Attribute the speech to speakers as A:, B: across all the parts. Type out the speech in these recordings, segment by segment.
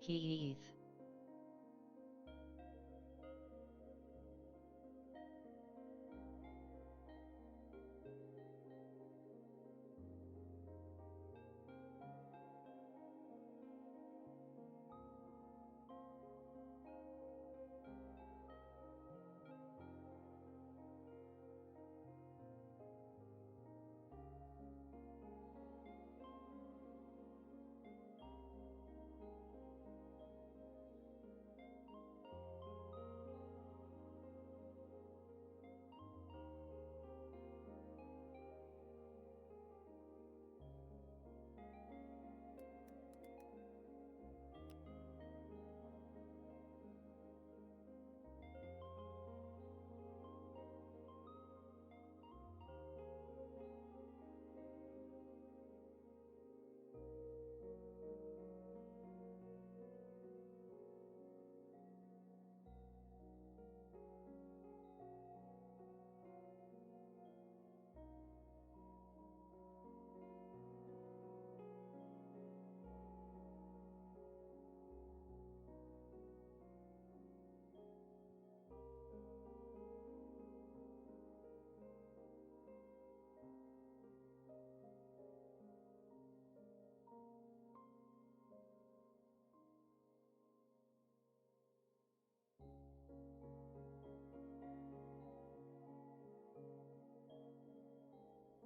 A: Heath.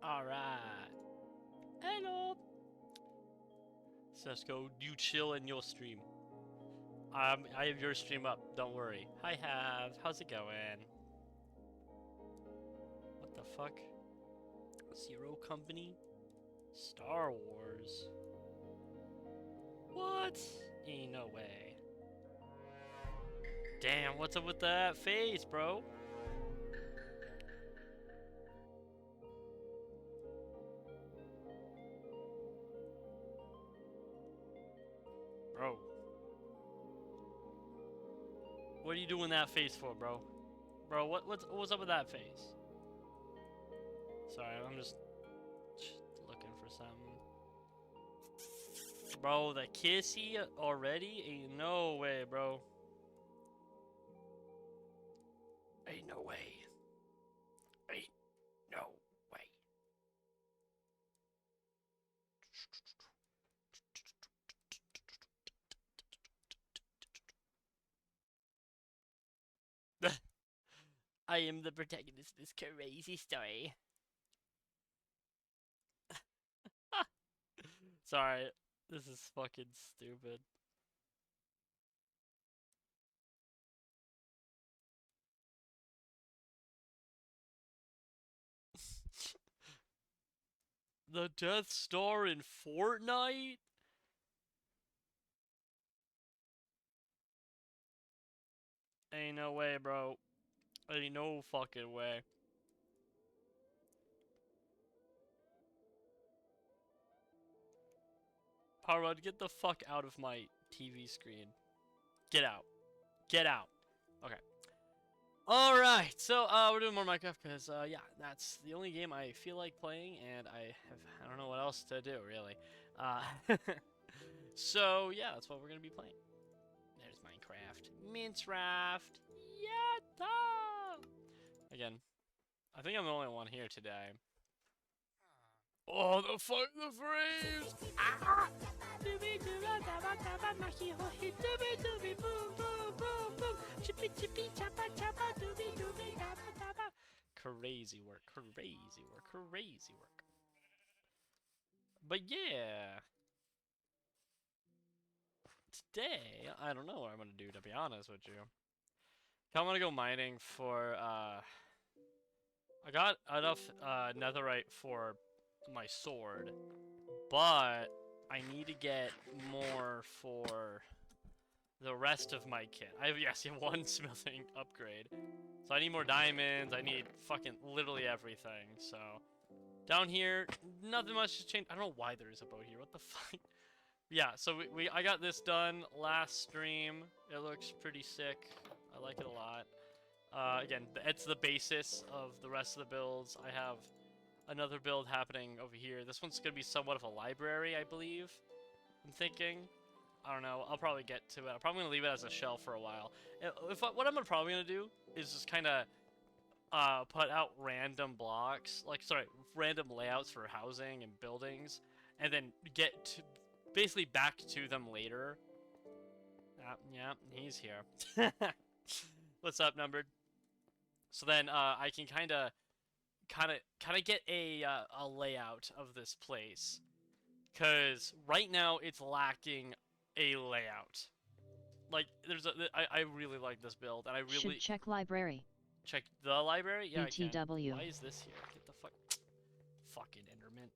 B: Alright. Hello. Cisco, you chill in your stream. I have your stream up, don't worry. Hi Have, how's it going? What the fuck? Zero Company? Star Wars? What? Ain't no way. Damn, what's up with that face, bro? Bro. What are you doing that face for, bro? Bro, what's up with that face? Sorry, I'm just looking for something. Bro, the kissy already? Ain't no way, bro. Ain't no way. Ain't no way. I am the protagonist of this crazy story. Sorry, this is fucking stupid. The Death Star in Fortnite? Ain't no way, bro. Ain't no fucking way. Power Rod, get the fuck out of my TV screen. Get out. Get out. Okay. Alright, so we're doing more Minecraft because yeah, that's the only game I feel like playing, and I don't know what else to do really. So yeah, that's what we're gonna be playing. There's Minecraft. Minecraft. Yatta! Again, I think I'm the only one here today. Oh, the frames! Ah! Crazy work, crazy work, crazy work. But yeah, today I don't know what I'm gonna do, to be honest with you. I'm gonna go mining for I got enough netherite for my sword, but I need to get more for the rest of my kit. I have, yes, one smithing upgrade. So I need more diamonds, I need fucking literally everything, so. Down here, nothing much has changed. I don't know why there is a boat here, what the fuck? Yeah, so I got this done last stream. It looks pretty sick. I like it a lot. Again, it's the basis of the rest of the builds. I have another build happening over here. This one's gonna be somewhat of a library, I believe. I'm thinking. I don't know. I'll probably get to it. I'm probably gonna leave it as a shell for a while. What I'm probably gonna do is just kind of put out random blocks, random layouts for housing and buildings, and then get to basically back to them later. Yeah, he's here. What's up, Numbered? So then I can kind of get a layout of this place, cause right now it's lacking a layout. Like I really like this build, and I really
A: should check library.
B: Check the library? Yeah,
A: BTW.
B: I can. Why is this here? Get the fucking Enderman.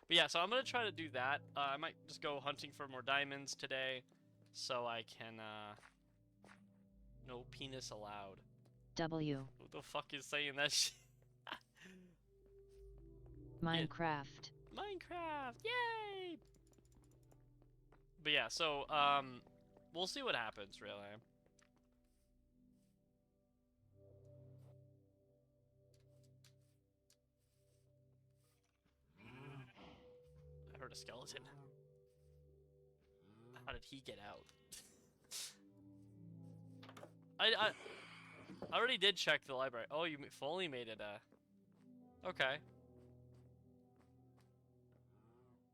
B: But yeah, so I'm gonna try to do that. I might just go hunting for more diamonds today, so I can, no penis allowed.
A: W.
B: Who the fuck is saying that shit?
A: Minecraft.
B: Yeah. Minecraft! Yay! But yeah, so, we'll see what happens, really. I heard a skeleton. How did he get out? I already did check the library. Oh, you fully made it, okay.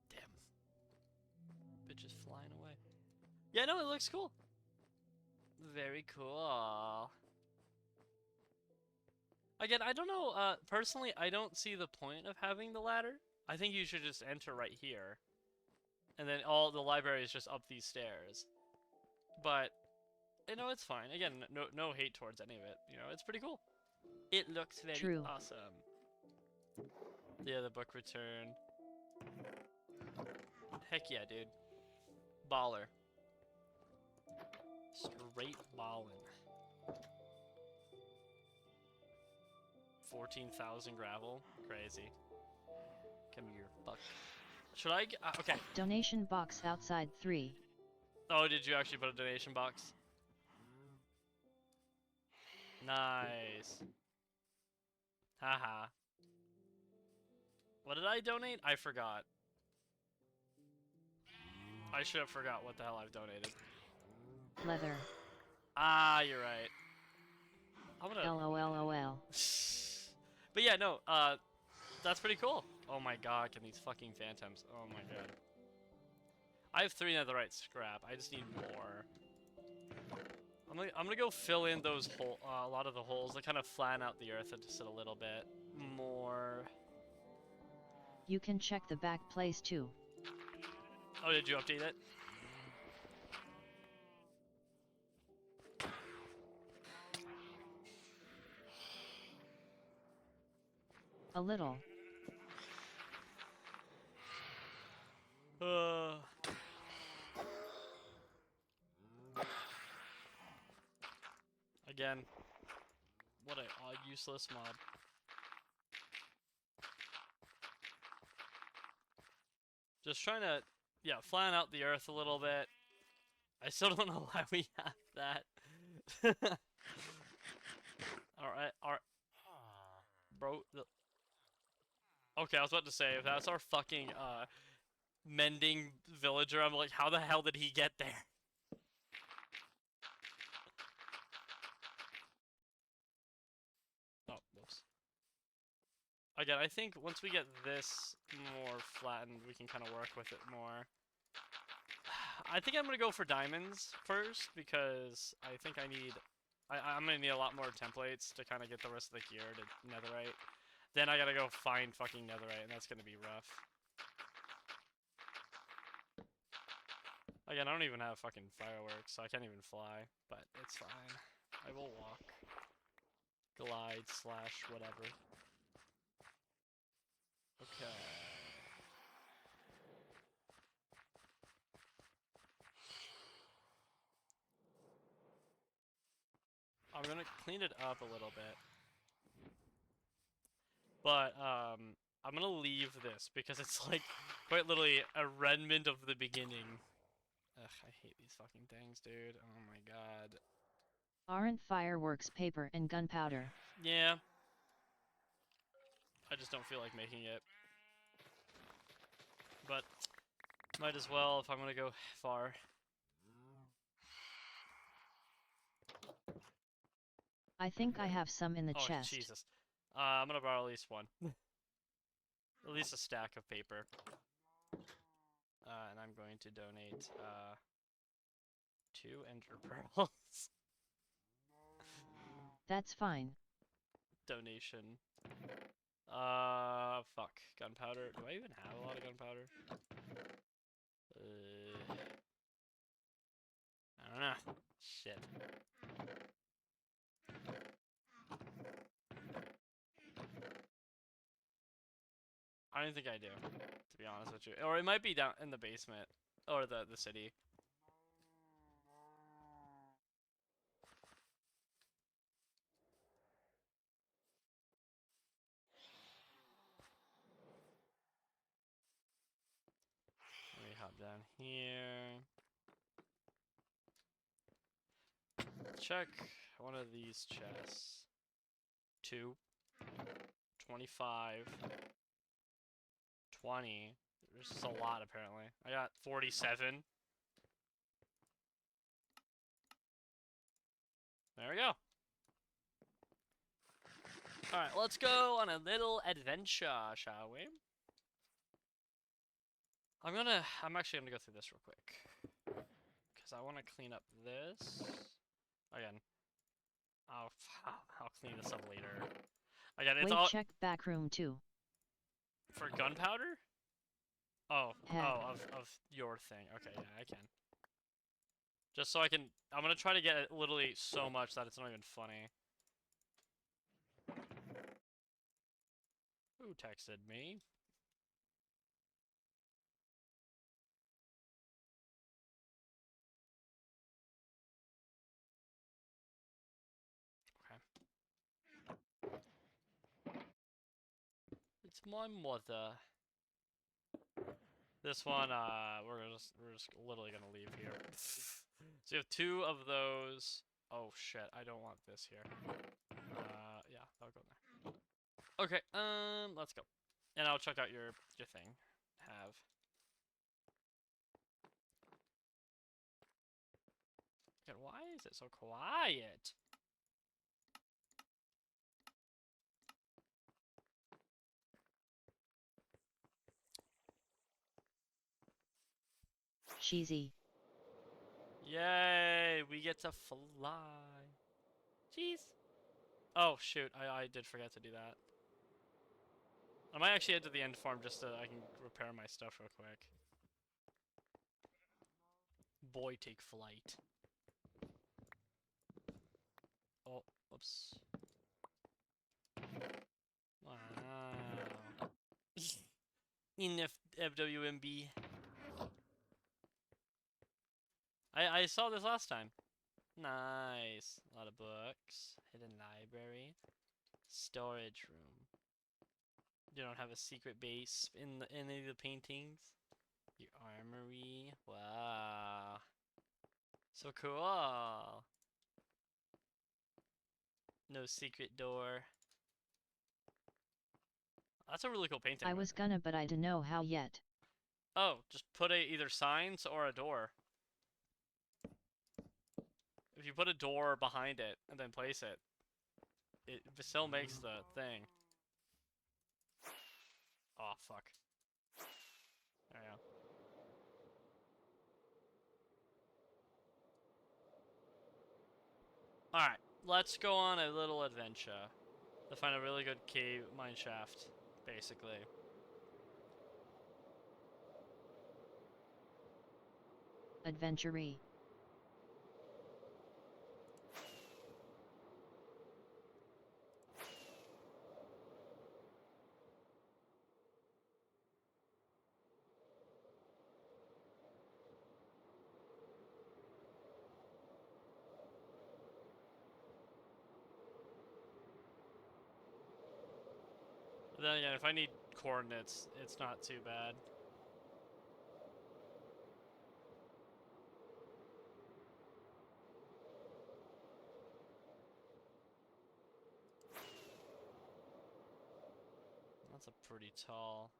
B: Damn. Bitch is flying away. Yeah, no, it looks cool. Very cool. Again, I don't know, personally, I don't see the point of having the ladder. I think you should just enter right here. And then all the library is just up these stairs. But, you know, it's fine. Again, no hate towards any of it. You know, it's pretty cool. It looks very awesome. Yeah, the book return. Heck yeah, dude. Baller. Straight ballin'. 14,000 gravel? Crazy. Come here, fuck. Should I get, okay.
A: Donation box outside 3.
B: Oh, did you actually put a donation box? Nice. Haha. What did I donate? I forgot. I should have forgot what the hell I've donated.
A: Leather.
B: Ah, you're right. I'm gonna...
A: LOLOL.
B: But yeah, no, that's pretty cool. Oh my god, can these fucking phantoms... Oh my god. I have 3 netherite scrap. I just need more. I'm gonna go fill in those a lot of the holes that kind of flatten out the earth just a little bit more.
A: You can check the back place too.
B: Oh, did you update it?
A: A little.
B: Again, what a useless mob. Just trying to, yeah, flatten out the earth a little bit. I still don't know why we have that. Alright. Bro, okay, I was about to say, if that's our fucking, mending villager, I'm like, how the hell did he get there? Oh, whoops. Again, I think once we get this more flattened, we can kind of work with it more. I think I'm gonna go for diamonds first, because I think I'm gonna need a lot more templates to kind of get the rest of the gear to netherite. Then I gotta go find fucking netherite, and that's gonna be rough. Again, I don't even have fucking fireworks, so I can't even fly, but it's fine. I will walk. Glide / whatever. Okay. I'm gonna clean it up a little bit. But, I'm gonna leave this because it's like quite literally a remnant of the beginning. Ugh, I hate these fucking things, dude. Oh my god.
A: Aren't fireworks paper and gunpowder?
B: Yeah. I just don't feel like making it. But Might as well if I'm gonna go far.
A: I think I have some in the
B: Oh,
A: chest.
B: Jesus. I'm gonna borrow at least one. At least a stack of paper. And I'm going to donate 2 ender pearls.
A: That's fine.
B: Donation. Fuck. Gunpowder. Do I even have a lot of gunpowder? I don't know. Shit. I don't think I do, to be honest with you. Or it might be down in the basement. Or the city. Let me hop down here. Check one of these chests. 2. 25. 20. There's just a lot, apparently. I got 47. There we go. Alright, let's go on a little adventure, shall we? I'm actually gonna go through this real quick. Because I want to clean up this. Again. I'll clean this up later. Again, it's
A: Wait,
B: all...
A: check back room 2.
B: For gunpowder? Oh,
A: Heck.
B: of your thing. Okay, yeah, I can. Just so I can... I'm gonna try to get it literally so much that it's not even funny. Who texted me? It's my mother. This one, we're just literally gonna leave here. So you have 2 of those. Oh shit, I don't want this here. Yeah, I'll go there. Okay, let's go. And I'll check out your thing. God, why is it so quiet?
A: Cheesy.
B: Yay, we get to fly. Jeez. Oh shoot, I did forget to do that. I might actually head to the end farm just so I can repair my stuff real quick. Boy, take flight. Oh, whoops. Wow. In FWMB. I saw this last time. Nice. A lot of books. Hidden library. Storage room. You don't have a secret base in any of the paintings. Your armory. Wow. So cool. No secret door. That's a really cool painting.
A: I was gonna, but I don't know how yet.
B: Oh, just put either signs or a door. If you put a door behind it and then place it, it still makes the thing. Oh, fuck. There we go. Alright, let's go on a little adventure to find a really good cave mine shaft, basically.
A: Adventure-y.
B: But then again, if I need coordinates, it's not too bad. That's a pretty tall.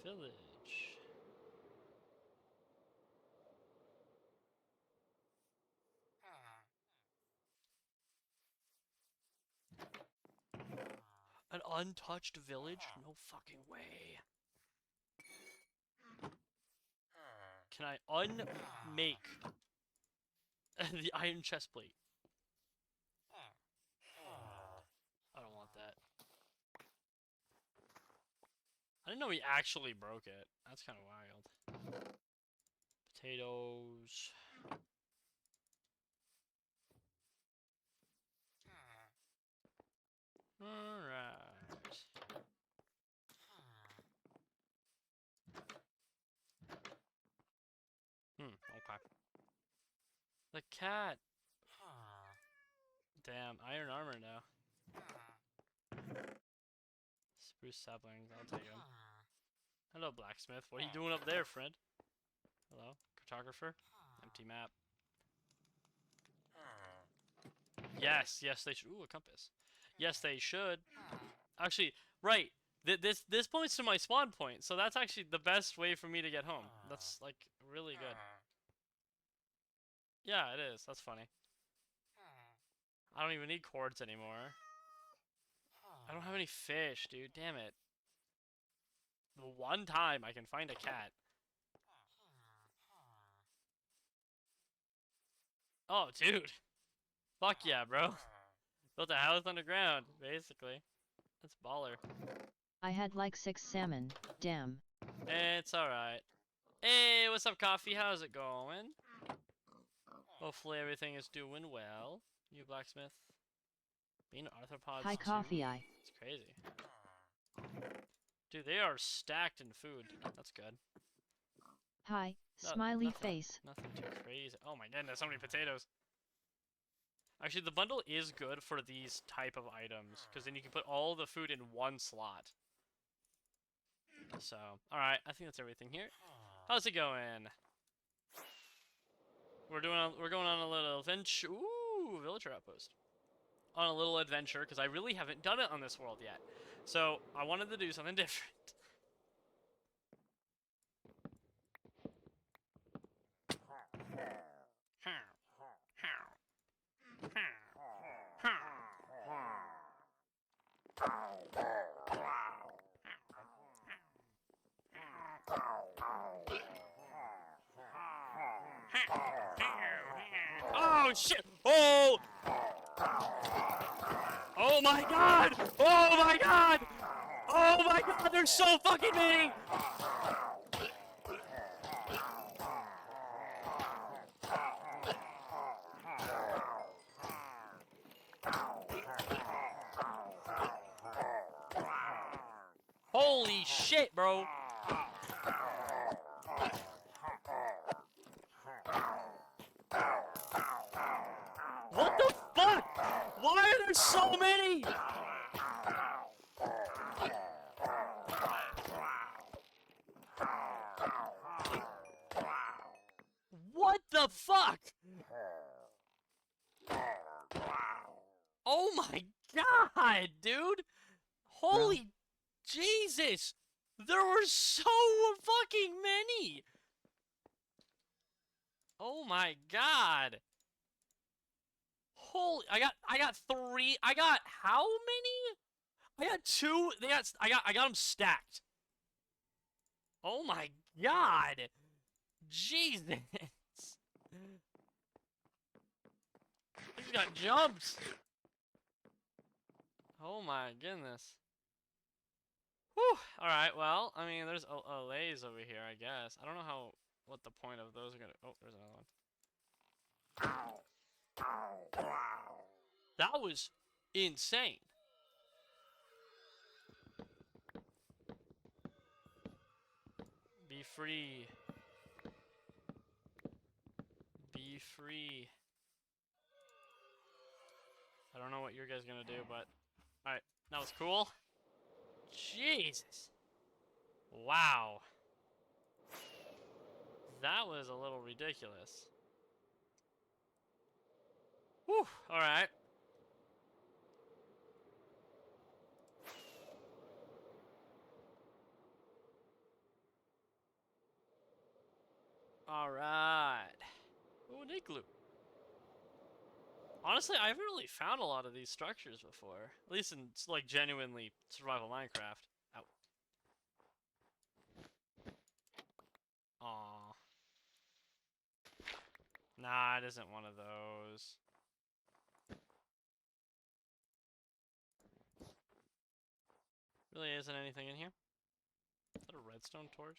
B: Village. An untouched village? No fucking way. Can I unmake the iron chest plate? I don't want that. I didn't know he actually broke it. That's kind of wild. Potatoes. Alright. Okay. The cat. Damn, iron armor now. Spruce saplings, I'll take them. Hello, blacksmith. What are you doing up there, friend? Hello, cartographer. Empty map. Yes, yes, they should. Ooh, a compass. Yes, they should. Actually, right. This points to my spawn point, so that's actually the best way for me to get home. That's like really good. Yeah, it is. That's funny. I don't even need cords anymore. I don't have any fish, dude. Damn it. The one time I can find a cat. Oh, dude. Fuck yeah, bro. Built a house underground, basically. That's baller.
A: I had like 6 salmon, damn.
B: It's alright. Hey, what's up, Coffee? How's it going? Hopefully everything is doing well. You blacksmith. Being arthropods
A: Hi,
B: too.
A: Coffee Eye.
B: It's crazy. Dude, they are stacked in food. That's good.
A: Hi,
B: No,
A: smiley face.
B: Nothing too crazy. Oh my goodness, so many potatoes. Actually, the bundle is good for these type of items, because then you can put all the food in one slot. So, alright, I think that's everything here. How's it going? We're going on a little adventure. Ooh, villager outpost. On a little adventure, because I really haven't done it on this world yet. So, I wanted to do something different. Oh shit! Oh! Oh my god! Oh my god! Oh my god, there's so fucking many! Holy shit, bro! What the fuck? Why are there so many? What the fuck? Oh my god, dude! Holy Jesus! There were so fucking many! Oh my god! Holy, I got 3, I got how many? I got 2, I got them stacked. Oh my god! Jesus! He's got jumps! Oh my goodness. Whew! Alright, well, I mean, there's Olays over here, I guess. I don't know what the point of those are gonna... Oh, there's another one. That was insane. Be free. Be free. I don't know what your guys gonna do, but... Alright, that was cool. Jesus. Wow. That was a little ridiculous. Whew, alright. Alright. Ooh, an igloo. Honestly, I haven't really found a lot of these structures before. At least in, like, genuinely survival Minecraft. Ow. Aw. Nah, it isn't one of those. Really isn't anything in here? Is that a redstone torch?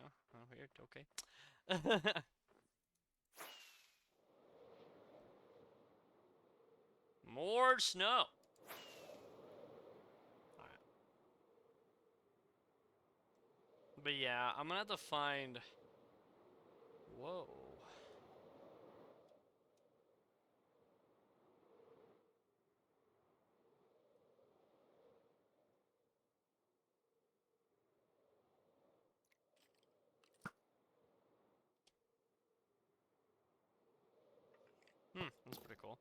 B: Oh, oh weird, okay. More snow! Alright. But yeah, I'm gonna have to find... Whoa. That's pretty cool.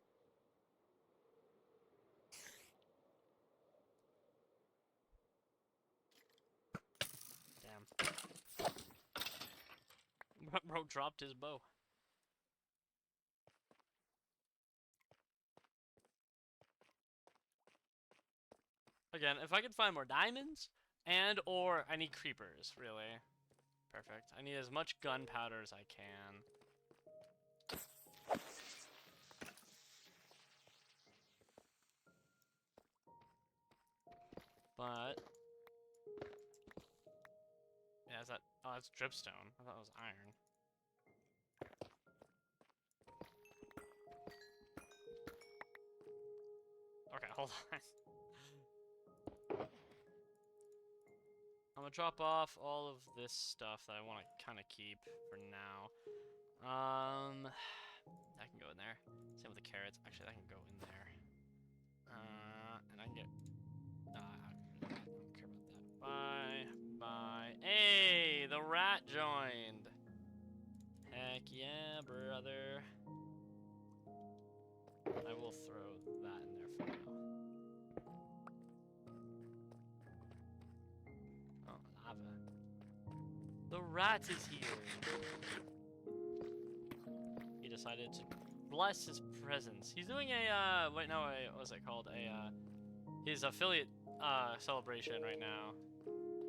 B: Damn. Bro dropped his bow. Again, if I could find more diamonds, and or I need creepers, really. Perfect. I need as much gunpowder as I can. But... Yeah, is that... Oh, that's dripstone. I thought it was iron. Okay, hold on. I'm gonna drop off all of this stuff that I want to kind of keep for now. That can go in there. Same with the carrots. Actually, that can go in there. And I can get... I don't care about that. Bye. Bye. Hey, the rat joined. Heck yeah, brother. I will throw that in there for now. Oh, lava. The rat is here. He decided to bless his presence. He's doing a, wait, no, what was it called? His affiliate, celebration right now.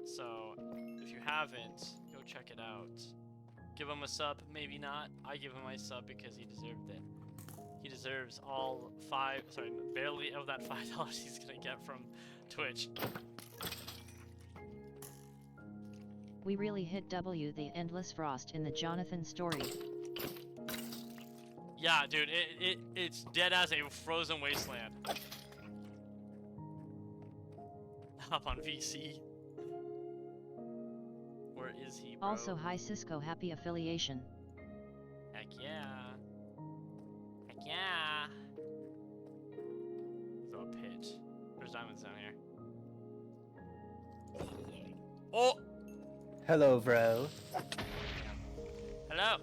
B: So, if you haven't, go check it out. Give him a sub, maybe not. I give him my sub because he deserved it. He deserves all barely of that $5 he's gonna get from Twitch.
A: We really hit W the endless frost in the Jonathan story.
B: Yeah, dude, it's dead as a frozen wasteland. Up on VC. Where is he, bro?
A: Also, hi Cisco, happy affiliation.
B: Heck yeah. Heck yeah. Throw a pit. There's diamonds down here. Oh!
C: Hello, bro.
B: Hello.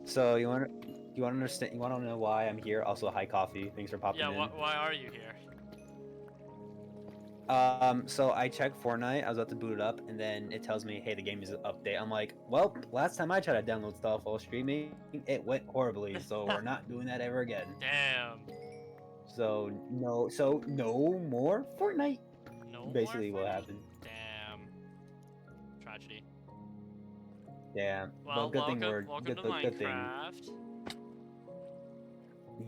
C: So you want to understand? You want to know why I'm here? Also, hi, coffee. Thanks for popping
B: Yeah,
C: in.
B: why are you here?
C: So I checked Fortnite. I was about to boot it up, and then it tells me, "Hey, the game is update." I'm like, "Well, last time I tried to download stuff while streaming, it went horribly. So we're not doing that ever again."
B: Damn.
C: So no more Fortnite.
B: No
C: Basically,
B: more
C: what
B: Fortnite?
C: happened.
B: Damn. Tragedy.
C: Yeah.
B: Well,
C: but good thing
B: welcome to
C: good thing.
B: Minecraft.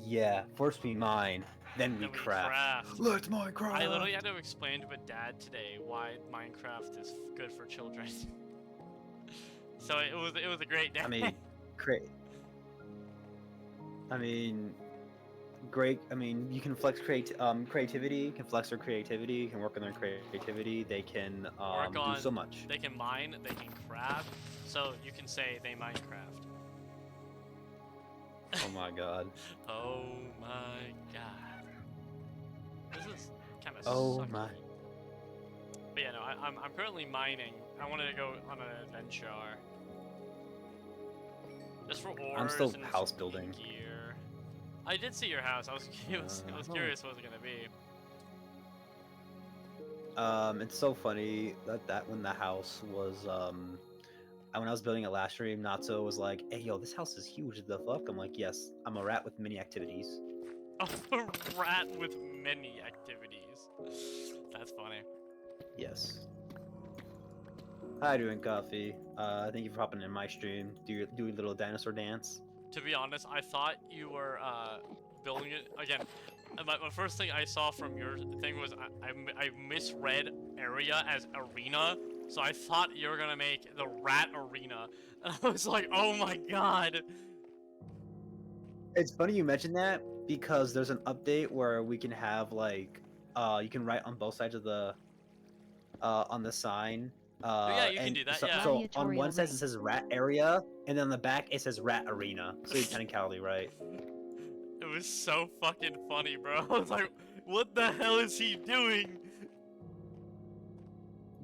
C: Yeah. First we mine, then we craft. Let's Minecraft.
B: I literally had to explain to a dad today why Minecraft is good for children. So it was a great day.
C: I mean, great. I mean, you can flex creativity. You can flex their creativity. You can work on their creativity. They can do so much.
B: They can mine. They can craft. So you can say they Minecraft.
C: Oh my god.
B: Oh my god. This is kind of
C: Oh
B: sucky.
C: my.
B: But yeah, no, I'm currently mining. I wanted to go on an adventure. Just for ores.
C: I'm still
B: and
C: house
B: some
C: building.
B: gear. I did see your house. I was curious what it was gonna be.
C: It's so funny that when the house was when I was building it last stream, Natsu was like, "Hey, yo, this house is huge. The fuck?" I'm like, "Yes, I'm a rat with many activities."
B: A rat with many activities. That's funny.
C: Yes. Hi, doing coffee. Thank you for hopping in my stream. Do a little dinosaur dance.
B: To be honest, I thought you were building it again. My first thing I saw from your thing was I misread area as arena, so I thought you were gonna make the rat arena, and I was like, oh my god.
C: It's funny you mentioned that because there's an update where we can have like, you can write on both sides of the, on the sign.
B: Yeah, you can
C: and
B: do that,
C: so,
B: yeah.
C: so on
A: Gladiatorial
C: one side it
A: ring.
C: says rat area, and then on the back it says rat arena. So you're technically right.
B: It was so fucking funny, bro. I was like, what the hell is he doing?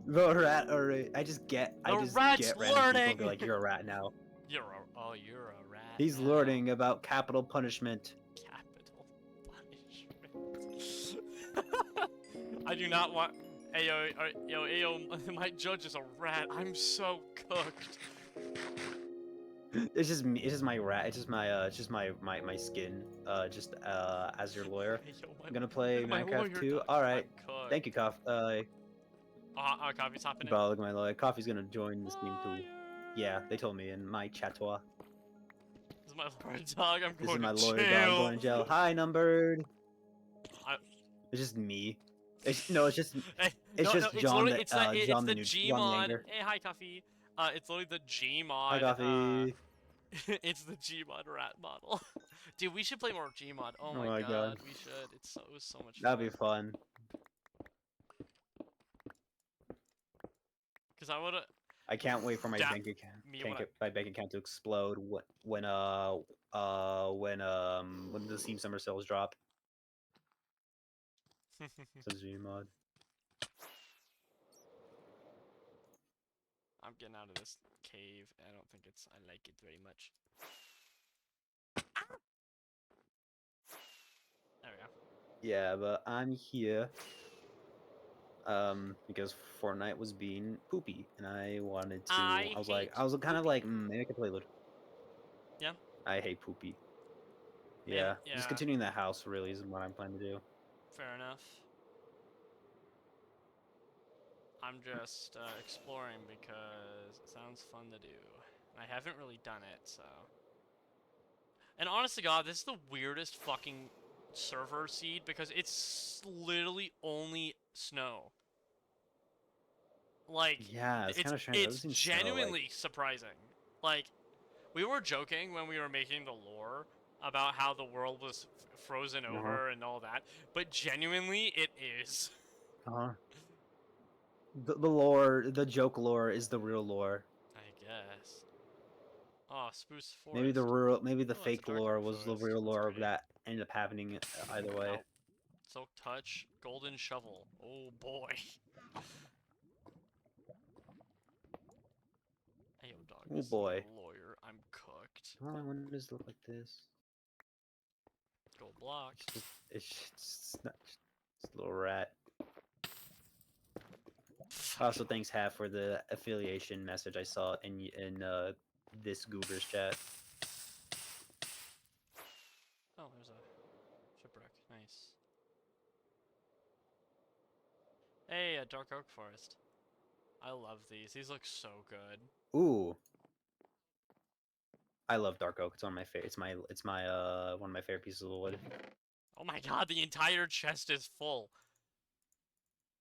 C: The rat arena. I just
B: The
C: get
B: rat's
C: random people
B: learning!
C: be like, "You're a rat now."
B: You're a rat.
C: He's
B: now.
C: learning about capital punishment.
B: Capital punishment. I do not want. Ayo, my judge is a rat. I'm so cooked.
C: It's just me. It's just my rat. It's just my skin. Just as your lawyer.
B: Ayo,
C: I'm gonna play
B: my lawyer
C: Minecraft 2.
B: does.
C: All right.
B: I'm cooked.
C: Thank you, Coffee.
B: Coffee's hopping in.
C: Bro, look at my lawyer. Coffee's gonna join this team too.
B: Lawyer.
C: Yeah, they told me in my chatwa.
B: This is my lawyer dog. I'm
C: This
B: going
C: is my
B: to
C: lawyer
B: jail.
C: dog going to jail. Hi, numbered.
B: I-
C: It's just me. It's just
B: Hey,
C: it's
B: no,
C: just
B: no,
C: John.
B: It's
C: John
B: the
C: John
B: Gmod.
C: Yanger.
B: Hey, hi, Coffee. It's literally the
C: Hi,
B: Gmod.
C: Coffee.
B: It's the Gmod rat model. Dude, we should play more Gmod. Oh my,
C: my God.
B: we should. It was so much fun.
C: That'd be fun.
B: Cause I would've.
C: I can't wait for my
B: That-
C: bank account.
B: me when I-
C: My bank account to explode when the Steam summer sales drop. Says Gmod.
B: I'm getting out of this cave. I don't think I like it very much. There we go.
C: Yeah, but I'm here. Because Fortnite was being poopy, and I wanted to.
B: I
C: was
B: hate
C: like, I was kind of like, maybe I could play a little.
B: Yeah.
C: I hate poopy.
B: Man,
C: Yeah.
B: yeah.
C: Just continuing that house really is what I'm planning to do.
B: Fair enough. I'm just exploring because it sounds fun to do. I haven't really done it, so. And honest to God, this is the weirdest fucking server seed because it's literally only snow. Like,
C: Yeah, it's kind of strange. I've
B: it's
C: seen snow, like-
B: genuinely surprising. Like, we were joking when we were making the lore about how the world was frozen over and all that, but genuinely, it is.
C: The lore, the joke lore is the real lore.
B: I guess. Oh, Spruce Forest.
C: Maybe the
B: Oh, it's a
C: fake
B: dark
C: lore
B: oak
C: was the
B: forest.
C: real
B: That's
C: lore
B: great.
C: that ended up happening either way.
B: Nope. Silk Touch, Golden Shovel. Oh boy. Hey, yo, dog.
C: Oh,
B: This is
C: boy.
B: the lawyer. I'm cooked.
C: Oh, my windows look like this.
B: Gold block.
C: It's not just a little rat. Also, thanks Half for the affiliation message I saw in this Goober's chat.
B: Oh, there's a shipwreck. Nice. Hey, a dark oak forest. I love these. These look so good.
C: Ooh, I love dark oak. It's one of my favorite. It's my one of my favorite pieces of wood.
B: Oh my god, the entire chest is full.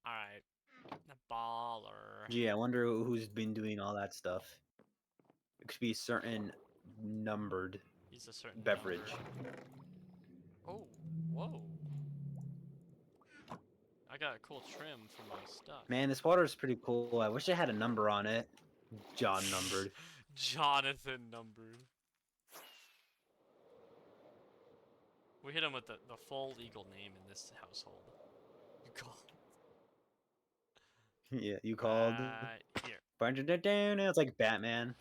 B: Alright. The baller.
C: Gee, I wonder who's been doing all that stuff. It could be certain numbered
B: He's a certain
C: beverage.
B: number. Oh, whoa. I got a cool trim for my stuff.
C: Man, this water is pretty cool. I wish it had a number on it. John numbered.
B: Jonathan numbered. We hit him with the full legal name in this household. You call.
C: Yeah, you called.
B: Here.
C: It's like Batman.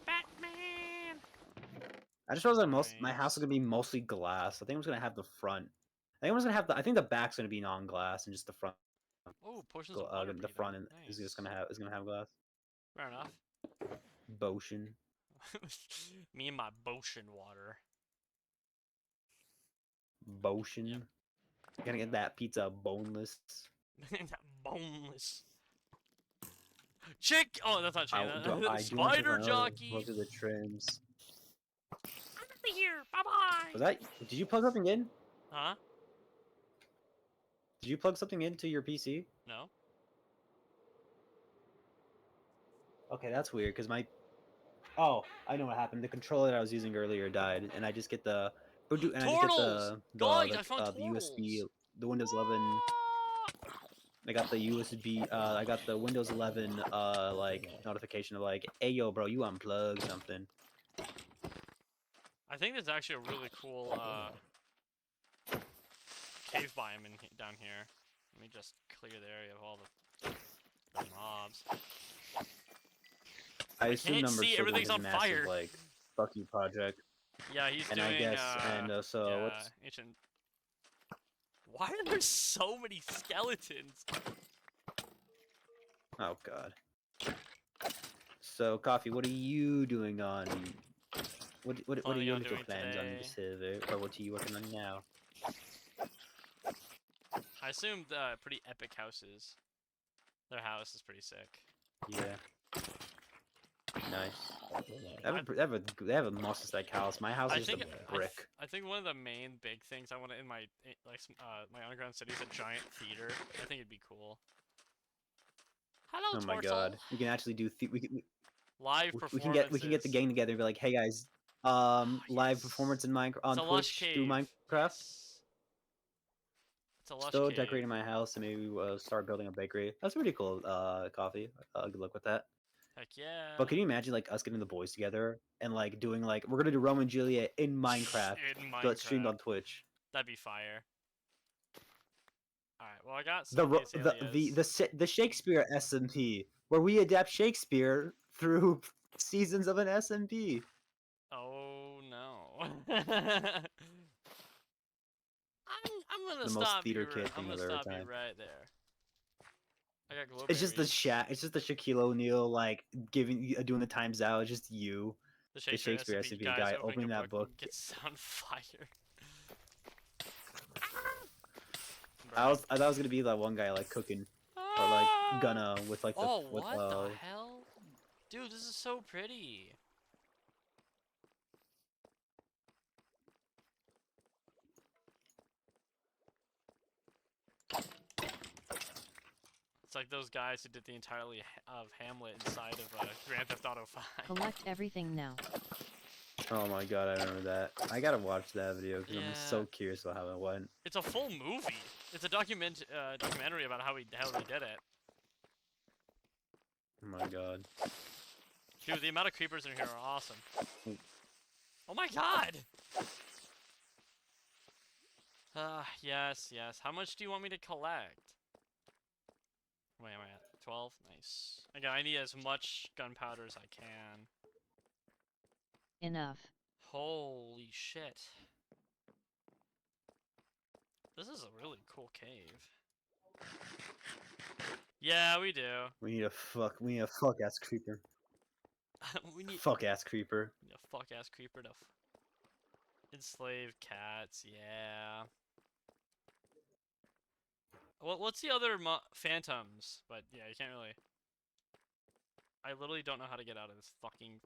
B: Batman.
C: I just realized that my house is gonna be mostly glass. I think I'm just gonna have the front. I think the back's gonna be non-glass and just the front
B: Oh, potions of water
C: the
B: breathing.
C: front end
B: Nice.
C: is gonna have glass.
B: Fair enough.
C: Botion.
B: Me and my Botion water.
C: Botion.
B: Yep.
C: Gonna get that pizza boneless.
B: That boneless. Chick! Oh, that's not chicken.
C: I do want to
B: Spider jockey!
C: look at the trims.
B: I'm out of here! Bye-bye!
C: Was that? Did you plug something in?
B: Huh?
C: Did you plug something into your PC?
B: No?
C: Okay, that's weird because my. Oh, I know what happened. The controller that I was using earlier died, and I just get the. And I just get
B: Turtles! Guys, I found
C: the USB,
B: turtles!
C: the Windows 11. I got the USB. I got the Windows 11 like notification of like, hey yo, bro, you unplugged something.
B: I think there's actually a really cool cave biome down here. Let me just clear the area of all the mobs.
C: I assume
B: can't
C: number
B: see,
C: still
B: everything's
C: doing his
B: on fire.
C: massive, like fuck you project.
B: Yeah, he's
C: And
B: doing.
C: I guess so
B: yeah,
C: what's
B: ancient. Why are there so many skeletons?
C: oh god. So coffee, what are you doing on? What are
B: Planning
C: your
B: on
C: little
B: doing
C: plans on
B: today?
C: the server, or what are you working on now?
B: I assumed pretty epic houses. Their house is pretty sick.
C: Yeah. Nice. They have a monster stack house. My house
B: I
C: is just
B: think
C: a brick.
B: I think one of the main big things I want in my my underground city is a giant theater. I think it'd be cool. Hello,
C: Oh my
B: Tortle.
C: god. We can actually do
B: Live
C: we
B: performances.
C: can get the gang together and be like, hey guys, live
B: yes.
C: performance in Minecraft on
B: It's a lush
C: Twitch through
B: cave.
C: Minecraft.
B: Yes. It's a lush
C: Still
B: cave.
C: decorating my house and maybe start building a bakery. That's pretty cool. Coffee. Good luck with that.
B: Heck yeah.
C: But can you imagine like us getting the boys together and like doing like we're gonna do Romeo and Juliet in Minecraft,
B: In
C: but streamed
B: Minecraft.
C: on Twitch.
B: That'd be fire. Alright, well I got
C: The
B: some of these alias.
C: the Shakespeare SMP where we adapt Shakespeare through seasons of an SMP.
B: Oh no. I'm gonna
C: The most
B: stop
C: theater
B: you.
C: kid
B: I'm
C: thing
B: gonna
C: of every
B: stop you
C: time.
B: right there. I got glowberries.
C: It's just the Shaquille O'Neal like doing the times out. It's just you,
B: The
C: the Shakespeare
B: SMP
C: SMP guy
B: opening
C: opening
B: a
C: that book.
B: and gets on fire.
C: I thought it was gonna be that one guy like cooking or like gonna with like the
B: Oh,
C: with,
B: what the hell? Dude, this is so pretty. It's like those guys who did the entirety of Hamlet inside of Grand Theft Auto 5.
A: Collect everything now.
C: Oh my god, I remember that. I gotta watch that video because I'm
B: Yeah.
C: so curious about how it went.
B: It's a full movie. It's a documentary about how they did it.
C: Oh my god.
B: Dude, the amount of creepers in here are awesome.
C: Mm.
B: Oh my god! Yes. How much do you want me to collect? Wait, am I at 12? Nice. Again, I need as much gunpowder as I can.
A: Enough.
B: Holy shit. This is a really cool cave. Yeah, we do.
C: We need a fuck ass creeper.
B: we need
C: Fuck ass creeper.
B: a fuck ass creeper to enslave cats, yeah. Well, what's the other phantoms? But yeah, you can't really. I literally don't know how to get out of this fucking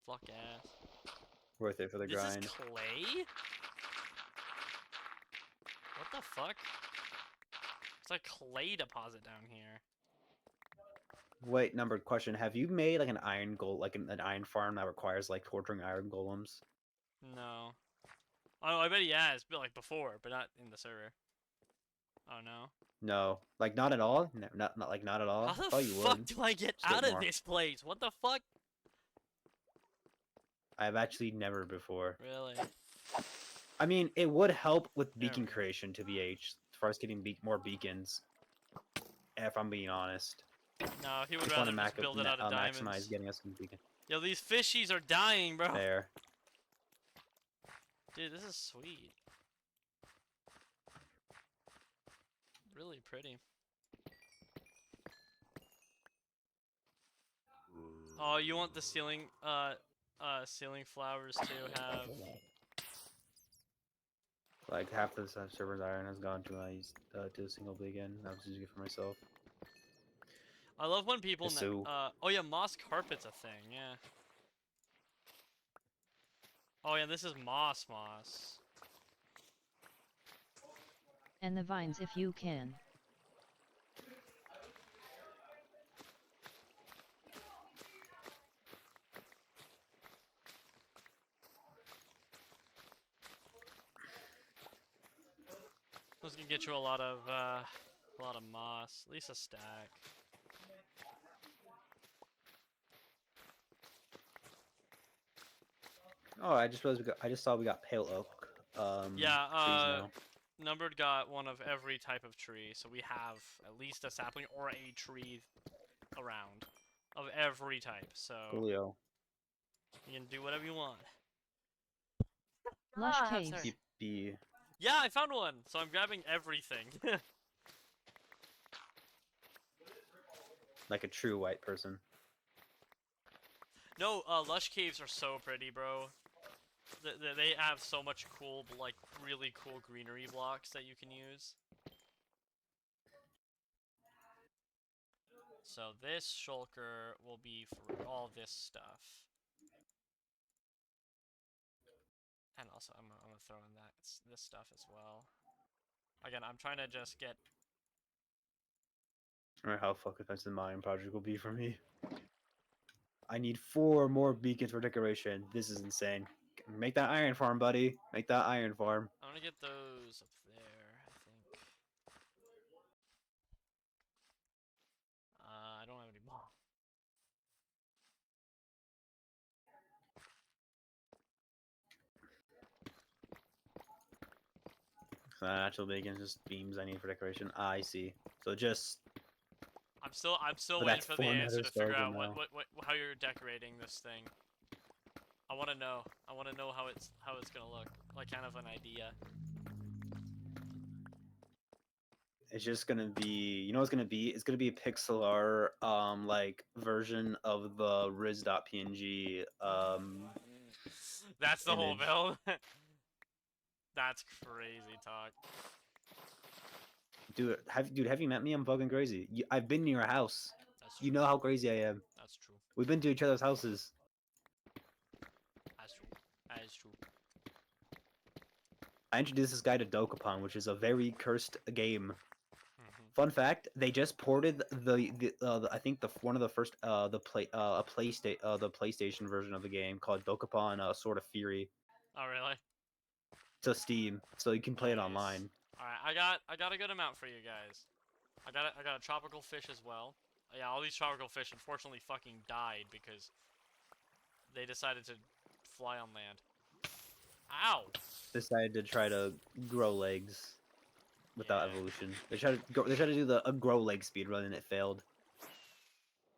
B: fuck ass.
C: Worth it for the
B: This
C: grind.
B: is clay? What the fuck? It's a clay deposit down here.
C: Wait, numbered question. Have you made like an iron an iron farm that requires like torturing iron golems?
B: No. Oh, I bet he has, but like before, but not in the server. Oh no.
C: No. Like not at all? No, not at all?
B: How the
C: Oh you
B: fuck
C: would.
B: do I get
C: Just
B: out
C: get
B: of
C: more.
B: this place? What the fuck?
C: I've actually never before.
B: Really?
C: I mean, it would help with
B: There
C: beacon
B: we go.
C: creation to VH as far as getting more beacons. If I'm being honest.
B: No, he would
C: Just want
B: rather
C: to
B: just build it out of diamonds.
C: maximize getting us some beacon.
B: Yo, these fishies are dying, bro.
C: There.
B: Dude, this is sweet. Really pretty. Oh, you want the ceiling flowers to have?
C: Like half the server's iron has gone to my to a single big end. I was using it for myself.
B: I love when people.
C: So
B: Oh yeah, moss carpet's a thing. Yeah. Oh yeah, this is moss.
A: And the vines if you can.
B: This can get you a lot of moss, at least a stack.
C: oh, I just realized I just saw we got pale oak
B: Yeah,
C: trees now.
B: Numbered got one of every type of tree, so we have at least a sapling or a tree around of every type. So
C: Coolio.
B: you can do whatever you want.
A: Lush
B: Ah,
A: caves.
B: sorry.
C: Be
B: Yeah, I found one, so I'm grabbing everything.
C: like a true white person.
B: No, lush caves are so pretty, bro. They have so much cool, like, really cool greenery blocks that you can use. So this shulker will be for all this stuff. And also, I'm gonna throw in this stuff as well. Again, I'm trying to just get...
C: I don't know how fucking expensive the mine project will be for me. I need 4 more beacons for decoration. This is insane. Make that iron farm, buddy. Make that iron farm.
B: I'm gonna get those up there, I think. I don't have any more.
C: Actual beacons, just beams I need for decoration. I see. So just
B: I'm still
C: But
B: waiting
C: that's
B: for the
C: 4
B: answer
C: nether
B: to figure
C: stars
B: out
C: now.
B: how you're decorating this thing. I want to know. I want to know how it's gonna look. Like kind of an idea.
C: It's just gonna be, you know, what's gonna be? It's gonna be a pixel art, like version of the Riz.png,
B: That's the whole
C: image.
B: build. That's crazy talk.
C: Dude, have you met me? I'm fucking crazy. I've been to your house.
B: That's true.
C: You know how crazy I am.
B: That's true.
C: We've been to each other's houses.
B: That's true. That is true.
C: I introduced this guy to Dokapon, which is a very cursed game.
B: Mhm.
C: Fun fact: they just ported I think one of the first the PlayStation version of the game called Dokapon Sword of Fury
B: Oh really?
C: to Steam, so you can play it
B: Nice.
C: online.
B: All right, I got a good amount for you guys. I got a tropical fish as well. Yeah, all these tropical fish unfortunately fucking died because they decided to fly on land. Ow!
C: Decided to try to grow legs without
B: Yeah.
C: evolution. They tried to do the grow leg speed run and it failed.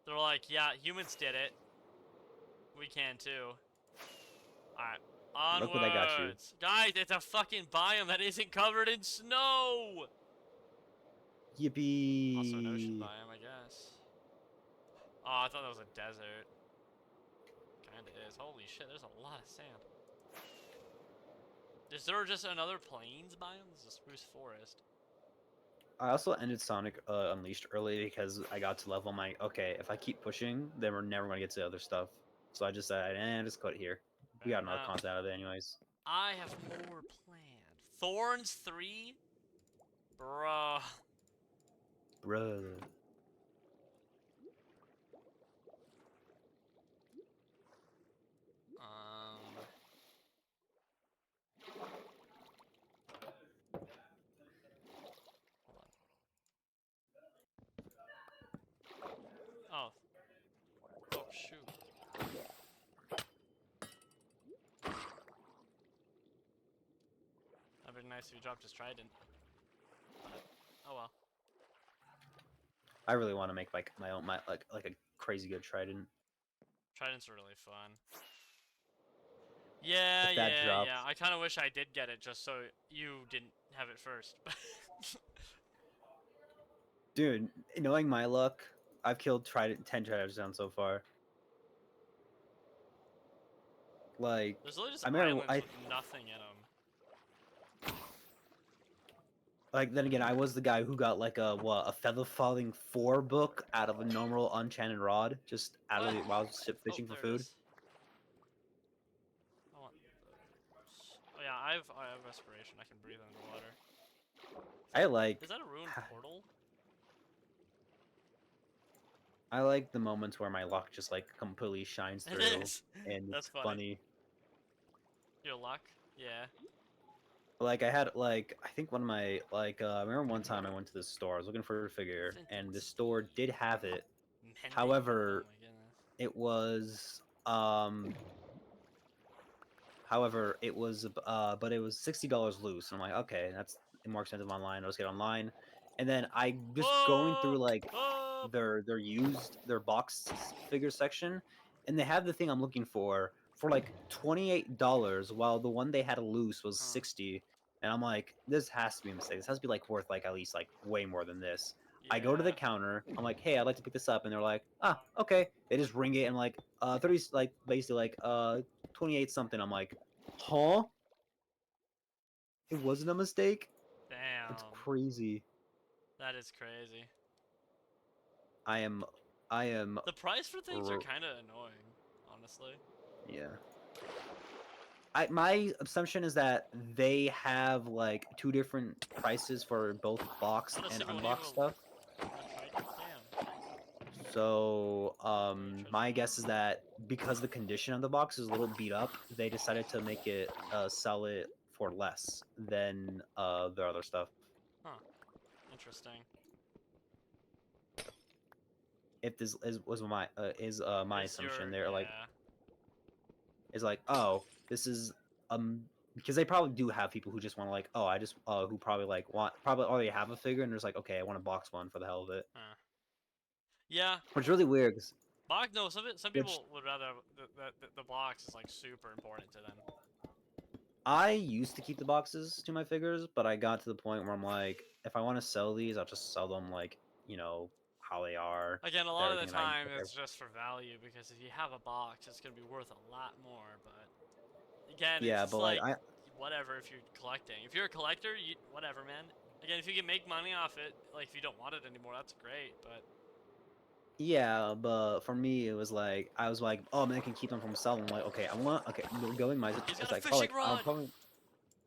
B: They're like, yeah, humans did it. We can too. Alright. Onwards!
C: Look what I got you.
B: Guys, it's a fucking biome that isn't covered in snow!
C: Yippee!
B: Also an ocean biome, I guess. Oh, I thought that was a desert. Kinda is. Holy shit, there's a lot of sand. Is there just another plains biome? This is a spruce forest.
C: I also ended Sonic Unleashed early because I got to level my okay. If I keep pushing, then we're never gonna get to the other stuff. So I just said, just cut it here. We
B: Fair
C: got enough
B: enough.
C: content out of it anyways.
B: I have more planned. Thorns 3? Bruh.
C: Bruh.
B: Hold on. Oh. Oh, shoot. That'd be nice if you dropped his trident. But, oh well.
C: I really want to make like my own like a crazy good trident.
B: Tridents are really fun. Yeah,
C: If that
B: yeah,
C: drops.
B: yeah. I kind of wish I did get it just so you didn't have it first.
C: Dude, knowing my luck, I've killed 10 tridents down so far. Like,
B: There's literally just
C: I remember,
B: islands with nothing in them.
C: like then again, I was the guy who got like a Feather Falling 4 book out of a normal Enchanted Rod, just out of
B: What?
C: while I was fishing for
B: There it
C: food.
B: is. I want those. Oh yeah, I have respiration. I can breathe underwater.
C: I like
B: Is that a ruined portal?
C: I like the moments where my luck just like completely shines
B: It
C: through,
B: is.
C: and
B: That's
C: it's
B: funny.
C: funny.
B: Your luck? Yeah.
C: Like I had like I think one of my I remember one time I went to the store. I was looking for a figure, and the
B: Vintage
C: store did have it.
B: Mending?
C: However,
B: Oh my goodness.
C: it was however it was but it was $60 loose. And I'm like, okay, that's more expensive online. I'll just get online. And then I just going through
B: Whoa!
C: like
B: Oh!
C: their box figure section, and they have the thing I'm looking for like $28, while the one they had loose was
B: Huh.
C: 60. And I'm like, this has to be a mistake. This has to be like worth like at least like way more than this. I go to the
B: Yeah.
C: counter. I'm like, hey, I'd like to pick this up, and they're like, ah, okay. They just ring it and like 30 like basically like 28 something. I'm like, huh? It wasn't a mistake. It's
B: Damn.
C: crazy.
B: That is crazy.
C: I am I am
B: The price for things are
C: r-
B: kind of annoying, honestly.
C: yeah. My assumption is that they have like two different prices for both box
B: Not a
C: and
B: single
C: unboxed
B: evil.
C: stuff.
B: Damn.
C: So,
B: Very
C: my
B: treasure
C: guess is that because the condition of the box is a little beat up, they decided to make it sell it for less than their other stuff.
B: Huh. Interesting.
C: If this was my
B: Is your
C: assumption, they're like
B: yeah.
C: is like, oh, this is because they probably do have people who just want to like, oh, I just who probably like want probably already have a figure and there's like, okay, I want to box one for the hell of it,
B: Huh. Yeah.
C: which is really weird. 'Cause
B: Box. No. Some
C: which
B: people would rather have the box is like super important to them.
C: I used to keep the boxes to my figures, but I got to the point where I'm like, if I want to sell these, I'll just sell them like, how they are,
B: Again, a
C: with
B: lot of the
C: everything that I
B: time it's just for value because if you have a box, it's gonna be worth a lot more. But again, it's
C: yeah,
B: just
C: but like
B: like whatever. If you're collecting, if you're a collector, you whatever, man. Again, if you can make money off it, like if you don't want it anymore, that's great. But
C: yeah, but for me it was like I was like, oh man, I can keep them from selling. I'm like, okay, we're going my
B: he's got
C: it's
B: a
C: like probably
B: fishing rod.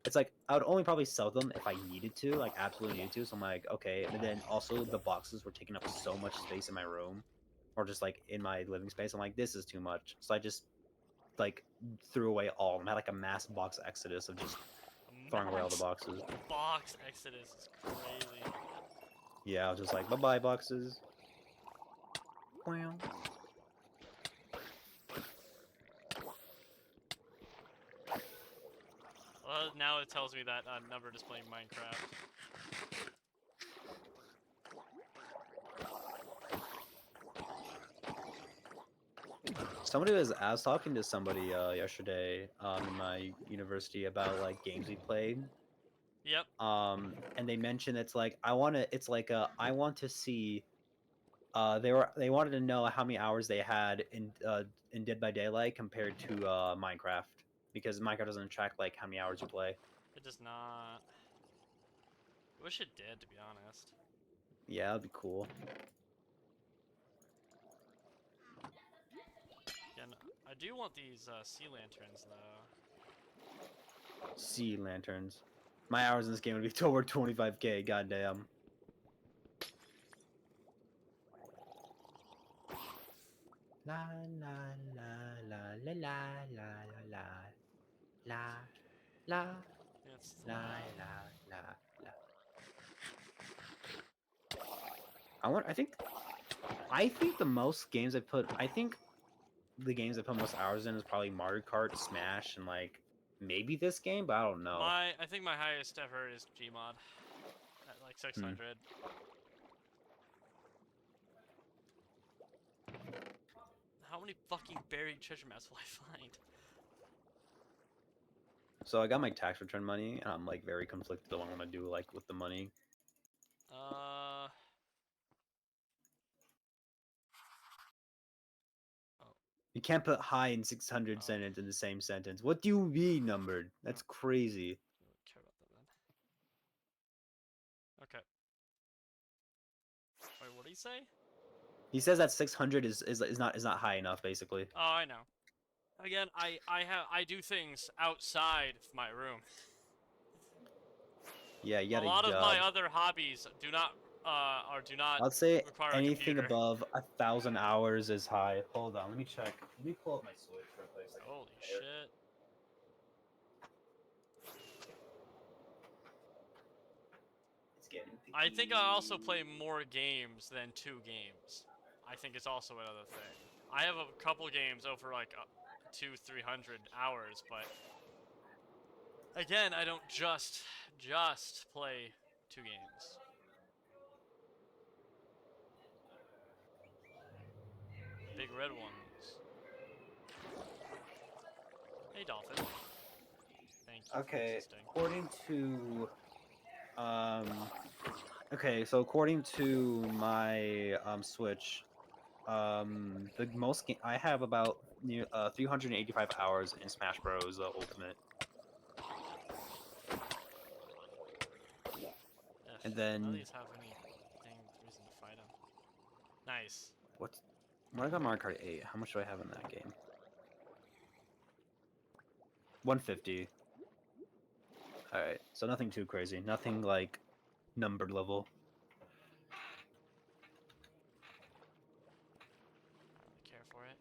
C: it's like I would only probably sell them if I needed to, like absolutely needed to. So I'm like, okay, but then also the boxes were taking up so much space in my room, or just like in my living space. I'm like, this is too much. So I just like threw away all of them. I had like a mass box exodus of just throwing away all the
B: Max
C: boxes.
B: box exodus is crazy.
C: Yeah, I was just like, bye bye boxes. Wow.
B: Well, now it tells me that number is playing Minecraft.
C: I was talking to somebody yesterday in my university about like games we played.
B: Yep.
C: And they mentioned I want to see they wanted to know how many hours they had in Dead by Daylight compared to Minecraft, because Minecraft doesn't track like how many hours you play.
B: It does not. I wish it did, to be honest.
C: Yeah, that'd be cool.
B: Again, I do want these sea lanterns though.
C: Sea lanterns. My hours in this game would be over 25K. Goddamn. La la la la la la la la la la
B: It's
C: la
B: loud.
C: la la la. I think the most games I think the games I put most hours in is probably Mario Kart, Smash, and like maybe this game, but I don't know.
B: I think my highest ever is Gmod at like 600. How many fucking buried treasure maps will I find?
C: So I got my tax return money, and I'm like very conflicted on what I want to do like with the money.
B: Uh. Oh.
C: You can't put high and 600
B: Oh.
C: sentence in the same sentence. What do you mean numbered? That's crazy.
B: I don't care about that then. Okay. Wait, what did he say?
C: He says that 600 is not high enough, basically.
B: Oh, I know. Again, I do things outside of my room.
C: Yeah, you
B: A
C: got
B: lot
C: a
B: of
C: job.
B: my other hobbies do not
C: I'd say
B: require a
C: anything
B: computer.
C: above 1,000 hours is high. Hold on, let me check. Let me pull up my Switch real quick. So I can
B: Holy
C: compare.
B: shit.
C: It's getting
B: I think I
C: picky.
B: also play more games than 2 games. I think it's also another thing. I have a couple games over like 200-300 hours, but again, I don't just play 2 games. The big red ones. Hey, Dolphin. Thank you for
C: Okay,
B: existing.
C: according to okay, so according to my Switch, the most I have about near 385 hours in Smash Bros. Ultimate,
B: Ugh,
C: and
B: none of
C: then
B: these have any dang reason to fight him. Nice.
C: what I got Mario Kart 8. How much do I have in that game? 150. All right, so nothing too crazy. Nothing like numbered level.
B: I don't really care for it.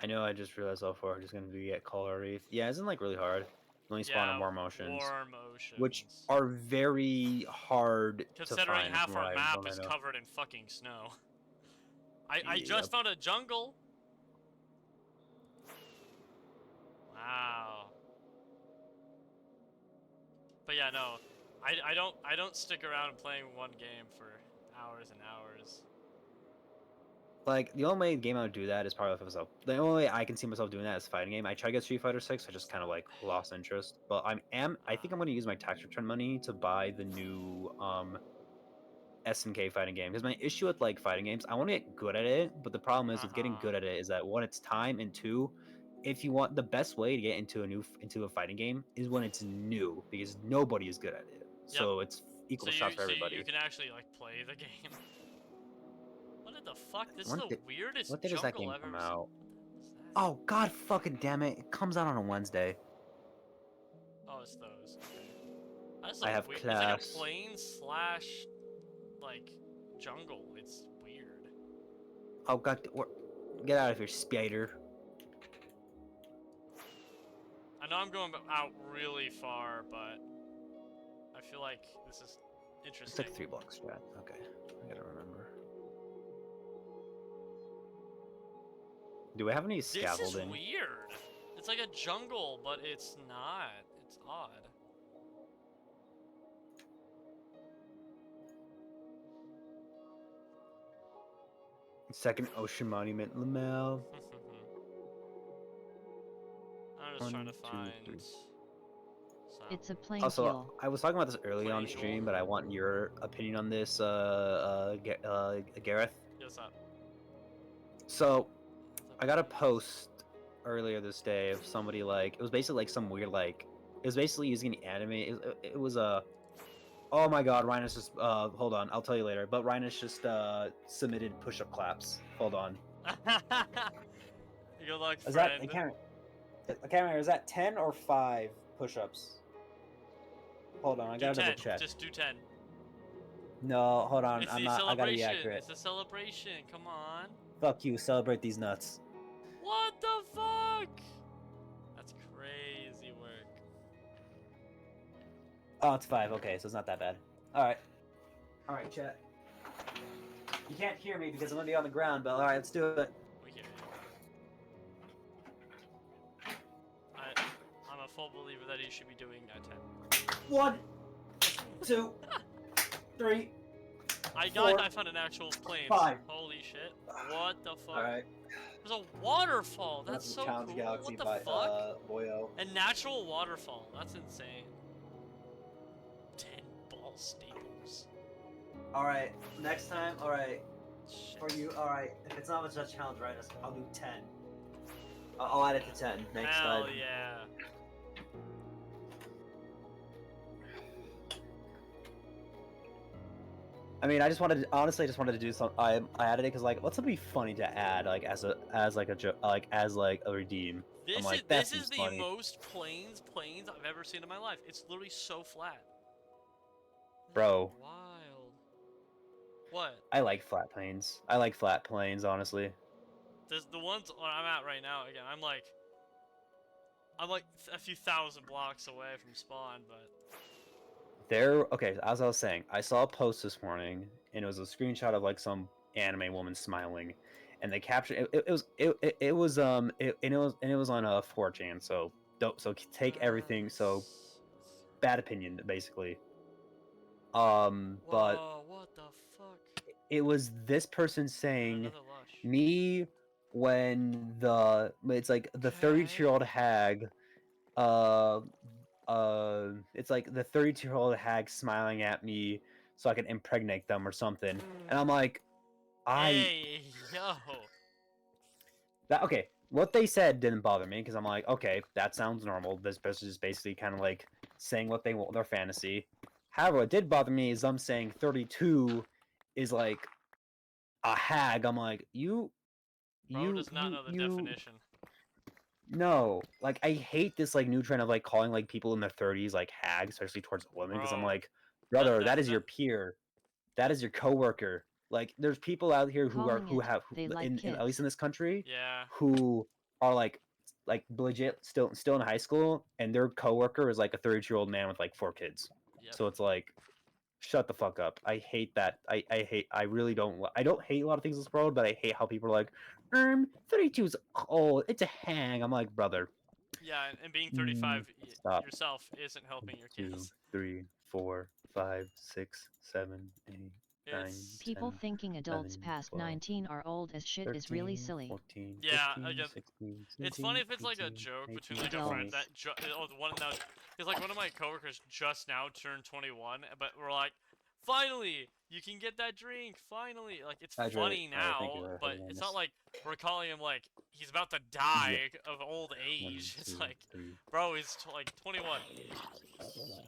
C: I know. I just realized how far I'm just gonna be at Color Reef. Yeah, isn't like really hard. Only spawn on
B: Yeah,
C: Warm Oceans,
B: Warm Oceans.
C: which are very hard to
B: Considering
C: find
B: half
C: from what
B: our map
C: I
B: is
C: know.
B: covered in fucking snow. I
C: Yep.
B: just found a jungle. Wow. But yeah, no. I don't stick around playing one game for hours and hours.
C: Like the only game I would do that is probably if it was the only way I can see myself doing that is fighting game. I tried to get Street Fighter 6, I just kind of like lost interest. But I think I'm gonna use my tax return money to buy the new SNK fighting game because my issue with like fighting games, I want to get good at it, but the problem is with getting good at it is that one, it's time, and two, if you want the best way to get into a fighting game is when it's new because nobody is good at it.
B: Yep.
C: So it's equal shots for everybody.
B: You can actually like play the game. What the fuck? This is
C: When
B: the
C: did-
B: weirdest
C: What day does that
B: jungle
C: game
B: I've
C: come
B: ever seen.
C: out?
B: What the hell is that?
C: Oh god fucking damn it! It comes out on a Wednesday.
B: Oh, it's those. Okay. That's
C: I have
B: weird.
C: class.
B: It's like a plain slash like jungle. It's weird.
C: Oh god, get out of here, spider!
B: I know I'm going out really far, but I feel like this is
C: It's
B: interesting.
C: like 3 blocks, Chad. Okay, I gotta remember. Do we have any scaffolding?
B: This is weird. It's like a jungle, but it's not. It's odd.
C: Second ocean monument, Lamel.
B: I'm just trying to find.
A: It's a plain
C: Also,
A: fuel.
C: I was talking about this earlier on
B: Plain
C: stream,
B: fuel.
C: but I want your opinion on this, Gareth.
B: What's up?
C: So, I got a post earlier this day of somebody like it was basically like some weird like it was basically using the anime. It was a oh my god, Rhinus just hold on, I'll tell you later. But Rhinus just submitted push-up claps. Hold on.
B: Good luck,
C: Is
B: friend.
C: that I can't remember. Is that 10 or 5 push-ups? Hold on, I gotta double check.
B: Just do 10.
C: No, hold on.
B: It's
C: I'm
B: the
C: not. I gotta be
B: celebration.
C: accurate.
B: It's a celebration. Come on.
C: Fuck you. Celebrate these nuts.
B: What the fuck? That's crazy work.
C: Oh, it's 5. Okay, so it's not that bad. All right. All right, chat. You can't hear me because I'm gonna be on the ground, but all right, let's do it.
B: We hear you. I'm a full believer that he should be doing 10.
C: 1, 2, 3.
B: I found an actual plane.
C: 5.
B: Holy shit. What the fuck?
C: All right.
B: There's a waterfall. That's so
C: Challenge
B: cool.
C: Galaxy
B: What the
C: by
B: fuck?
C: Boyo.
B: A natural waterfall. That's insane. 10 ball staples.
C: All right. Next time. All right.
B: Shit.
C: For you, alright. If it's not much of a challenge, right, I'll do 10. I'll add it to 10 next
B: Hell
C: time.
B: yeah.
C: I mean, honestly, I just wanted to do some. I added it because like, what's something funny to add like as a redeem. I'm like, that
B: This is
C: seems
B: the
C: funny.
B: most plains I've ever seen in my life. It's literally so flat. This is
C: Bro.
B: wild. What?
C: I like flat planes. I like flat planes, honestly.
B: The ones where I'm at right now, again, I'm like a few thousand blocks away from spawn, but
C: Okay, as I was saying, I saw a post this morning, and it was a screenshot of like some anime woman smiling, and they captured it was on a 4chan, so take everything. So bad opinion, basically. But
B: whoa, what the fuck?
C: it was this person saying
B: Another lush.
C: me when it's like the 32-year-old hag it's like the 32-year-old hag smiling at me so I can impregnate them or something. And I'm like,
B: Hey, yo.
C: okay, what they said didn't bother me because I'm like, okay, that sounds normal. This person is basically kind of like saying what they want, their fantasy. However, what did bother me is them saying 32 is like a hag. I'm like,
B: Bro does not know the definition.
C: No, like I hate this like new trend of like calling like people in their 30s like hags, especially towards women, because I'm
B: Bro,
C: like, brother, that is
B: that-
C: your peer, that is your coworker. Like, there's people out here who
A: Calling it, they like
C: in at least
A: kids.
C: in this country,
B: Yeah.
C: who are like legit still in high school, and their coworker is like a 32-year-old man with like 4 kids.
B: Yep.
C: So it's like, shut the fuck up. I hate that. I really don't. I don't hate a lot of things in this world, but I hate how people are like, 32 is old. It's a hang. I'm like, brother.
B: Yeah, and being 35
C: Stop.
B: yourself isn't helping your
C: 2,
B: kids.
C: 3, 4, 5, 6, 7, 8, 9,
B: It's
A: People
C: 10,
A: thinking adults
C: 11,
A: past
C: 12,
A: 19 are old as shit
C: 13,
A: is really silly.
C: 14,
B: Yeah,
C: 15,
B: again,
C: 16, 17,
B: it's funny if it's like a
C: 18,
B: joke
C: 19,
B: between like a
C: 20.
B: friend that the one now, because like one of my coworkers just now turned 21, but we're like, finally, you can get that drink. Finally, like it's
C: Hydrate.
B: funny
C: Alright, thank
B: now,
C: you for
B: but
C: having
B: it's
C: this.
B: not like we're calling him like he's about to die of old
C: 1,
B: age. It's
C: 2,
B: like,
C: 3,
B: bro, he's like 21.
C: 11,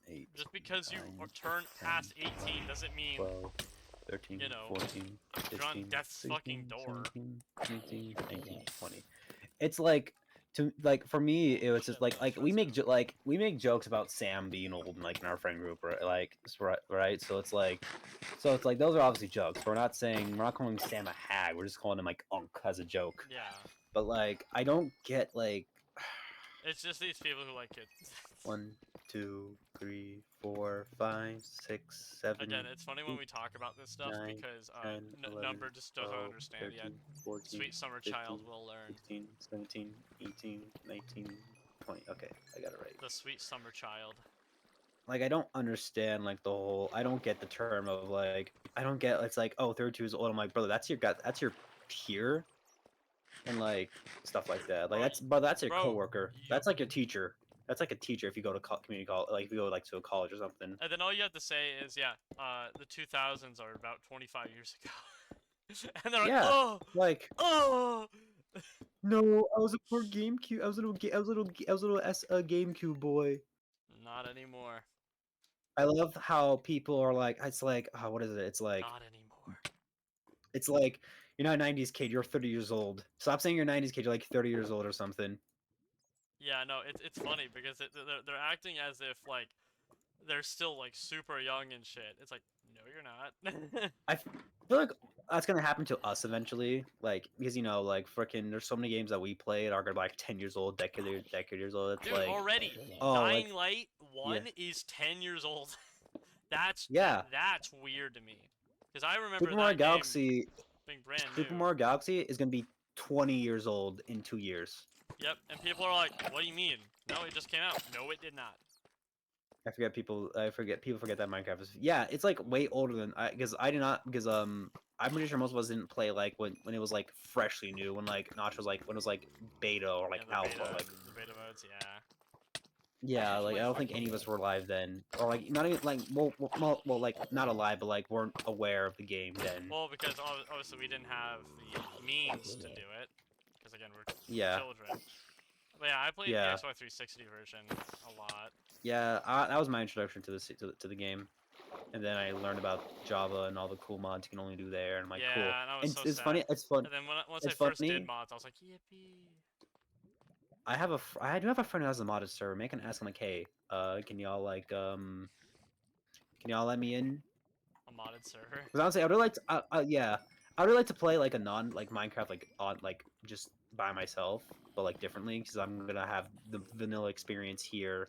C: 8,
B: Just because you
C: 9,
B: turn
C: 10,
B: past 18 doesn't mean
C: 12, 13,
B: you know,
C: 14,
B: you're on
C: 15,
B: death's
C: 16,
B: fucking door.
C: 17, 18, 19, 20. It's like, to like, for me, it was just like we make jokes about Sam being old, like in our friend group, right? Like, right. So it's like those are obviously jokes. We're not calling Sam a hag. We're just calling him like Unk as a joke.
B: Yeah,
C: But like, I don't get like
B: it's just these people who like kids.
C: 1, 2, 3, 4, 5, 6, 7.
B: Again, it's funny when
C: 8,
B: we talk about this stuff
C: 9,
B: because
C: 10, 11,
B: Number just doesn't
C: 12,
B: understand
C: 13,
B: yet.
C: 14,
B: Sweet summer
C: 15,
B: child will learn.
C: 16, 17, 18, 19, 20. Okay, I got it right.
B: The sweet summer child.
C: Like, I don't understand like the whole. I don't get the term of like. I don't get. It's like, oh, 32 is old. I'm like, brother, that's your peer, and like stuff like that. Like that's your
B: Bro,
C: coworker. That's like your teacher. That's like a teacher if you go to community college, like if you go like to a college or something.
B: And then all you have to say is, yeah, the 2000s are about 25 years ago. And they're like,
C: Yeah,
B: oh,
C: like,
B: oh.
C: no, I was a poor GameCube. I was a little GameCube boy.
B: Not anymore.
C: I love how people are like, it's like, oh, what is it? It's like,
B: Not anymore.
C: it's like, you're not a 90s kid, you're 30 years old. Stop saying you're a 90s kid, you're like 30 years old or something.
B: Yeah, no, it's funny because they're acting as if like they're still like super young and shit. It's like, no, you're not.
C: I feel like that's gonna happen to us eventually, like, because like freaking, there's so many games that we played are gonna be like 10 years old, decade years old. It's
B: Dude,
C: like,
B: already,
C: oh,
B: Dying
C: like,
B: Light 1 is 10 years old. That's weird to me. Because I remember
C: Super Mario
B: that game
C: Galaxy,
B: being brand new.
C: Super Mario Galaxy is gonna be 20 years old in 2 years.
B: Yep, and people are like, what do you mean? No, it just came out. No, it did not.
C: People forget that Minecraft is, yeah, it's like way older than I'm pretty sure most of us didn't play like when it was like freshly new, when like Notch was like when it was like beta or like
B: Yeah,
C: alpha, like
B: the beta modes, yeah.
C: Yeah, like I don't think any of us were alive then, or like not even like well like not alive, but like weren't aware of the game then.
B: Well, because obviously we didn't have the means to do it, because again we're
C: Yeah,
B: children. But yeah, I played the
C: yeah,
B: Xbox 360 version a lot.
C: yeah. That was my introduction to to the game, and then I learned about Java and all the cool mods you can only do there, and I'm like, cool.
B: Yeah, and I was
C: And
B: so
C: it's
B: sad.
C: funny. It's fun.
B: And then once I
C: It's
B: first did
C: funny.
B: mods, I was like, yippee!
C: I do have a friend who has a modded server. Maybe I can ask him like, hey, can y'all let me in?
B: A modded server.
C: Because honestly, I would really like to, yeah, I would really like to play like a non like Minecraft like on like just by myself, but like differently because I'm gonna have the vanilla experience here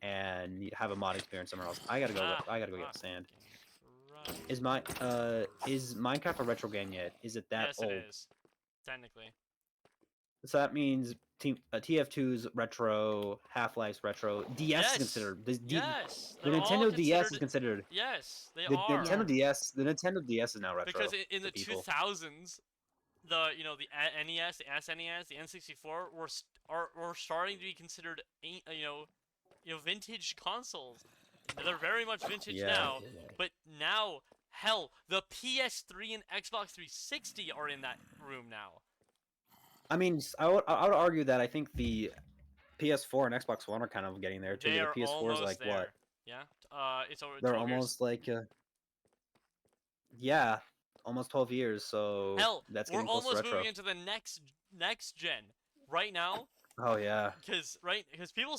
C: and have a mod experience somewhere else. I gotta go.
B: Ah,
C: I gotta go get
B: fucking
C: sand.
B: Christ.
C: Is Minecraft a retro game yet? Is it that
B: Yes,
C: old?
B: it is. Technically.
C: So that means TF2's retro, Half-Life's retro, DS is
B: Yes.
C: considered.
B: Yes.
C: The
B: They're all
C: Nintendo DS is
B: considered.
C: considered.
B: Yes, they
C: The
B: are.
C: Nintendo DS. The Nintendo DS is now retro
B: Because in
C: to
B: the
C: people.
B: 2000s, the NES, the SNES, the N64 were starting to be considered vintage consoles. They're very much vintage
C: Yeah.
B: now, but now hell, the PS3 and Xbox 360 are in that room now.
C: I mean, I would argue that I think the PS4 and Xbox One are kind of getting there too.
B: They
C: The
B: are
C: PS4 is
B: almost
C: like
B: there.
C: what?
B: Yeah. It's over
C: They're
B: 12 years.
C: almost like yeah, almost 12 years. So
B: Hell,
C: that's
B: we're
C: getting close to
B: almost
C: retro.
B: moving into the next gen right now.
C: Oh yeah.
B: Because people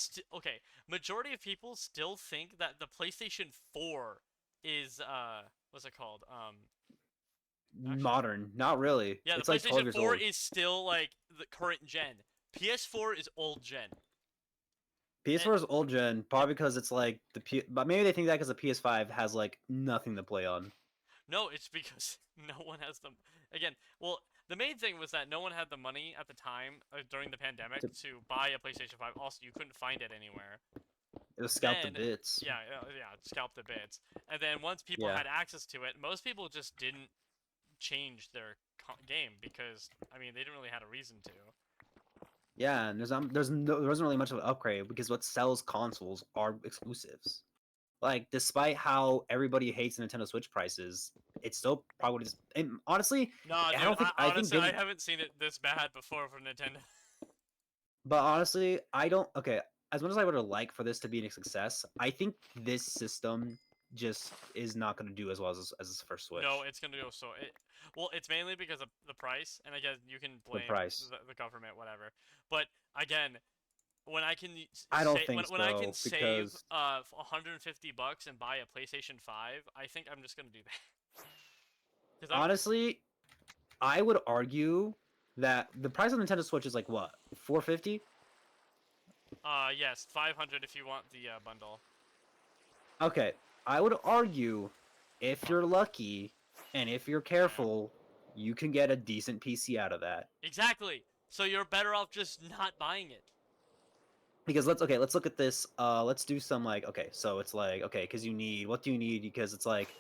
B: majority of people still think that the PlayStation 4 is what's it called? Actually,
C: Modern, not really.
B: yeah, the
C: It's like 12
B: PlayStation
C: years
B: 4
C: old.
B: is still like the current gen. PS4 is old gen.
C: PS4 is old gen, probably because it's like but maybe they think that because the PS5 has like nothing to play on.
B: No, it's because no one has them. Again, well, the main thing was that no one had the money at the time during the pandemic
C: To-
B: to buy a PlayStation 5. Also, you couldn't find it anywhere.
C: It was scalped to
B: Then,
C: bits.
B: yeah, scalp the bits. And then once people
C: Yeah.
B: had access to it, most people just didn't change their game because I mean they didn't really have a reason to.
C: Yeah, and there wasn't really much of an upgrade because what sells consoles are exclusives. Like, despite how everybody hates Nintendo Switch prices, it's still probably just. And honestly,
B: Nah, dude.
C: I don't think. I think.
B: Honestly, I haven't seen it this bad before for Nintendo.
C: But honestly, I don't. Okay, as much as I would like for this to be a success, I think this system just is not going to do as well as its first Switch.
B: No, it's gonna go so. Well, it's mainly because of the price, and again, you can blame
C: price.
B: the government, whatever. But again, when I can
C: I don't think
B: when I can
C: so,
B: save
C: because-
B: $150 and buy a PlayStation 5, I think I'm just gonna do that. 'Cause
C: Honestly, I would argue that the price of Nintendo Switch is like what, $450?
B: Yes, 500 if you want the bundle.
C: Okay, I would argue if you're lucky and if you're careful, you can get a decent PC out of that.
B: Exactly. So you're better off just not buying it.
C: Because let's look at this. Let's do some like so it's like because what do you need? Because it's like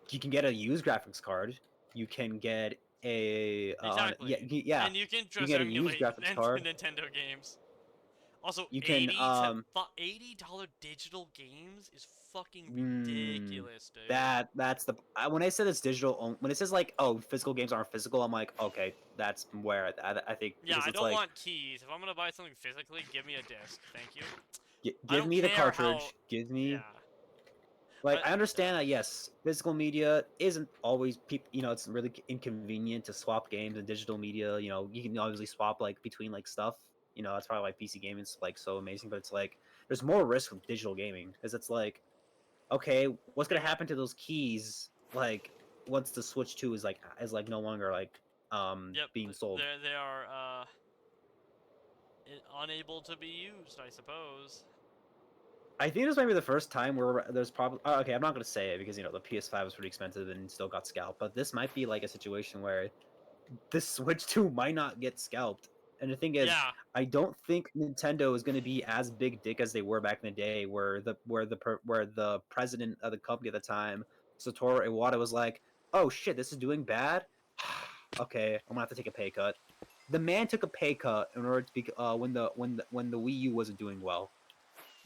C: you can get a used graphics card, you can get a
B: Exactly.
C: yeah,
B: And you can
C: you
B: just
C: get a used
B: emulate
C: graphics card.
B: Nintendo games. Also,
C: You can
B: $80 digital games is fucking
C: Mm,
B: ridiculous, dude.
C: that's the when I said it's digital when it says like physical games aren't physical, I'm like okay, that's where I think
B: Yeah,
C: because
B: I
C: it's
B: don't
C: like,
B: want keys. If I'm gonna buy something physically, give me a disc. Thank you. I
C: give
B: don't
C: me the
B: care
C: cartridge,
B: how-
C: give me
B: Yeah.
C: like
B: But-
C: I understand that yes, physical media isn't always it's really inconvenient to swap games and digital media. You can obviously swap like between like stuff. That's probably why PC gaming is like so amazing. But it's like there's more risk with digital gaming because it's like, okay, what's gonna happen to those keys like once the Switch 2 is no longer like
B: Yep.
C: being sold?
B: They are unable to be used, I suppose.
C: I think this might be the first time where there's probably okay. I'm not gonna say it because the PS5 was pretty expensive and still got scalped. But this might be like a situation where the Switch 2 might not get scalped. And the thing is,
B: Yeah.
C: I don't think Nintendo is gonna be as big dick as they were back in the day, where the president of the company at the time, Satoru Iwata, was like, "Oh shit, this is doing bad. Okay, I'm gonna have to take a pay cut." The man took a pay cut in order to be when the Wii U wasn't doing well.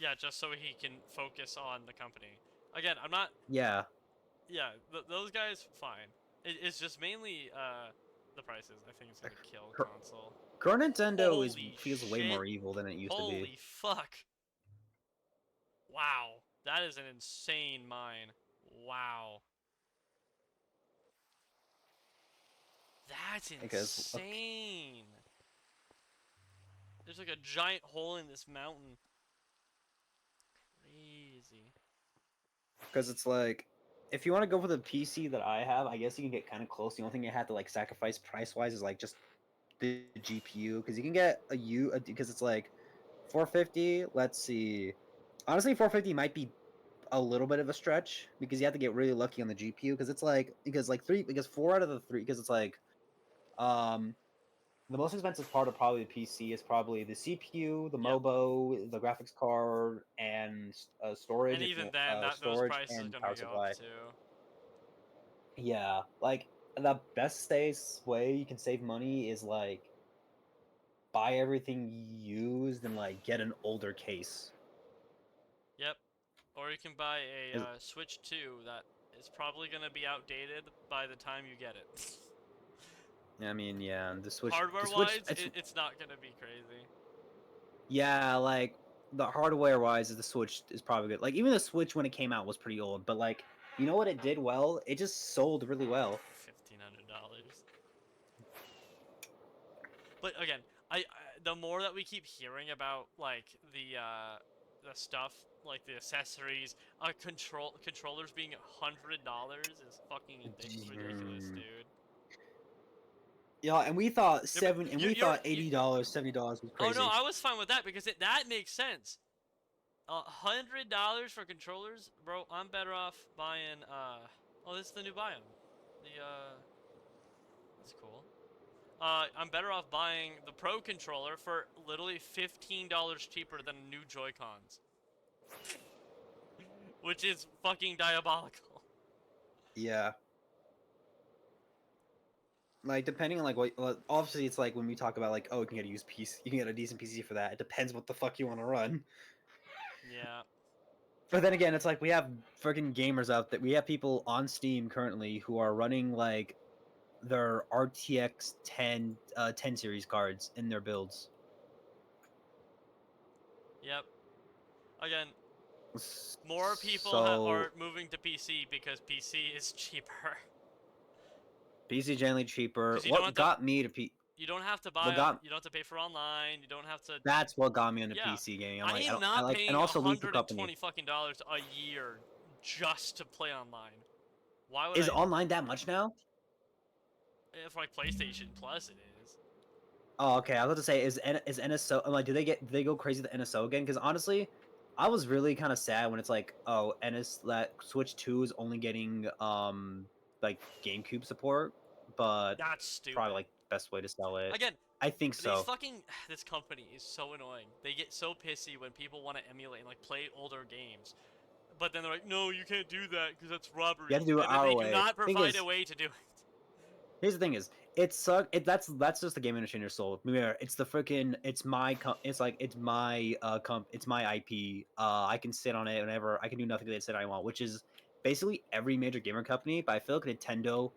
B: Yeah, just so he can focus on the company. Again, I'm not.
C: Yeah,
B: Yeah, those guys fine. It's just mainly the prices. I think it's gonna kill
C: Cur-
B: console.
C: current Nintendo
B: Holy
C: feels way
B: shit!
C: more evil than it used to be.
B: Holy fuck! Wow, that is an insane mine. Wow, that's
C: Because look,
B: insane. There's like a giant hole in this mountain. Crazy.
C: because it's like, if you want to go for the PC that I have, I guess you can get kind of close. The only thing you have to like sacrifice price wise is like just the GPU, because you can get because it's like 450. Let's see. Honestly, 450 might be a little bit of a stretch because you have to get really lucky on the GPU because it's like because 4 out of the 3 because it's like um the most expensive part of probably the PC is probably the CPU, the
B: Yep.
C: MOBO, the graphics card, and storage.
B: And
C: If you
B: even then, those
C: storage
B: prices are
C: and
B: gonna
C: power
B: go up
C: supply.
B: too.
C: Yeah, like the best stays way you can save money is like buy everything used and like get an older case.
B: Yep. Or you can buy a
C: Is-
B: Switch 2 that is probably gonna be outdated by the time you get it.
C: I mean, yeah, the Switch.
B: Hardware
C: The Switch.
B: wise, it's not gonna be crazy.
C: Yeah, like the hardware wise, the Switch is probably good. Like even the Switch when it came out was pretty old, but like you know what it did well? It just sold really well.
B: $1,500. But again, the more that we keep hearing about like the stuff, like the accessories, controllers being $100 is fucking ridiculous,
C: Mm.
B: dude.
C: Yeah, and we thought
B: Yeah, but
C: we thought $80, $70 was
B: Oh
C: crazy.
B: no, I was fine with that because that makes sense. $100 for controllers, bro. I'm better off buying. Oh, this is the new biome. That's cool. I'm better off buying the Pro controller for literally $15 cheaper than new Joy-Cons, which is fucking diabolical.
C: Yeah. Like depending on like what obviously it's like when we talk about like oh you can get a used PC, you can get a decent PC for that. It depends what the fuck you want to run.
B: Yeah.
C: But then again, it's like we have freaking gamers out there. We have people on Steam currently who are running like their RTX 10 series cards in their builds.
B: Yep. Again, more people
C: So
B: are moving to PC because PC is cheaper.
C: PC generally cheaper.
B: 'Cause you don't have
C: What
B: to.
C: got me to P?
B: You don't have to
C: What
B: buy.
C: got
B: You don't have to pay for online. You don't have to.
C: That's what got me into
B: Yeah.
C: PC gaming. I'm
B: I
C: like,
B: am
C: I
B: not
C: like, and
B: paying
C: also Lethal Company.
B: $120 fucking dollars a year just to play online. Why would
C: Is
B: I?
C: online that much now?
B: If like PlayStation Plus, it is.
C: Oh, okay. I was about to say, is NSO? I'm like, do they go crazy with the NSO again? Because honestly, I was really kind of sad when it's like, oh, that Switch 2 is only getting like GameCube support, but
B: That's
C: it's
B: stupid.
C: probably like best way to sell it.
B: Again,
C: I think
B: these
C: so.
B: fucking this company is so annoying. They get so pissy when people want to emulate and like play older games, but then they're like, no, you can't do that because that's robbery.
C: You have to do it
B: And then
C: our
B: they
C: way.
B: do not
C: Thing
B: provide
C: is,
B: a way to do it.
C: here's the thing: is it suck? That's just the game industry in your soul. Remember, it's the freaking it's my it's my it's my IP. I can sit on it whenever I can do nothing that I want, which is basically every major gamer company. But I feel like Nintendo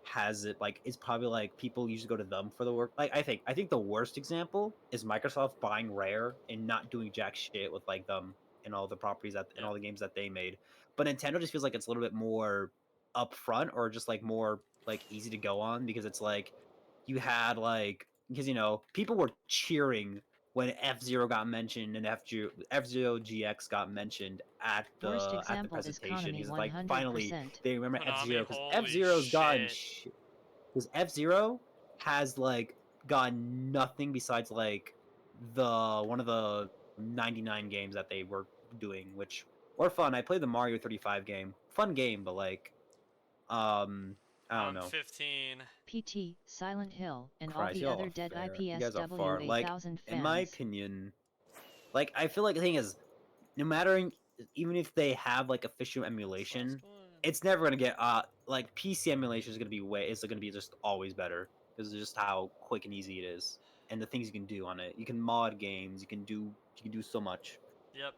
C: has it like it's probably like people usually go to them for the work. Like I think the worst example is Microsoft buying Rare and not doing jack shit with like them and all the properties that and
B: Yeah.
C: all the games that they made. But Nintendo just feels like it's a little bit more upfront or just like more like easy to go on because it's like you had like because you know people were cheering when F-Zero got mentioned and F-Zero GX got mentioned at
A: Worst
C: the
A: example is
C: presentation.
A: Konami
C: He's like finally
A: 100%.
C: they remember
B: Konami,
C: F-Zero because
B: holy
C: F-Zero's gotten
B: shit.
C: because F-Zero has like gotten nothing besides like the one of the 99 games that they were doing, which were fun. I played the Mario 35 game, fun game, but like I don't
B: I'm
C: know.
B: 15.
A: PT, Silent Hill, and all
C: Christ,
A: the
C: y'all
A: other
C: are
A: dead
C: fair. You guys are
A: IPSW
C: far. Like
A: 8000
C: in my
A: fans.
C: opinion, like I feel like the thing is, no matter even if they have like official emulation, it's never gonna get like PC emulation is gonna be just always better because of just how quick and easy it is and the things you can do on it. You can mod games. You can do so much.
B: Yep.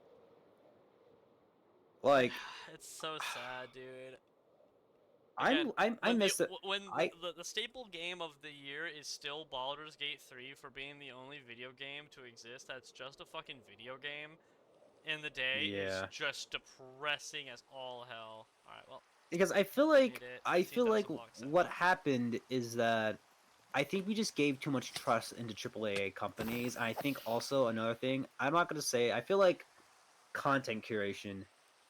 C: Like
B: It's so sad, dude.
C: I miss it.
B: When
C: I
B: the staple game of the year is still Baldur's Gate 3 for being the only video game to exist that's just a fucking video game in the day is
C: yeah.
B: just depressing as all hell. Alright, well,
C: Because
B: made it.
C: I feel like
B: 15,000 blocks set.
C: what happened is that I think we just gave too much trust into AAA companies. And I think also another thing, I'm not gonna say I feel like content curation.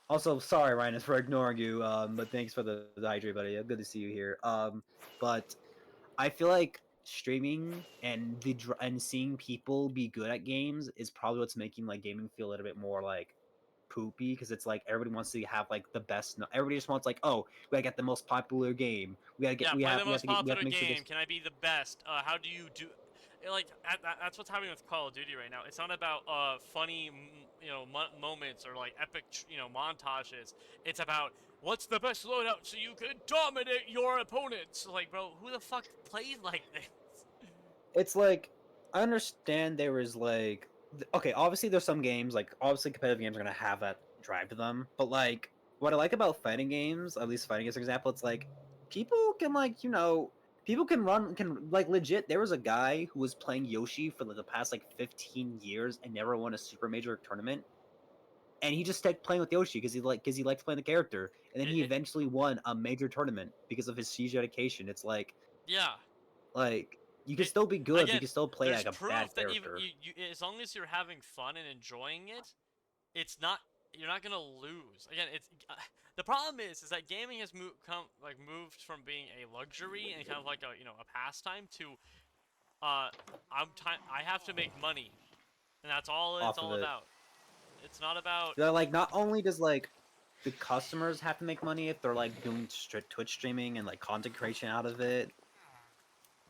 C: Also, sorry, Ryan, for ignoring you. But thanks for the hydrate, buddy. Good to see you here. But I feel like streaming and and seeing people be good at games is probably what's making like gaming feel a little bit more like poopy because it's like everybody wants to have like the best. Everybody just wants like, oh, we gotta get the most popular game. We gotta get.
B: Yeah, play the
C: We have
B: most
C: to get. We have
B: popular
C: to make sure
B: game.
C: this.
B: Can I be the best? How do you do? Like that's what's happening with Call of Duty right now. It's not about funny moments or like epic montages. It's about what's the best loadout so you can dominate your opponents. Like, bro, who the fuck plays like this?
C: It's like I understand there is like okay, obviously there's some games like obviously competitive games are gonna have that drive to them, but like what I like about fighting games, at least fighting games for example, it's like people can like people can like legit. There was a guy who was playing Yoshi for like, the past like 15 years and never won a super major tournament. And he just stuck playing with Yoshi because he liked playing the character, and then he eventually won a major tournament because of his siege dedication. It's
B: Yeah.
C: like you can
B: It,
C: still be good, but you
B: again,
C: can still play
B: there's
C: like a bad
B: proof that even
C: character.
B: as long as you're having fun and enjoying it, it's not you're not gonna lose. Again, it's the problem is that gaming has moved from being a luxury and kind of like a pastime to I have to make money, and that's all it's
C: Off of
B: all
C: it.
B: about. It's not about
C: They're like not only does like the customers have to make money if they're like doing Twitch streaming and like content creation out of it,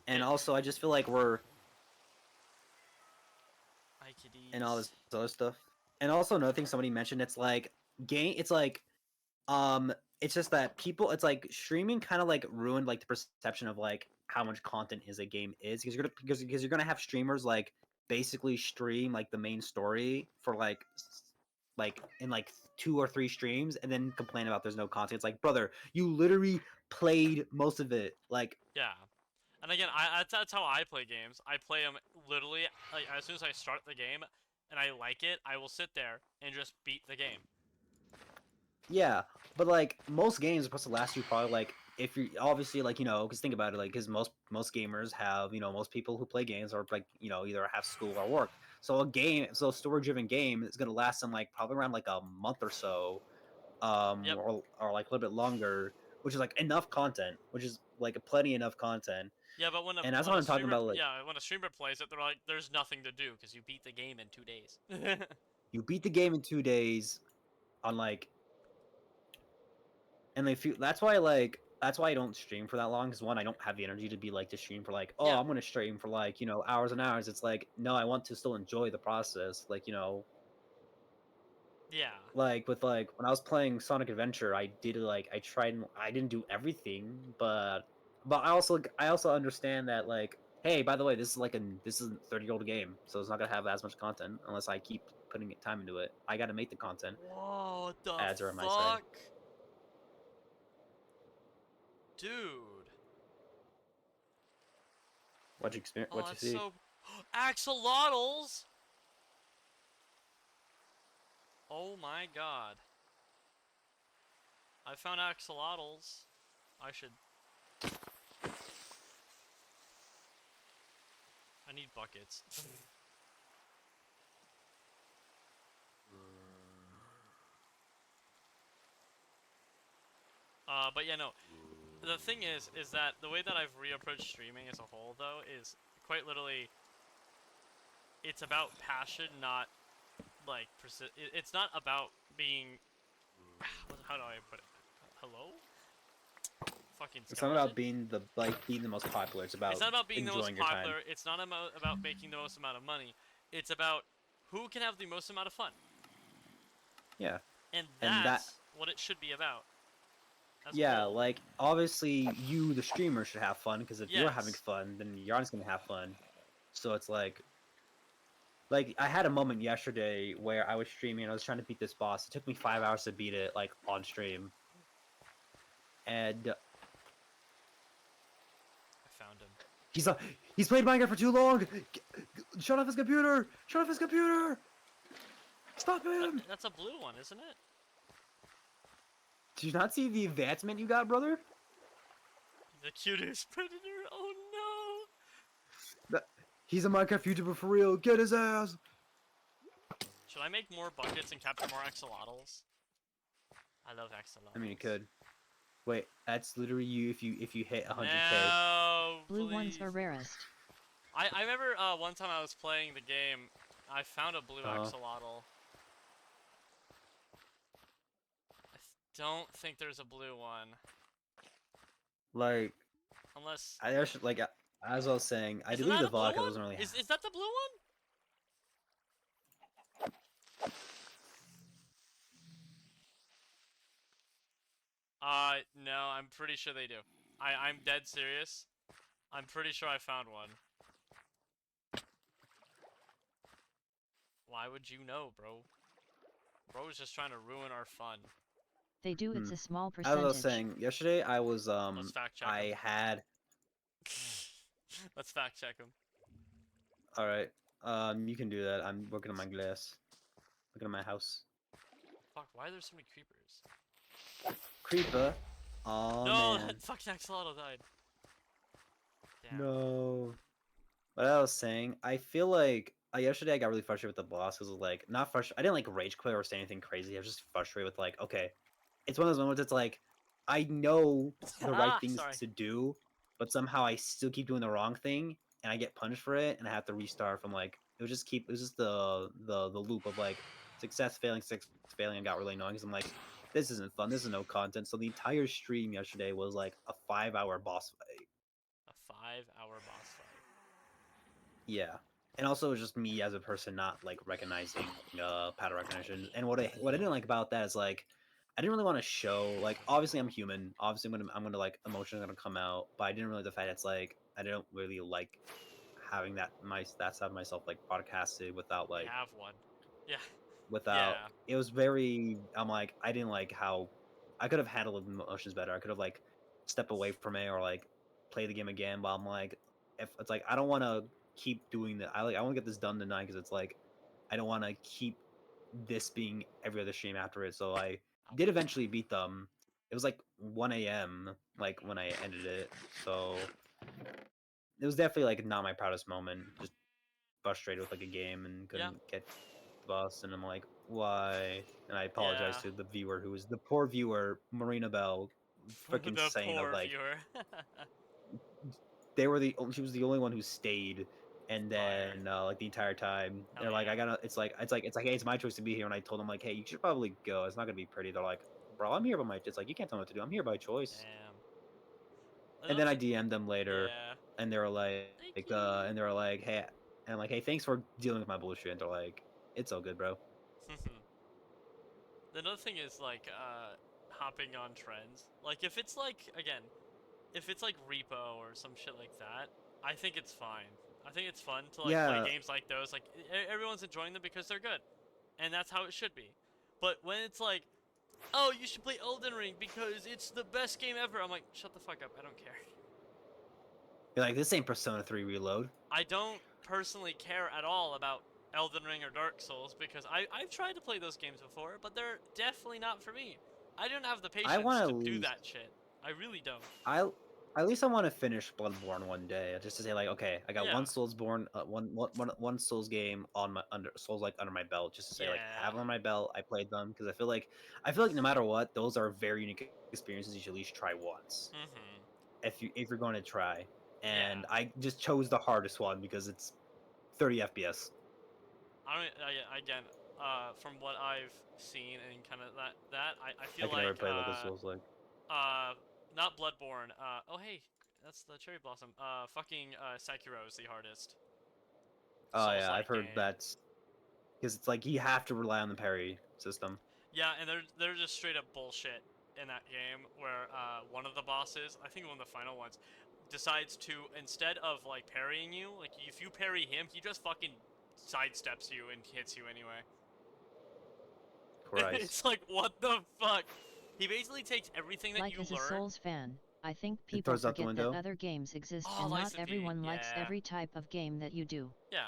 C: and
B: it,
C: also I just feel like we're and all
B: IKDs.
C: this other stuff. And also another thing somebody mentioned, it's like game. It's like it's just that people. It's like streaming kind of like ruined like the perception of like how much content is a game is because you're gonna have streamers like basically stream like the main story for like in like 2 or 3 streams and then complain about there's no content. It's like, brother, you literally played most of it. Like,
B: Yeah. And again, that's how I play games. I play them literally like as soon as I start the game and I like it, I will sit there and just beat the game.
C: yeah, but like most games are supposed to last you probably like if you're obviously like because think about it like because most gamers have most people who play games are like either have school or work. So a story driven game is gonna last them like probably around like a month or so,
B: Yep.
C: or like a little bit longer, which is like enough content, which is like plenty enough content.
B: Yeah, but
C: And that's
B: when
C: what
B: a
C: I'm talking
B: streamer
C: about. Like
B: when a streamer plays it, they're like, there's nothing to do because you beat the game in 2 days.
C: you beat the game in 2 days on like and if you that's why I don't stream for that long because one I don't have the energy to be like to stream for like oh
B: Yeah.
C: I'm gonna stream for like hours and hours. It's like no, I want to still enjoy the process. Like
B: Yeah.
C: like with like when I was playing Sonic Adventure, I did like I didn't do everything, but I also understand that like hey, by the way, this is a 30-year-old game, so it's not gonna have as much content unless I keep putting time into it. I got to make the content.
B: Whoa, what the
C: Ads are on my side.
B: fuck? Dude.
C: What'd you experience?
B: Oh,
C: What'd you
B: that's
C: see?
B: so axolotls. Oh my god. I found axolotls. I should I need buckets. But yeah, no. The thing is that the way that I've reapproached streaming as a whole, though, is quite literally, it's about passion, not like it's not about being. How do I put it? Hello? Fucking
C: It's not
B: skeleton.
C: about being the most popular. It's
B: It's not about being the most
C: enjoying your time.
B: popular. It's not about making the most amount of money. It's about who can have the most amount of fun.
C: Yeah.
B: And
C: And
B: that's what it should be about. As a
C: yeah,
B: whole.
C: like obviously you, the streamer, should have fun because if you're having
B: Yes.
C: fun, then your audience gonna have fun. So it's like Like I had a moment yesterday where I was streaming and I was trying to beat this boss. It took me 5 hours to beat it, like on stream. And
B: I found him.
C: he's he's played Minecraft for too long. Shut off his computer! Shut off his computer! Stop him!
B: That's a blue one, isn't it?
C: Did you not see the advancement you got, brother?
B: The cutest predator. Oh
C: He's a Minecraft YouTuber for real. Get his ass!
B: no! Should I make more buckets and capture more axolotls? I love axolotls.
C: I mean, you could. Wait, that's literally you if you hit 100k.
B: No,
A: Blue ones
B: please.
A: are rarest.
B: I remember one time I was playing the game, I found a blue axolotl. I don't think there's a blue one.
C: Like,
B: Unless...
C: I actually, like, as I was saying, I
B: Isn't
C: believe
B: that
C: the
B: a blue
C: vodka
B: one?
C: doesn't really.
B: Is that the blue one? No, I'm pretty sure they do. I'm dead serious. I'm pretty sure I found one. Why would you know, bro? Bro was just trying to ruin our fun.
A: They do. It's
C: Hmm.
A: a small
C: As
A: percentage.
C: I was saying yesterday, I was
B: Let's fact check
C: I
B: him.
C: had.
B: Let's fact check him.
C: All right, you can do that. I'm working on my glass. Looking at my house.
B: Fuck, why are there so many creepers?
C: Creeper. Oh
B: No,
C: man.
B: that fucking axolotl died. Damn.
C: No. What I was saying, I feel like yesterday I got really frustrated with the boss because like not frustrated. I didn't like rage quit or say anything crazy. I was just frustrated with like, okay, it's one of those moments. It's like I know the right things
B: Sorry.
C: to do, but somehow I still keep doing the wrong thing, and I get punished for it, and I have to restart from like it was just the loop of like success failing, and got really annoying. 'Cause I'm like, this isn't fun. This is no content. So the entire stream yesterday was like a 5-hour boss fight.
B: A 5-hour boss fight.
C: Yeah, and also it was just me as a person not like recognizing pattern recognition. And what I didn't like about that is like I didn't really want to show like obviously I'm human. Obviously I'm gonna like emotions are gonna come out, but I didn't really the fact it's like I don't really like having that side of myself like broadcasted without
B: We
C: like
B: have one. Yeah.
C: without
B: Yeah.
C: it was very I'm like I didn't like how I could have handled emotions better. I could have like stepped away from it or like play the game again, but I'm like if it's like I don't want to keep doing that. I want to get this done tonight because it's like I don't want to keep this being every other stream after it. So I did eventually beat them. It was like 1 a.m. like when I ended it. So it was definitely like not my proudest moment. Just frustrated with like a game and couldn't get the boss, and I'm like, why? And I apologize
B: Yeah.
C: to the viewer who was the poor viewer, Marina Bell, freaking
B: The
C: saying
B: poor
C: of like
B: viewer.
C: she was the only one who stayed, and
B: Fire.
C: then like the entire time
B: Hell
C: they're like,
B: yeah.
C: I gotta. It's like hey, it's my choice to be here, and I told them like, hey, you should probably go. It's not gonna be pretty. They're like, bro, I'm here by my. It's like you can't tell me what to do. I'm here by choice.
B: Damn.
C: And then I DM'd them later,
B: Yeah.
C: and they were like,
B: Thank you.
C: and they were like, hey, and I'm like, hey, thanks for dealing with my bullshit. And they're like, it's all good, bro.
B: Another thing is like hopping on trends. Like if it's like again, if it's like repo or some shit like that, I think it's fine. I think it's fun to like
C: Yeah.
B: play games like those. Like everyone's enjoying them because they're good, and that's how it should be. But when it's like, oh, you should play Elden Ring because it's the best game ever, I'm like, shut the fuck up. I don't care.
C: You're like, this ain't Persona 3 Reload.
B: I don't personally care at all about Elden Ring or Dark Souls because I've tried to play those games before, but they're definitely not for me. I don't have the patience
C: wanna
B: to do
C: lose-
B: that shit. I really don't.
C: At least I want to finish Bloodborne one day, just to say like, okay, I got
B: Yeah.
C: one Soulsborne, one Souls game on my under my belt, just to say like, I have
B: Yeah.
C: them on my belt. I played them because I feel like no matter what, those are very unique experiences. You should at least try once if you're going to try. And
B: Yeah.
C: I just chose the hardest one because it's 30 FPS.
B: I mean, again, from what I've seen and kind of I feel
C: I can
B: like
C: never play like a Souls like.
B: not Bloodborne. Oh hey, that's the Cherry Blossom. Fucking Sekiro is the hardest.
C: Oh yeah,
B: Souls-like
C: I've heard
B: game.
C: that's because it's like you have to rely on the parry system.
B: Yeah, and they're just straight up bullshit in that game where one of the bosses, I think one of the final ones, decides to instead of like parrying you, like if you parry him, he just fucking sidesteps you and hits you anyway.
C: Christ.
B: It's like, what the fuck? He basically takes everything that
A: Like
B: you
A: as a
B: learn.
A: Souls fan, I think
C: He
A: people
C: throws out the
A: forget that
C: window?
A: other games exist
B: Oh,
A: and
B: Lies
A: not
B: of P,
A: everyone likes
B: yeah.
A: every type of game that you do.
B: Yeah.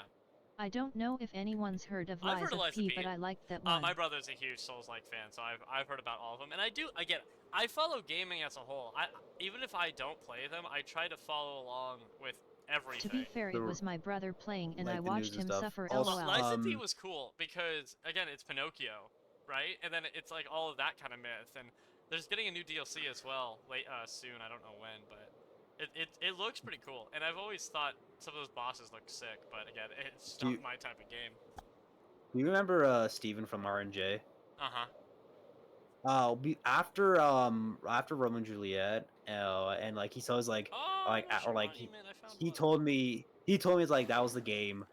A: I don't know if anyone's heard of
B: I've heard
A: Lies
B: of
A: of
B: Lies of
A: P,
B: P.
A: but I liked that one.
B: My brother's a huge Souls-like fan, so I've heard about all of them, and I follow gaming as a whole. Even if I don't play them, I try to follow along with everything.
A: To be fair, it
C: The-
A: was my brother playing and
C: like
A: I
C: the news
A: watched
C: and
A: him
C: stuff.
A: suffer
C: Also,
A: lol.
B: Lies of P
C: Um,
B: was cool because, again, it's Pinocchio, right? And then it's like all of that kind of myth, and there's getting a new DLC as well soon. I don't know when, but it looks pretty cool. And I've always thought some of those bosses look sick, but again, it's
C: Do
B: not
C: you-
B: my type of game.
C: Do you remember Steven from RNJ?
B: Uh-huh.
C: After Romeo and Juliet, and like he saw like
B: Oh,
C: like
B: Ocean
C: or like
B: Monument, I found
C: he
B: one.
C: told me it's like that was the game.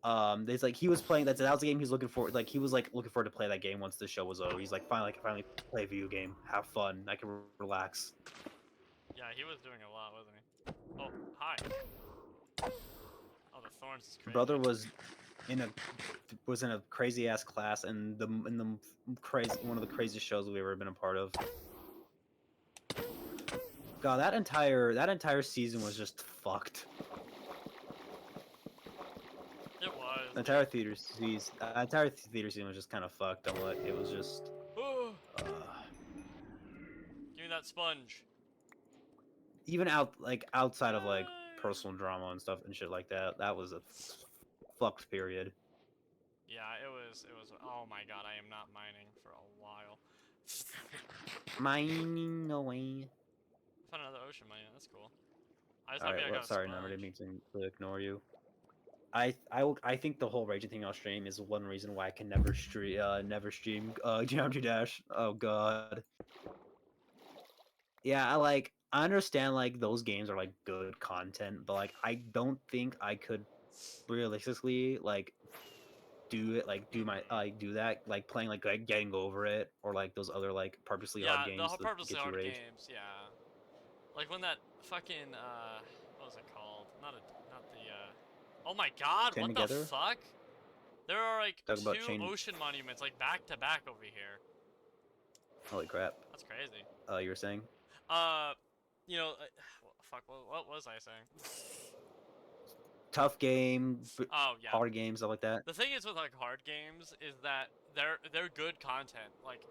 C: There's like he was playing that was the game he was looking for. Like he was like looking forward to play that game once the show was over. He's like finally I can finally play a video game, have fun, I can relax.
B: Yeah, he was doing a lot, wasn't he? Oh, hi. Oh, the thorns is crazy.
C: Brother was in a crazy ass class and the crazy one of the craziest shows we've ever been a part of. God, that entire season was just fucked.
B: It was.
C: The entire theater season was just kind of fucked. On what it was just.
B: Ooh,
C: Uh,
B: give me that sponge.
C: even outside of like personal drama and stuff and shit like that, that was a fucked period.
B: Yeah, it was. Oh my god, I am not mining for a while.
C: Mining away.
B: Found another ocean mine. That's cool. I was happy
C: Alright,
B: I
C: well,
B: got a
C: sorry,
B: sponge.
C: no, I didn't mean to ignore you. I think the whole raging thing I'll stream is one reason why I can never stream Geometry Dash. Oh god. Yeah, I understand like those games are like good content, but like I don't think I could realistically like do it do that like playing like Getting Over It or like those other like purposely
B: Yeah,
C: hard games
B: the
C: that
B: purposely
C: get you
B: hard
C: rage.
B: games. Yeah. Like when that fucking what was it called? Not the Oh my god,
C: Stand
B: what
C: Together?
B: the fuck? There are like
C: Talk about
B: two ocean monuments like back to back over here.
C: Holy crap.
B: That's crazy.
C: You were saying?
B: You know, fuck. What was I saying?
C: Tough game,
B: Oh yeah.
C: hard games, stuff like that.
B: The thing is with like hard games is that they're good content. Like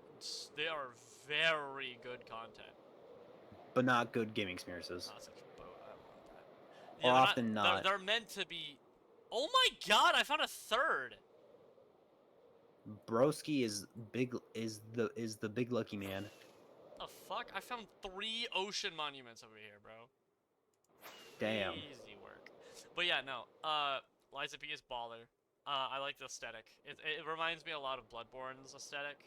B: they are very good content.
C: But not good gaming experiences.
B: Not such a boat. I don't want that.
C: Or
B: they're
C: often not.
B: They're meant to be. Oh my god! I found a third.
C: Broski is the big lucky man.
B: The fuck! I found 3 ocean monuments over here, bro.
C: Damn.
B: Easy work. But yeah, no. Lies of P is baller. I like the aesthetic. It reminds me a lot of Bloodborne's aesthetic.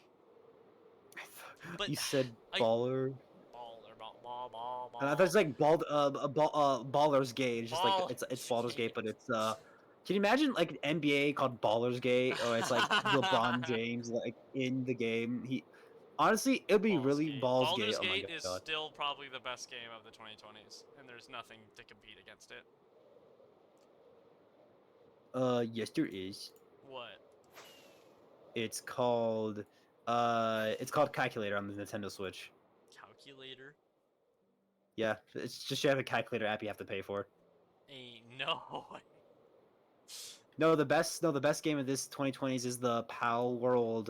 B: But
C: You said
B: I-
C: baller.
B: Baller, ball.
C: And I thought it's like Baldur's Gate. It's just like it's
B: Baldur's
C: Baldur's Gate,
B: Gate.
C: but it's Can you imagine like NBA called Baldur's Gate, or it's like LeBron James like in the game? Honestly, it would be really Baldur's Gate. Oh my
B: Gate is
C: god.
B: still probably the best game of the 2020s, and there's nothing to compete against it.
C: Yes, there is.
B: What?
C: It's called Calculator on the Nintendo Switch.
B: Calculator?
C: Yeah, it's just you have a calculator app you have to pay for.
B: Ain't no way.
C: No, the best game of this 2020s is the Pal World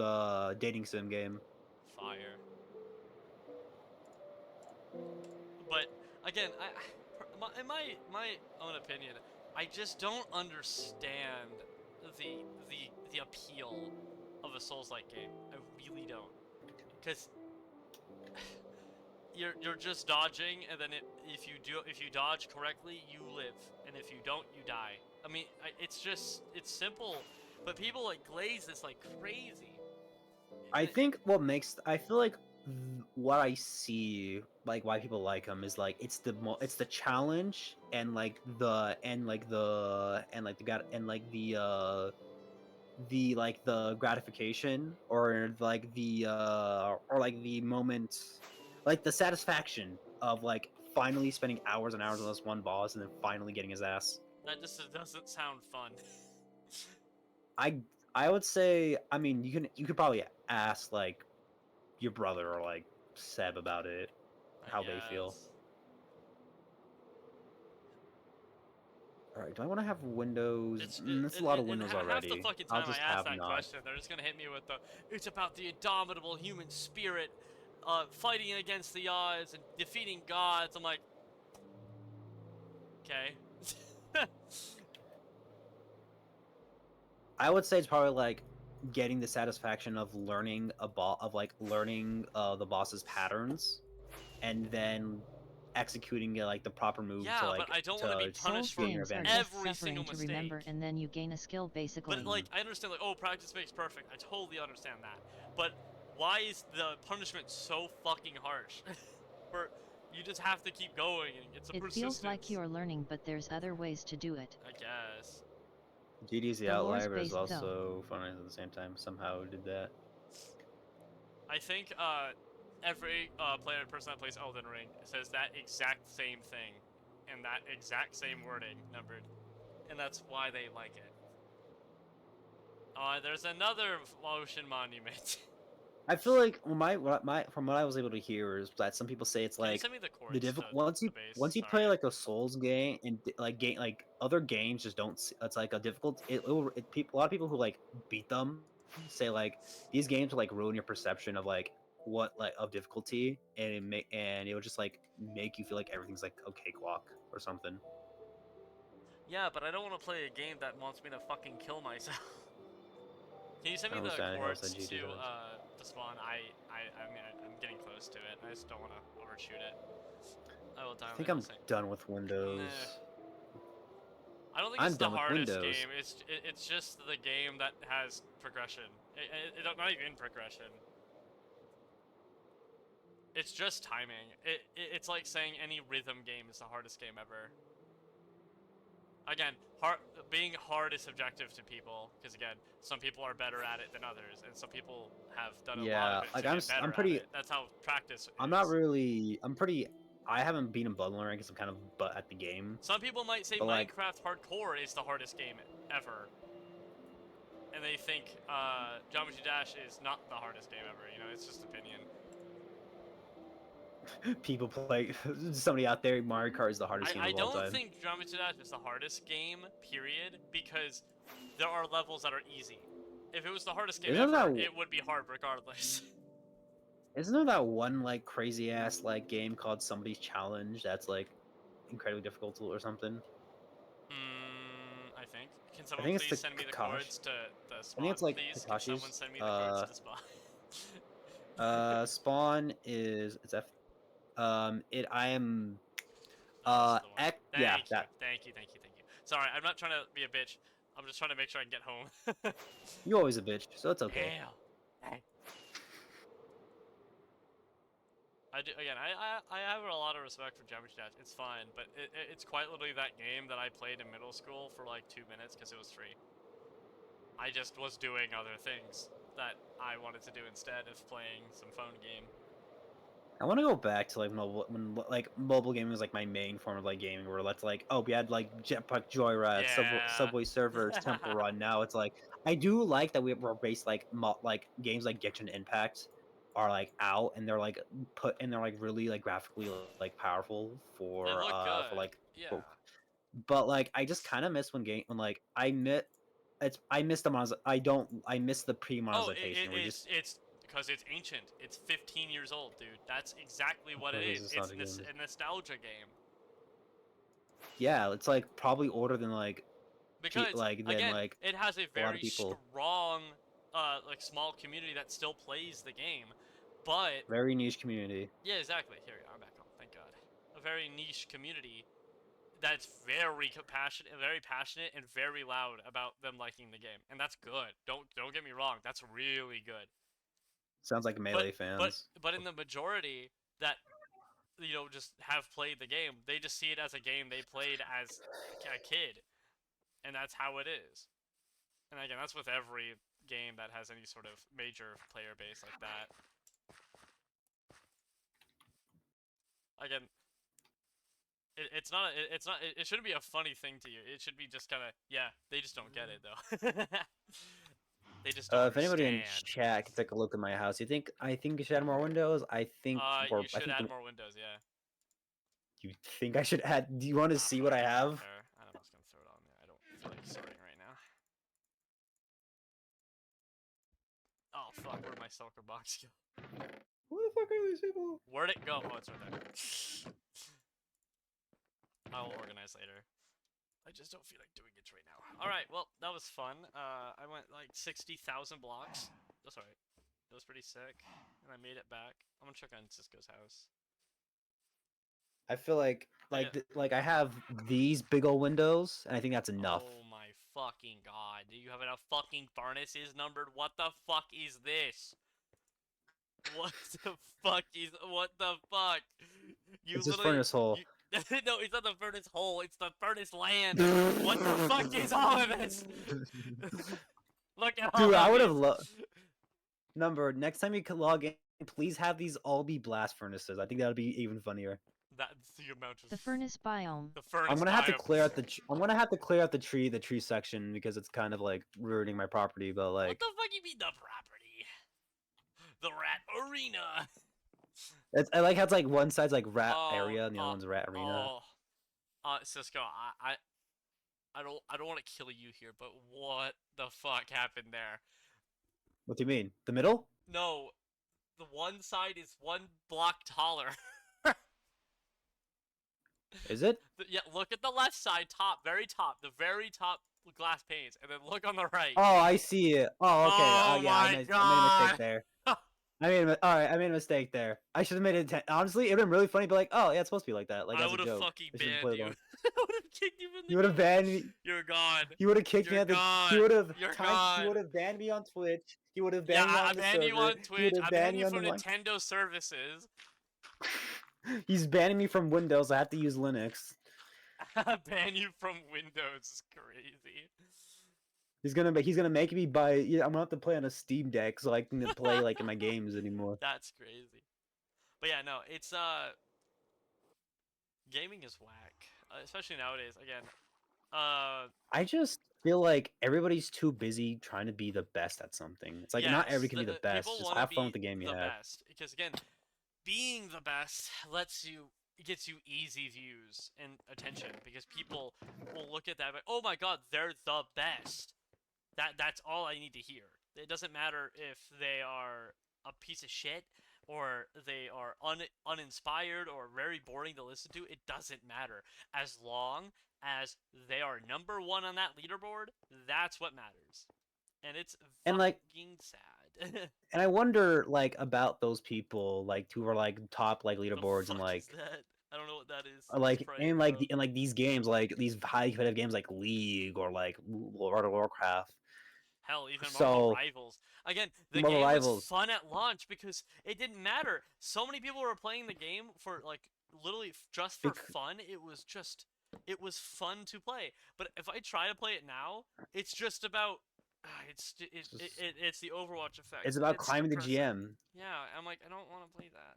C: dating sim game.
B: Fire. But again, in my own opinion, I just don't understand the appeal of a Souls-like game. I really don't, because you're just dodging, and then if you dodge correctly, you live, and if you don't, you die. I mean, it's simple, but people like glaze this like crazy.
C: I think I feel like what I see like why people like them is like it's the challenge and the gratification or like the moment, like the satisfaction of like finally spending hours and hours on this one boss and then finally getting his ass.
B: That just doesn't sound fun.
C: I I would say, I mean, you could probably ask like your brother or like Seb about it,
B: I
C: how they feel.
B: guess.
C: All right, do I want to have Windows?
B: It's
C: That's a lot of
B: and
C: Windows
B: half the
C: already.
B: fucking
C: I'll
B: time I
C: just
B: ask
C: have
B: that
C: not.
B: question, they're just gonna hit me with the it's about the indomitable human spirit, fighting against the odds and defeating gods. I'm like, okay.
C: I would say it's probably like getting the satisfaction of learning learning the boss's patterns, and then executing like the proper moves
B: Yeah, but I don't want to be
C: to
B: punished
A: Souls
B: for
C: gain your
A: games are
C: advantage.
A: just
B: every single
A: suffering to
B: mistake.
A: remember, and then you gain a skill basically.
B: But like, I understand like, oh, practice makes perfect. I totally understand that. But why is the punishment so fucking harsh? For you just have to keep going, and it's a
A: It
B: persistence.
A: feels like you're learning, but there's other ways to do it.
B: I guess.
C: GD's The
A: The lore's
C: Outlier is
A: based, though.
C: also fun at the same time. Somehow did that.
B: I think every person that plays Elden Ring says that exact same thing, and that exact same wording numbered, and that's why they like it. There's another ocean monument.
C: I feel like from what I was able to hear is that some people say it's
B: Can you
C: like
B: send me the
C: the
B: chords
C: difficult
B: to
C: once
B: the
C: you
B: base?
C: play
B: Sorry.
C: like a Souls game and like other games just don't it's like a difficult a lot of people who like beat them say like these games will like ruin your perception of like what like of difficulty, and it will just like make you feel like everything's like a cakewalk or something.
B: Yeah, but I don't want to play a game that wants me to fucking kill myself. Can you send me
C: I
B: the
C: understand
B: chords
C: GT
B: to
C: does.
B: spawn? I mean, I'm getting close to it. I just don't want to overshoot it. I will
C: I
B: time
C: think
B: it.
C: I'm
B: I'll say.
C: done with Windows.
B: Nah. I don't think
C: I'm
B: it's the
C: done with
B: hardest
C: Windows.
B: game. It's just the game that has progression. Not even progression. It's just timing. It's like saying any rhythm game is the hardest game ever. Again, being hard is subjective to people, because again, some people are better at it than others, and some people have done a lot
C: Yeah,
B: of it
C: like
B: to get better
C: I'm
B: at
C: pretty.
B: it. That's how practice is.
C: I'm not really. I'm pretty. I haven't beaten Bloodborne because I'm kind of butt at the game.
B: Some people might say
C: But like,
B: Minecraft Hardcore is the hardest game ever, and they think Geometry Dash is not the hardest game ever. You know, it's just opinion.
C: people play. Somebody out there, Mario Kart is the hardest game
B: I
C: of all
B: don't
C: time.
B: think Geometry Dash is the hardest game, period, because there are levels that are easy. If it was the hardest game
C: Isn't
B: ever,
C: that-
B: it would be hard regardless.
C: Isn't there that one like crazy ass like game called Somebody's Challenge that's like incredibly difficult or something?
B: I think. Can
C: I
B: someone
C: think it's
B: please
C: the
B: send me the
C: Kakashi.
B: chords to the
C: I
B: spawn,
C: think it's like
B: please? Can someone
C: Kakashi's.
B: send me the chords to spawn?
C: Spawn is it's F. It I am.
B: Oh, this is the one.
C: X, yeah,
B: Thank you,
C: that.
B: thank you, thank you, thank you. Sorry, I'm not trying to be a bitch. I'm just trying to make sure I can get home.
C: You're always a bitch, so it's okay.
B: Damn. Dang. I do, again, I have a lot of respect for Geometry Dash. It's fine, but it's quite literally that game that I played in middle school for like 2 minutes because it was free. I just was doing other things that I wanted to do instead of playing some phone game.
C: I want to go back to like mobile gaming was like my main form of like gaming, where let's like we had like Jetpack Joyride,
B: Yeah.
C: Subway Surfers, Temple Run. Now it's like I do like that we're based like like games like Genshin Impact are like out, and they're like they're like really like graphically like powerful
B: They look good.
C: for like
B: Yeah.
C: but like I just kind of miss when I miss the I miss the pre-monetization where you just
B: It's because it's ancient. It's 15 years old, dude. That's exactly what it
C: Okay,
B: is.
C: this is
B: It's
C: not a game.
B: a nostalgia game.
C: yeah, it's like probably older than like
B: Because again,
C: like
B: it has a
C: lot of
B: very
C: people.
B: strong, like small community that still plays the game. But
C: Very niche community.
B: yeah, exactly. Here we are. I'm back home. Thank God. A very niche community that's very passionate and very loud about them liking the game, and that's good. Don't get me wrong. That's really good.
C: Sounds like Melee fans.
B: But in the majority that just have played the game, they just see it as a game they played as a kid, and that's how it is. And again, that's with every game that has any sort of major player base like that. Again, it's not. It's not. It shouldn't be a funny thing to you. It should be just kind of. Yeah, they just don't get it though. They just don't
C: If anybody in
B: understand.
C: chat can take a look at my house, I think you should add more windows? I think
B: You should add more windows. Yeah.
C: you think I should add? Do you want to see what I have?
B: There. I'm just gonna throw it on there. I don't feel like sorting right now. Oh fuck! Where'd my Sulker box go?
C: Who the fuck are these people?
B: Where'd it go? Oh, it's right there. I'll organize later. I just don't feel like doing it right now. Alright, well, that was fun. I went like 60,000 blocks. That's alright. That was pretty sick. And I made it back. I'm gonna check on Cisco's house.
C: I feel like
B: Yeah.
C: like I have these big old windows, and I think that's enough.
B: Oh my fucking god. Do you have enough fucking furnaces numbered? What the fuck is this? What the fuck is... What the fuck? You
C: It's just
B: literally-
C: furnace hole.
B: No, it's not the furnace hole. It's the furnace land. What the fuck is all of this? Look at all
C: Dude, I
B: of
C: would have
B: these.
C: loved. Number next time you can log in, please have these all be blast furnaces. I think that would be even funnier.
B: That's the amount of
A: The furnace biome.
B: the furnace.
C: I'm gonna have to
B: biome.
C: clear out the. I'm gonna have to clear out the tree section because it's kind of like ruining my property. But
B: What
C: like,
B: the fuck you mean the property? The rat arena.
C: I like how it's like one side's like rat area and the other one's rat arena.
B: Cisco, I don't want to kill you here, but what the fuck happened there?
C: What do you mean? The middle?
B: No, the one side is one block taller.
C: Is it?
B: Yeah, look at the left side, very top, the very top glass panes, and then look on the right.
C: Oh, I see it. Oh, okay.
B: Oh
C: Oh, yeah.
B: my
C: I made a
B: God.
C: mistake there. All right. I made a mistake there. I should have made it. Honestly, it'd been really funny. But like, oh yeah, it's supposed to be like that. Like
B: I
C: as a
B: would have
C: joke.
B: fucking
C: They should've
B: banned
C: played
B: you.
C: along.
B: I would have kicked you in the
C: You would have banned me.
B: You're gone.
C: He would have kicked me
B: You're
C: at the.
B: gone.
C: He would have.
B: You're
C: He
B: gone.
C: would have banned me on Twitch. He would have
B: Yeah,
C: banned me on
B: I
C: the
B: banned
C: server.
B: you on
C: He
B: Twitch.
C: would
B: I
C: have
B: banned
C: banned me
B: you
C: on
B: from
C: the mic.
B: Nintendo services.
C: He's banning me from Windows. I have to use Linux.
B: Ban you from Windows is crazy.
C: He's gonna make me buy. Yeah, I'm gonna have to play on a Steam Deck so I can play like in my games anymore.
B: That's crazy. But yeah, no, it's gaming is whack, especially nowadays. Again,
C: I just feel like everybody's too busy trying to be the best at something. It's like not everybody can be the best.
B: people
C: Just
B: wanna
C: have fun
B: be
C: with the game you
B: the
C: have.
B: best, because again, being the best gets you easy views and attention, because people will look at that and be like, oh my god, they're the best. That's all I need to hear. It doesn't matter if they are a piece of shit or they are uninspired or very boring to listen to. It doesn't matter. As long as they are number one on that leaderboard, that's what matters. And it's
C: And, like-
B: fucking sad.
C: And I wonder like about those people like who are like top like
B: The
C: leaderboards and
B: fuck
C: like
B: is that? I don't know what that is.
C: like
B: Sprite,
C: in like
B: bro.
C: in like these games like these high competitive games like League or like World of Warcraft.
B: Hell, even Marvel
C: So-
B: Rivals. Again, the
C: Marvel
B: game was
C: Rivals.
B: fun at launch because it didn't matter. So many people were playing the game for like literally just for fun. It was fun to play. But if I try to play it now, it's just about it's the Overwatch effect.
C: It's about climbing the
B: depressing.
C: GM.
B: Yeah, I'm like I don't want to play that.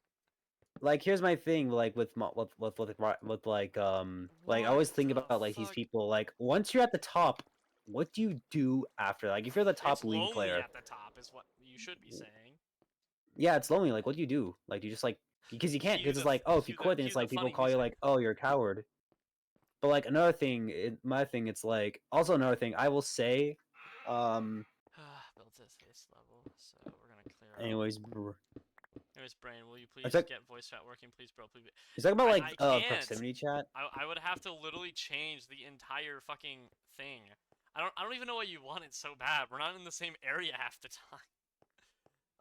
C: Like here's my thing like with like I always think
B: What the
C: about like these
B: fuck?
C: people like once you're at the top, what do you do after? Like if you're the top
B: It's
C: League
B: lonely
C: player,
B: at the top is what you should be saying.
C: yeah, it's lonely. Like what do you do? Like do you just like because you can't
B: Cue
C: because it's
B: the-
C: like oh if you
B: cue the-
C: quit then
B: cue
C: it's
B: the
C: like people
B: funny
C: call you
B: music.
C: like oh you're a coward. But like another thing, my thing it's like also another thing I will say,
B: Built at this level, so we're gonna clear out.
C: anyways,
B: Anyways, Brain, will you please
C: like-
B: get voice chat working, please, bro? Please.
C: it's talking about
B: I-
C: like
B: I can't.
C: proximity chat.
B: I would have to literally change the entire fucking thing. I don't even know what you want it so bad. We're not in the same area half the time.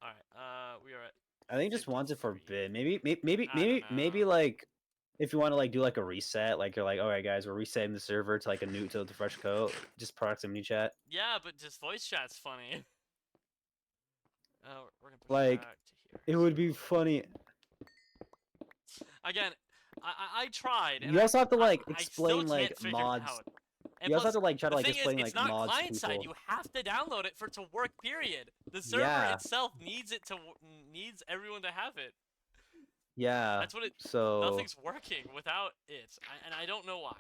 B: All right. We are at.
C: I think just wants it for a
B: 53.
C: bit. Maybe
B: I don't know.
C: like if you want to like do like a reset, like you're like, all right guys, we're resetting the server to like a new to the fresh code, just proximity chat.
B: Yeah, but just voice chat's funny. We're gonna push
C: Like,
B: back to here.
C: It would be funny.
B: Again, I tried. And
C: You also have to like
B: I still
C: explain
B: can't
C: like
B: figure it
C: mods.
B: out. And
C: You also
B: plus,
C: have to like try to
B: the
C: like
B: thing
C: explain
B: is,
C: like
B: it's not
C: mods to
B: client side.
C: people.
B: You have to download it for it to work. Period. The server
C: Yeah.
B: itself needs it to needs everyone to have it.
C: Yeah.
B: That's what it.
C: So
B: Nothing's working without it, and I don't know why.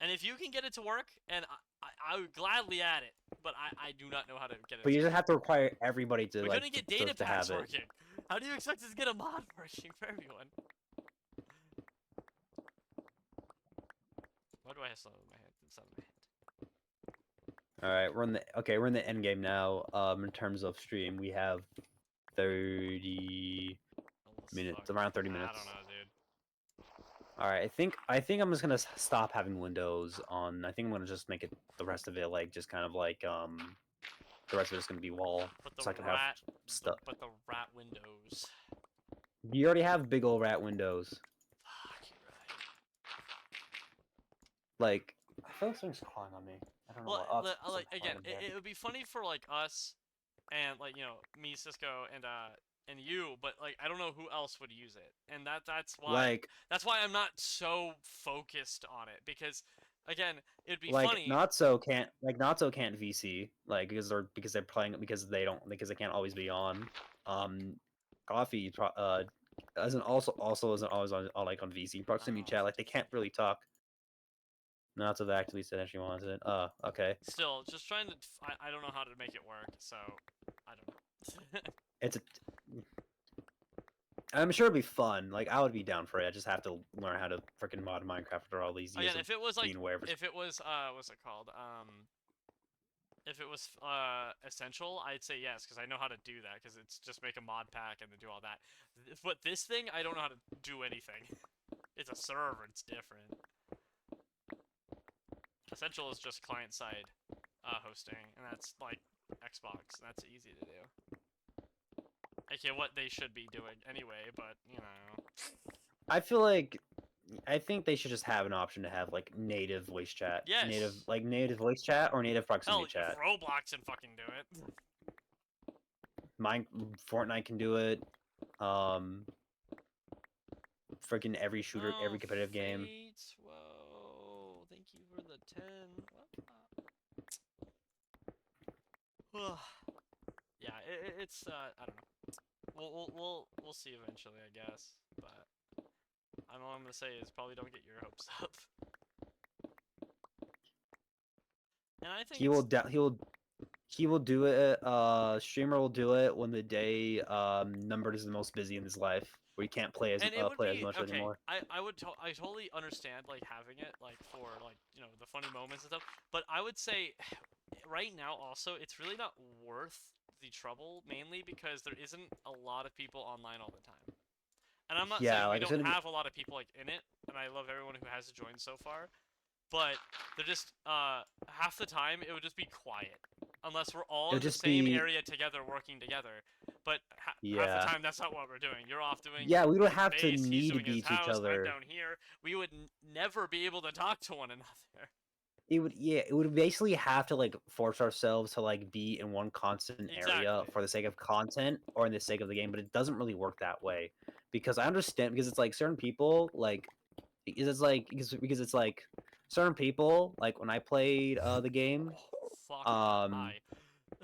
B: And if you can get it to work, and I would gladly add it, but I do not know how to get it.
C: but
B: to
C: you just
B: work.
C: have to require everybody to
B: We
C: like
B: couldn't get data
C: to
B: packs
C: have it.
B: working. How do you expect us to get a mod working for everyone? Why do I have some in my hand? Some in my hand.
C: All right, we're in the end game now. In terms of stream, we have 30
B: Almost
C: minutes,
B: fucked.
C: around 30 minutes.
B: I don't know, dude.
C: All right, I think I'm just gonna stop having windows on. I think I'm gonna just make it the rest of it like just kind of like the rest of it's gonna be wall,
B: But the
C: so I can have
B: rat,
C: stuff.
B: but the rat windows.
C: You already have big old rat windows.
B: Fuck, you're right.
C: Like I feel like something's calling on me. I don't know
B: Well,
C: what.
B: like again, it would be funny for like us, and like me, Cisco, and you, but like I don't know who else would use it, and that's why I'm not so focused on it because, again, it'd be funny.
C: Not so can't VC because they're playing because they can't always be on. Coffee isn't also isn't always on like on VC proximity chat, like they can't really talk. Not so actively said she wants it. Okay.
B: Still, just trying to. I don't know how to make it work, so I don't know.
C: It's a. I'm sure it'd be fun. Like I would be down for it. I just have to learn how to freaking mod Minecraft after all these years.
B: Again, if it was like,
C: being aware of
B: if it was what's it called? If it was essential, I'd say yes because I know how to do that because it's just make a mod pack and then do all that. But this thing, I don't know how to do anything. It's a server. It's different. Essential is just client-side hosting, and that's like Xbox. That's easy to do. Okay, what they should be doing anyway, but you know.
C: I think they should just have an option to have like native voice chat.
B: Yes.
C: Native voice chat or native proximity
B: Hell,
C: chat.
B: Roblox can fucking do it.
C: Fortnite can do it. Freaking every shooter, every competitive game.
B: Whoa, thank you for the 10. Yeah, it's I don't know. We'll see eventually, I guess. But all I'm gonna say is probably don't get your hopes up. And I think
C: he will do it. Streamer will do it when the day Numbered is the most busy in his life, where he can't play as much anymore.
B: I totally understand like having it like for like the funny moments and stuff, but I would say right now also it's really not worth the trouble, mainly because there isn't a lot of people online all the time. And I'm not saying we don't have a lot of people like in it, and I love everyone who has joined so far, but they're just half the time it would just be quiet unless we're all in the same area together working together. But half the time that's not what we're doing. You're off doing
C: we don't have to
B: base,
C: need to be
B: each
C: each other.
B: I'm down here. We would never be able to talk to one another.
C: It would basically have to like force ourselves to like be in one constant area for the sake of content or in the sake of the game, but it doesn't really work that way. Because I understand, because it's like certain people like because it's like certain people, like when I played the game,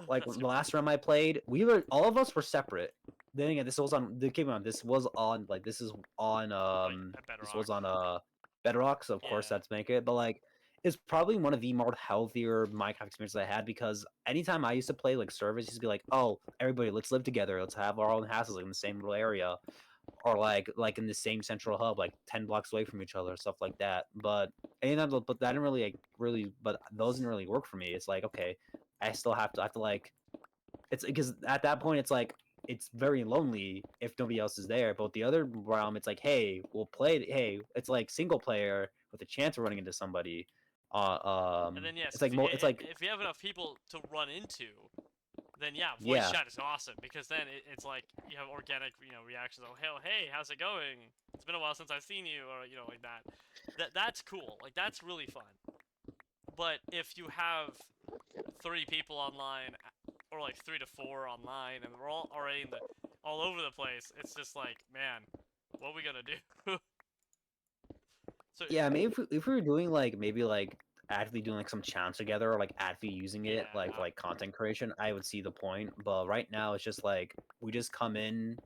C: like the last round I played, all of us were separate. Then again, this was on Bedrock, so of course that's make it. But like, it's probably one of the more healthier Minecraft experiences I had, because anytime I used to play like servers, used to be like, oh, everybody, let's live together, let's have our own houses like, in the same little area, or like in the same central hub, like 10 blocks away from each other, stuff like that. But that didn't really, but those didn't really work for me. It's like, okay, I have to like, it's because at that point it's like it's very lonely if nobody else is there. But the other realm, it's like, hey, we'll play. Hey, it's like single player with a chance of running into somebody.
B: And then yes, it's like if you have enough people to run into, then voice chat is awesome, because then it's like you have organic reactions. Oh, hey, how's it going? It's been a while since I've seen you, or like that. That's cool. Like that's really fun. But if you have 3 people online, or like 3 to 4 online, and we're all already all over the place, it's just like, man, what are we gonna do? So
C: yeah, maybe if we were doing like maybe like actively doing like some challenge together, or like actively using it like for like content creation, I would see the point. But right now it's just like we just come in,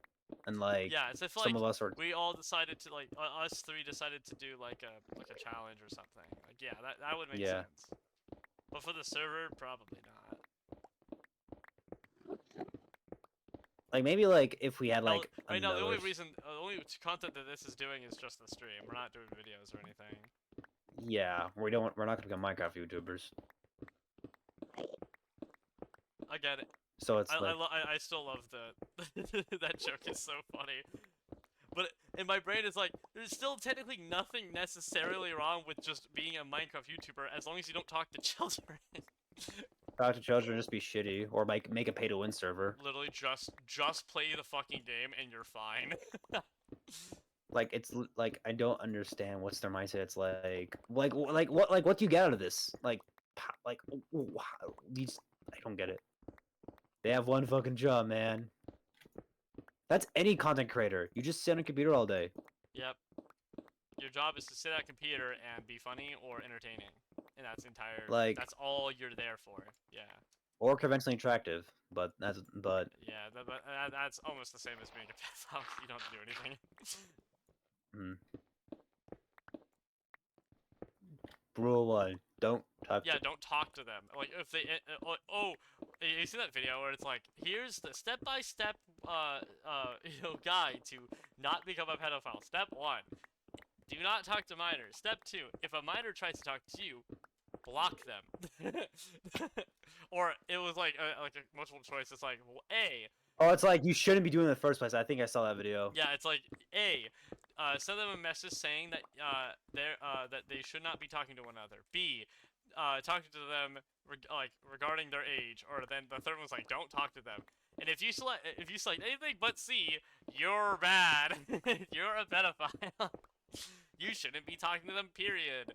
C: and like
B: Yeah, it's if
C: some
B: like
C: of us are
B: we all decided to like us three decided to do like a challenge or something. Like yeah, that would make
C: Yeah.
B: sense. But for the server, probably not.
C: like maybe like if we had
B: Hell,
C: like
B: right now, the only
C: another
B: reason, the only content that this is doing is just the stream. We're not doing videos or anything.
C: yeah, we're not gonna become Minecraft YouTubers.
B: I get it.
C: So it's like
B: I still love the that joke is so funny. But in my brain, it's like there's still technically nothing necessarily wrong with just being a Minecraft YouTuber as long as you don't talk to children.
C: talk to children, just be shitty, or make a pay to win server.
B: Literally, just play the fucking game and you're fine.
C: Like like I don't understand what's their mindset. It's what do you get out of this? Like these I don't get it. They have one fucking job, man. That's any content creator. You just sit on a computer all day.
B: Yep. Your job is to sit at a computer and be funny or entertaining, and that's
C: Like-
B: that's all you're there for. Yeah.
C: Or conventionally attractive, but
B: Yeah. That's almost the same as being a pedophile. You don't have to do anything.
C: rule one, don't talk
B: Yeah,
C: to
B: don't talk to them. Like if they, oh, you see that video where it's like, here's the step-by-step, guide to not become a pedophile. Step 1, do not talk to minors. Step 2, if a minor tries to talk to you, block them. Or it was like a multiple choice. It's like, well, A,
C: Oh, it's like you shouldn't be doing it in the first place. I think I saw that video.
B: yeah, it's like A, send them a message saying that that they should not be talking to one another. B, talking to them regarding their age. Or then the third one's like, don't talk to them. And if you select anything but C, you're bad. You're a pedophile. You shouldn't be talking to them. Period.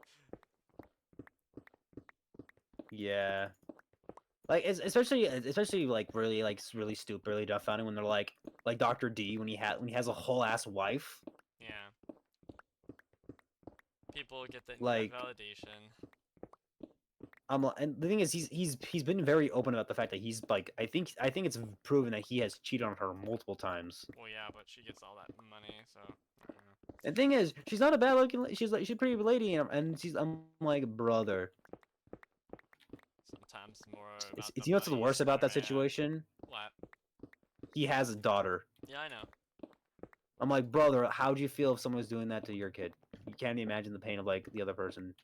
C: Yeah. Like especially like really stupid, really dumbfounding when they're like Dr. D when he has a whole ass wife.
B: Yeah. People get the
C: Like-
B: validation.
C: And the thing is he's been very open about the fact that he's like I think it's proven that he has cheated on her multiple times.
B: Well, yeah, but she gets all that money, so. I don't know.
C: And the thing is, she's not a bad looking. She's a pretty lady, and I'm like brother.
B: Sometimes more.
C: It's,
B: About
C: you know what's the
B: money,
C: worst about that
B: smarter man.
C: situation?
B: What?
C: He has a daughter.
B: Yeah, I know.
C: I'm like, brother, how would you feel if someone was doing that to your kid? You can't imagine the pain of like the other person.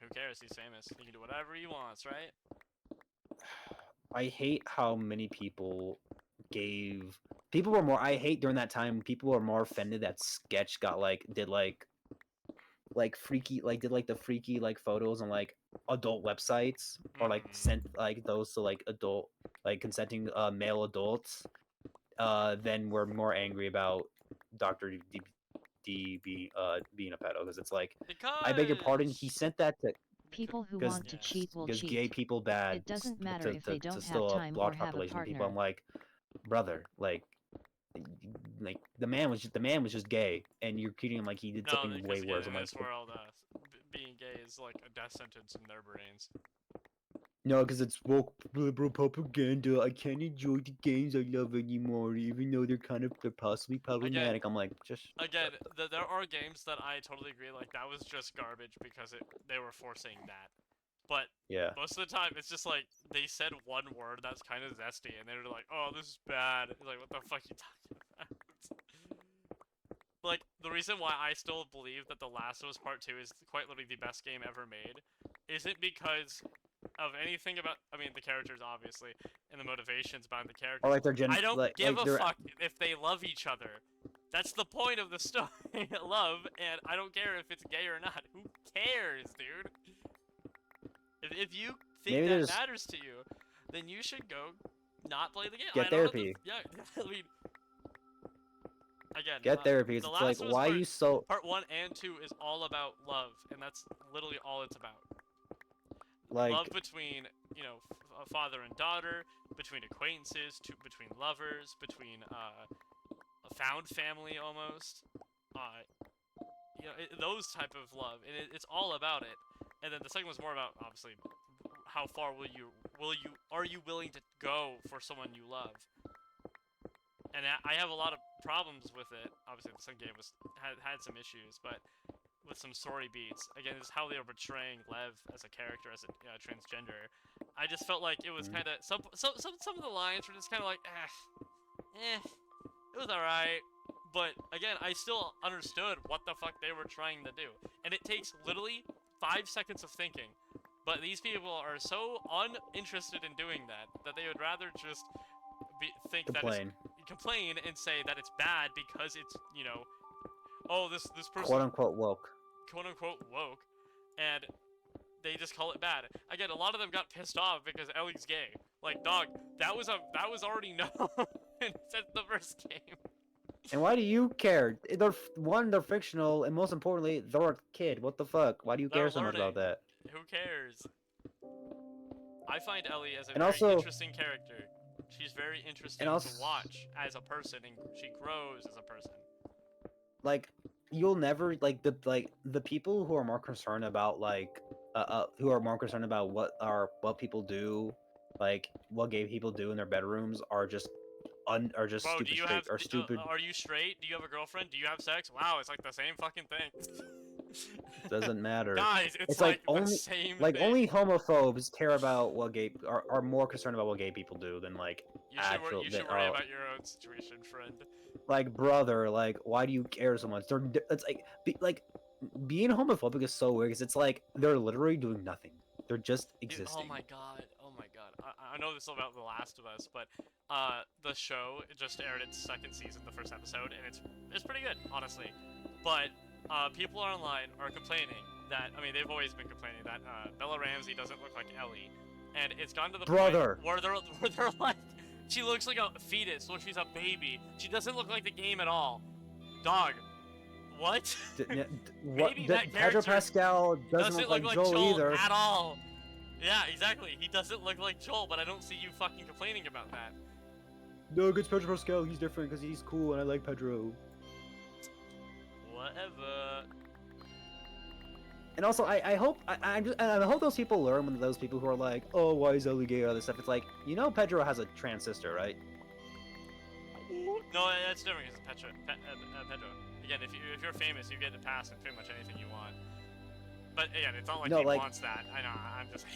B: Who cares? He's famous. He can do whatever he wants, right?
C: I hate how many people were more. I hate during that time people were more offended that Sketch got did freaky did the freaky photos on adult websites or sent those to adult consenting male adults. Then we're more angry about Dr. D being a pedo because it's like
B: Because
C: I beg your pardon, he sent that to
A: People who
C: 'cause-
A: want to cheat will
C: because
A: cheat.
C: gay people bad.
A: It doesn't
C: s-
A: matter
C: to,
A: if they
C: to
A: don't have
C: still
A: time or
C: large
A: have a
C: population of people.
A: partner.
C: I'm like, brother, the man was just gay, and you're treating him like he did
B: no,
C: something
B: because
C: way
B: again,
C: worse.
B: in
C: I'm like,
B: this world, being gay is like a death sentence in their brains.
C: no, because it's woke liberal propaganda. I can't enjoy the games I love anymore, even though they're possibly problematic. I'm like, just
B: Again, there are games that I totally agree. Like that was just garbage because they were forcing that. But
C: yeah.
B: most of the time, it's just like they said one word that's kind of zesty, and they're like, "Oh, this is bad." It's like, what the fuck you talking about? Like the reason why I still believe that The Last of Us Part 2 is quite literally the best game ever made, isn't because of anything about. I mean, the characters obviously, and the motivations behind the characters.
C: Or their
B: I don't give a fuck if they love each other. That's the point of the story, love, and I don't care if it's gay or not. Who cares, dude? If you think
C: Maybe
B: that
C: there's-
B: matters to you, then you should go not play the game.
C: Get
B: I don't know
C: therapy.
B: yeah, I mean, again,
C: Get therapy. It's
B: The
C: like,
B: Last of Us
C: why are
B: Part-
C: you so?
B: Part 1 and 2 is all about love, and that's literally all it's about.
C: Like,
B: Love between, a father and daughter, between acquaintances, between lovers, between a found family almost. Those type of love, and it's all about it. And then the second one's more about obviously how far are you willing to go for someone you love? and I have a lot of problems with it. Obviously, the second game had some issues, but with some story beats. Again, this is how they were portraying Lev as a character, as a transgender. I just felt like it was
C: Mhm.
B: kind of some of the lines were just kind of like, it was alright. But again, I still understood what the fuck they were trying to do, and it takes literally 5 seconds of thinking. But these people are so uninterested in doing that they would rather just think that it's
C: Complain.
B: complain and say that it's bad because it's oh this person
C: Quote unquote woke.
B: quote unquote woke, and they just call it bad. Again, a lot of them got pissed off because Ellie's gay. Like, dog, that was already known since the first game.
C: And why do you care? They're fictional, and most importantly, they're a kid. What the fuck? Why do you
B: They're
C: care so much about
B: learning.
C: that?
B: Who cares? I find Ellie as a
C: And
B: very
C: also-
B: interesting character. She's very interesting
C: also-
B: to watch as a person, and she grows as a person.
C: Like, you'll never the people who are more concerned about what people do, like what gay people do in their bedrooms, are just
B: Bro,
C: stupid
B: do you
C: straight
B: have?
C: or stupid.
B: Are you straight? Do you have a girlfriend? Do you have sex? Wow, it's like the same fucking thing.
C: Doesn't matter.
B: Guys, it's
C: It's like
B: the
C: only-
B: same
C: Like
B: thing.
C: only homophobes care about what gay are more concerned about what gay people do than like
B: You should worry,
C: actual-
B: worry
C: oh.
B: about your own situation, friend.
C: like brother. Like, why do you care so much? It's like being homophobic is so weird because it's like they're literally doing nothing. They're just
B: Dude,
C: existing.
B: oh my god, oh my god. I know this about The Last of Us, but the show just aired its second season, the first episode, and it's pretty good, honestly. But people online are complaining that, I mean, they've always been complaining that Bella Ramsey doesn't look like Ellie, and it's gone to the
C: Brother.
B: point where they're like, she looks like a fetus, look, she's a baby. She doesn't look like the game at all. Dog. What? Maybe that
C: Pedro
B: character
C: Pascal doesn't look like Joel either.
B: at all. Yeah, exactly. He doesn't look like Joel, but I don't see you fucking complaining about that.
C: No, it's Pedro Pascal. He's different because he's cool and I like Pedro.
B: Whatever.
C: And also, I hope I hope those people learn when those people who are like, oh, why is Ellie gay or other stuff. It's like, Pedro has a trans sister, right?
B: No, that's different because Pedro. Again, if you're famous, you get to pass in pretty much anything you want. But again, it's not like
C: No,
B: he
C: like-
B: wants that. I know. I'm just.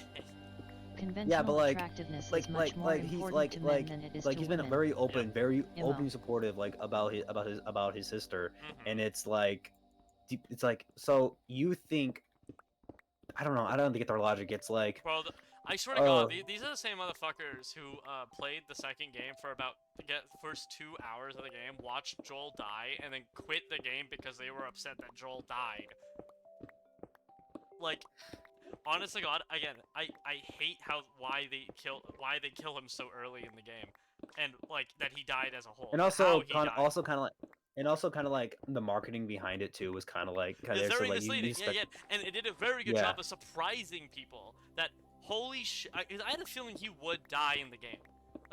A: Conventional
C: like-
A: attractiveness
C: Like
A: is much more
C: he's
A: important to men than it is
C: like
A: to
C: he's been
A: women.
C: very open, very
A: Emo.
C: openly supportive, like about his sister,
B: Mhm.
C: and it's like so you think. I don't know. I don't get their logic. It's like,
B: Bro, I swear to God, these are the same motherfuckers who played the second game for about the first 2 hours of the game, watched Joel die, and then quit the game because they were upset that Joel died. Like, honest to God, again, I hate why they kill him so early in the game, and like that he died as a whole.
C: and
B: how
C: also
B: he died.
C: kind of like the marketing behind it too was kind of like
B: It's very
C: like, you
B: misleading.
C: expect-
B: Yeah, and it did a very good
C: Yeah.
B: job of surprising people that holy shit. I had a feeling he would die in the game,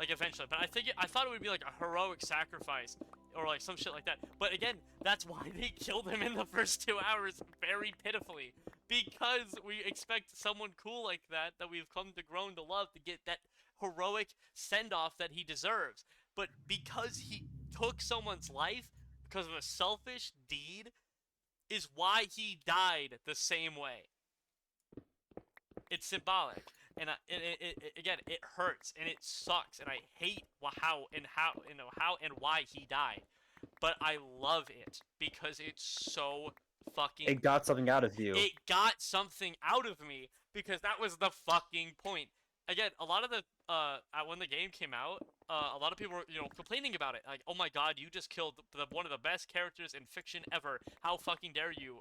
B: like eventually. But I thought it would be like a heroic sacrifice or like some shit like that. But again, that's why they killed him in the first 2 hours very pitifully, because we expect someone cool like that we've come to grown to love to get that heroic send off that he deserves. But because he took someone's life because of a selfish deed, is why he died the same way. It's symbolic, and again, it hurts and it sucks, and I hate how and why he died, but I love it because it's so fucking.
C: it got something out of you.
B: It got something out of me because that was the fucking point. Again, a lot of the when the game came out, a lot of people were complaining about it, like, oh my god, you just killed one of the best characters in fiction ever. How fucking dare you,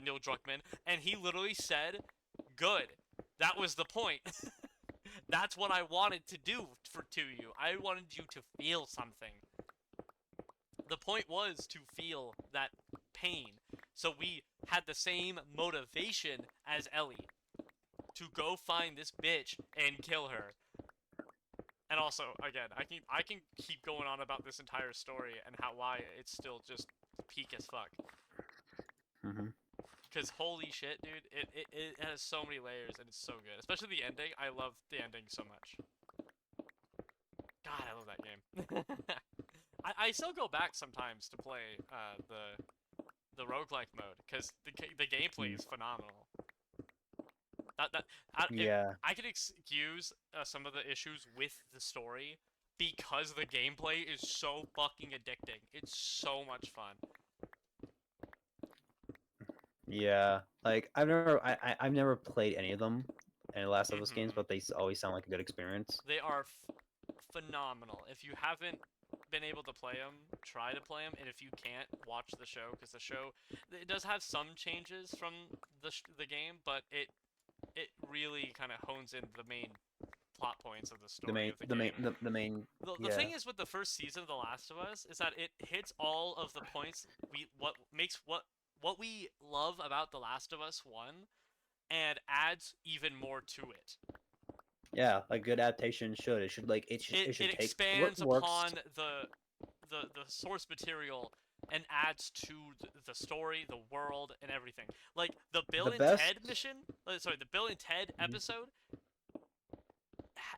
B: Neil Druckmann? And he literally said, "Good, that was the point." That's what I wanted to do to you. I wanted you to feel something. The point was to feel that pain. So we had the same motivation as Ellie to go find this bitch and kill her. And also, again, I can keep going on about this entire story and why it's still just peak as fuck.
C: Mm-hmm.
B: Because holy shit, dude, it has so many layers and it's so good. Especially the ending. I love the ending so much. God, I love that game. I still go back sometimes to play the roguelike mode because the gameplay is phenomenal.
C: Yeah.
B: I can excuse some of the issues with the story because the gameplay is so fucking addicting. It's so much fun.
C: Yeah, like I've never played any of them, any Last of Us games, but they always sound like a good experience.
B: They are phenomenal. If you haven't been able to play them, try to play them, and if you can't, watch the show because the show it does have some changes from the game, but it really kind of hones in the main plot points of the story of the game.
C: The main.
B: The thing is with the first season of The Last of Us is that it hits all of the points what makes what we love about The Last of Us 1 and adds even more to it.
C: Yeah, a good adaptation should. It should like it should
B: It
C: take
B: expands
C: what works.
B: upon the source material and adds to the story, the world, and everything. Like the Bill and Ted mission, sorry, the Bill and Ted episode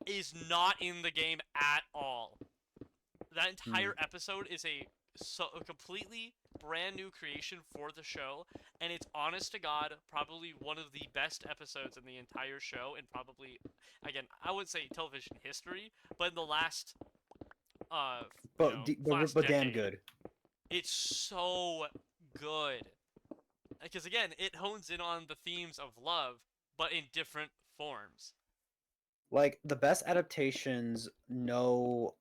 B: is not in the game at all. That entire episode is a completely brand new creation for the show, and it's honest to God probably one of the best episodes in the entire show, and probably, again, I would say television history, but in the last,
C: but damn good.
B: It's so good, because again, it hones in on the themes of love, but in different forms.
C: Like the best adaptations know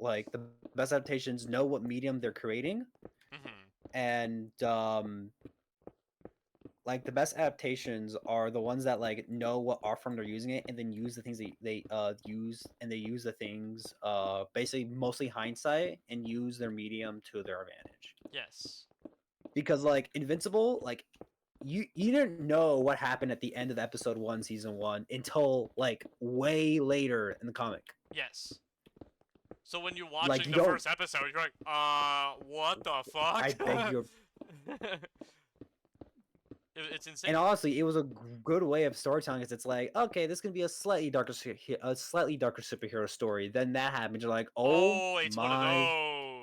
C: like the best adaptations know what medium they're creating, and like the best adaptations are the ones that like know what art form they're using it, and then use the things they use, and they use the things basically mostly hindsight, and use their medium to their advantage.
B: Yes.
C: Because like Invincible, like you didn't know what happened at the end of episode 1, season 1 until like way later in the comic.
B: Yes. So when you're watching the first episode, you're like, what the fuck?
C: I beg your.
B: It's insane.
C: And honestly, it was a good way of storytelling, because it's like, okay, this can be a slightly darker superhero story. Then that happens, you're like, oh
B: it's
C: my.
B: one of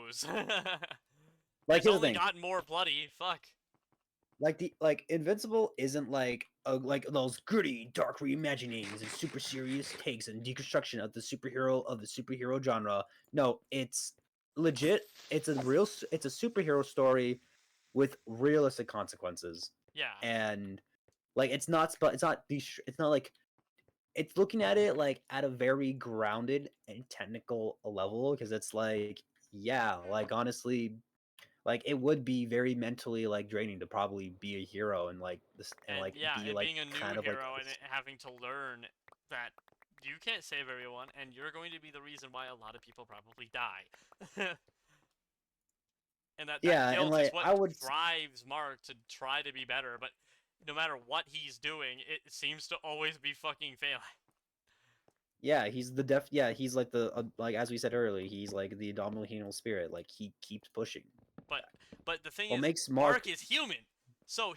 B: those.
C: Like,
B: it's only gotten more bloody. Fuck.
C: Like Invincible isn't like those gritty, dark reimaginings and super serious takes and deconstruction of the superhero genre. No, it's legit. It's a superhero story with realistic consequences.
B: Yeah.
C: And like it's not like, it's looking at it like at a very grounded and technical level, because it's like, yeah, like honestly, like it would be very mentally like draining to probably be a hero and like this, and like be like
B: being a new
C: kind of
B: hero
C: like
B: and having to learn that you can't save everyone, and you're going to be the reason why a lot of people probably die. And that guilt
C: and like
B: is what drives Mark to try to be better, but no matter what he's doing, it seems to always be fucking failing.
C: Yeah, he's he's like the like, as we said earlier, he's like the indomitable spirit. Like he keeps pushing.
B: But the thing
C: is, makes
B: Mark is human, so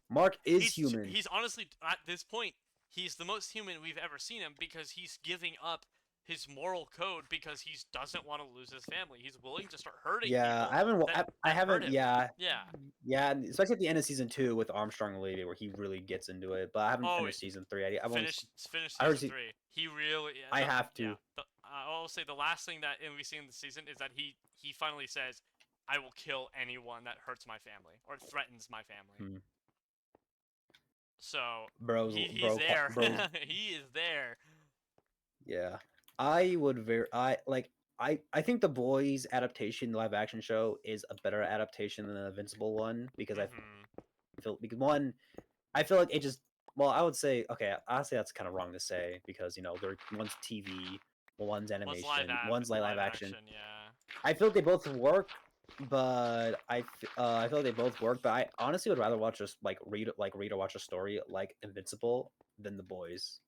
C: Mark is human.
B: He's honestly, at this point, he's the most human we've ever seen him, because he's giving up his moral code because he doesn't want to lose his family. He's willing to start hurting people.
C: I haven't.
B: Yeah,
C: especially at the end of season 2 with Armstrong and Levy, where he really gets into it. But I haven't finished season 3. I
B: finished season 3. He really.
C: I have to.
B: Yeah, I'll say the last thing that we see in the season is that he finally says, "I will kill anyone that hurts my family or threatens my family." So he's there. He is there.
C: Yeah. I think The Boys adaptation, the live action show, is a better adaptation than the Invincible one, because I feel like it just, well, I would say, okay, honestly that's kind of wrong to say, because one's TV, one's animation, one's live action.
B: Yeah.
C: I feel like they both work, but I feel like they both work, but I honestly would rather read or watch a story like Invincible than The Boys.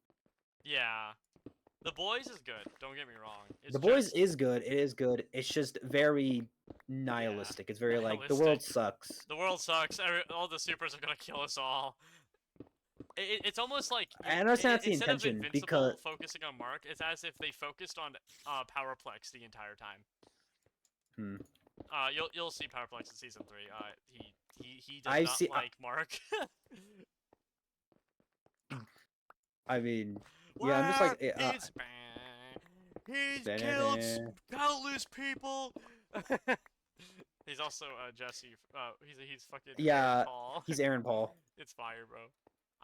B: Yeah. The Boys is good. Don't get me wrong.
C: The Boys is good. It is good. It's just very nihilistic. It's very like, the world sucks.
B: The world sucks. All the supers are gonna kill us all. It's almost like,
C: I understand that's the intention, because
B: focusing on Mark, it's as if they focused on Powerplex the entire time.
C: Hmm.
B: You'll see Powerplex in season 3. He does
C: I
B: not
C: see.
B: like Mark.
C: I mean, yeah, I'm just like,
B: He's killed countless people. He's also Jesse. He's fucking Aaron
C: yeah,
B: Paul.
C: he's Aaron Paul.
B: It's fire, bro.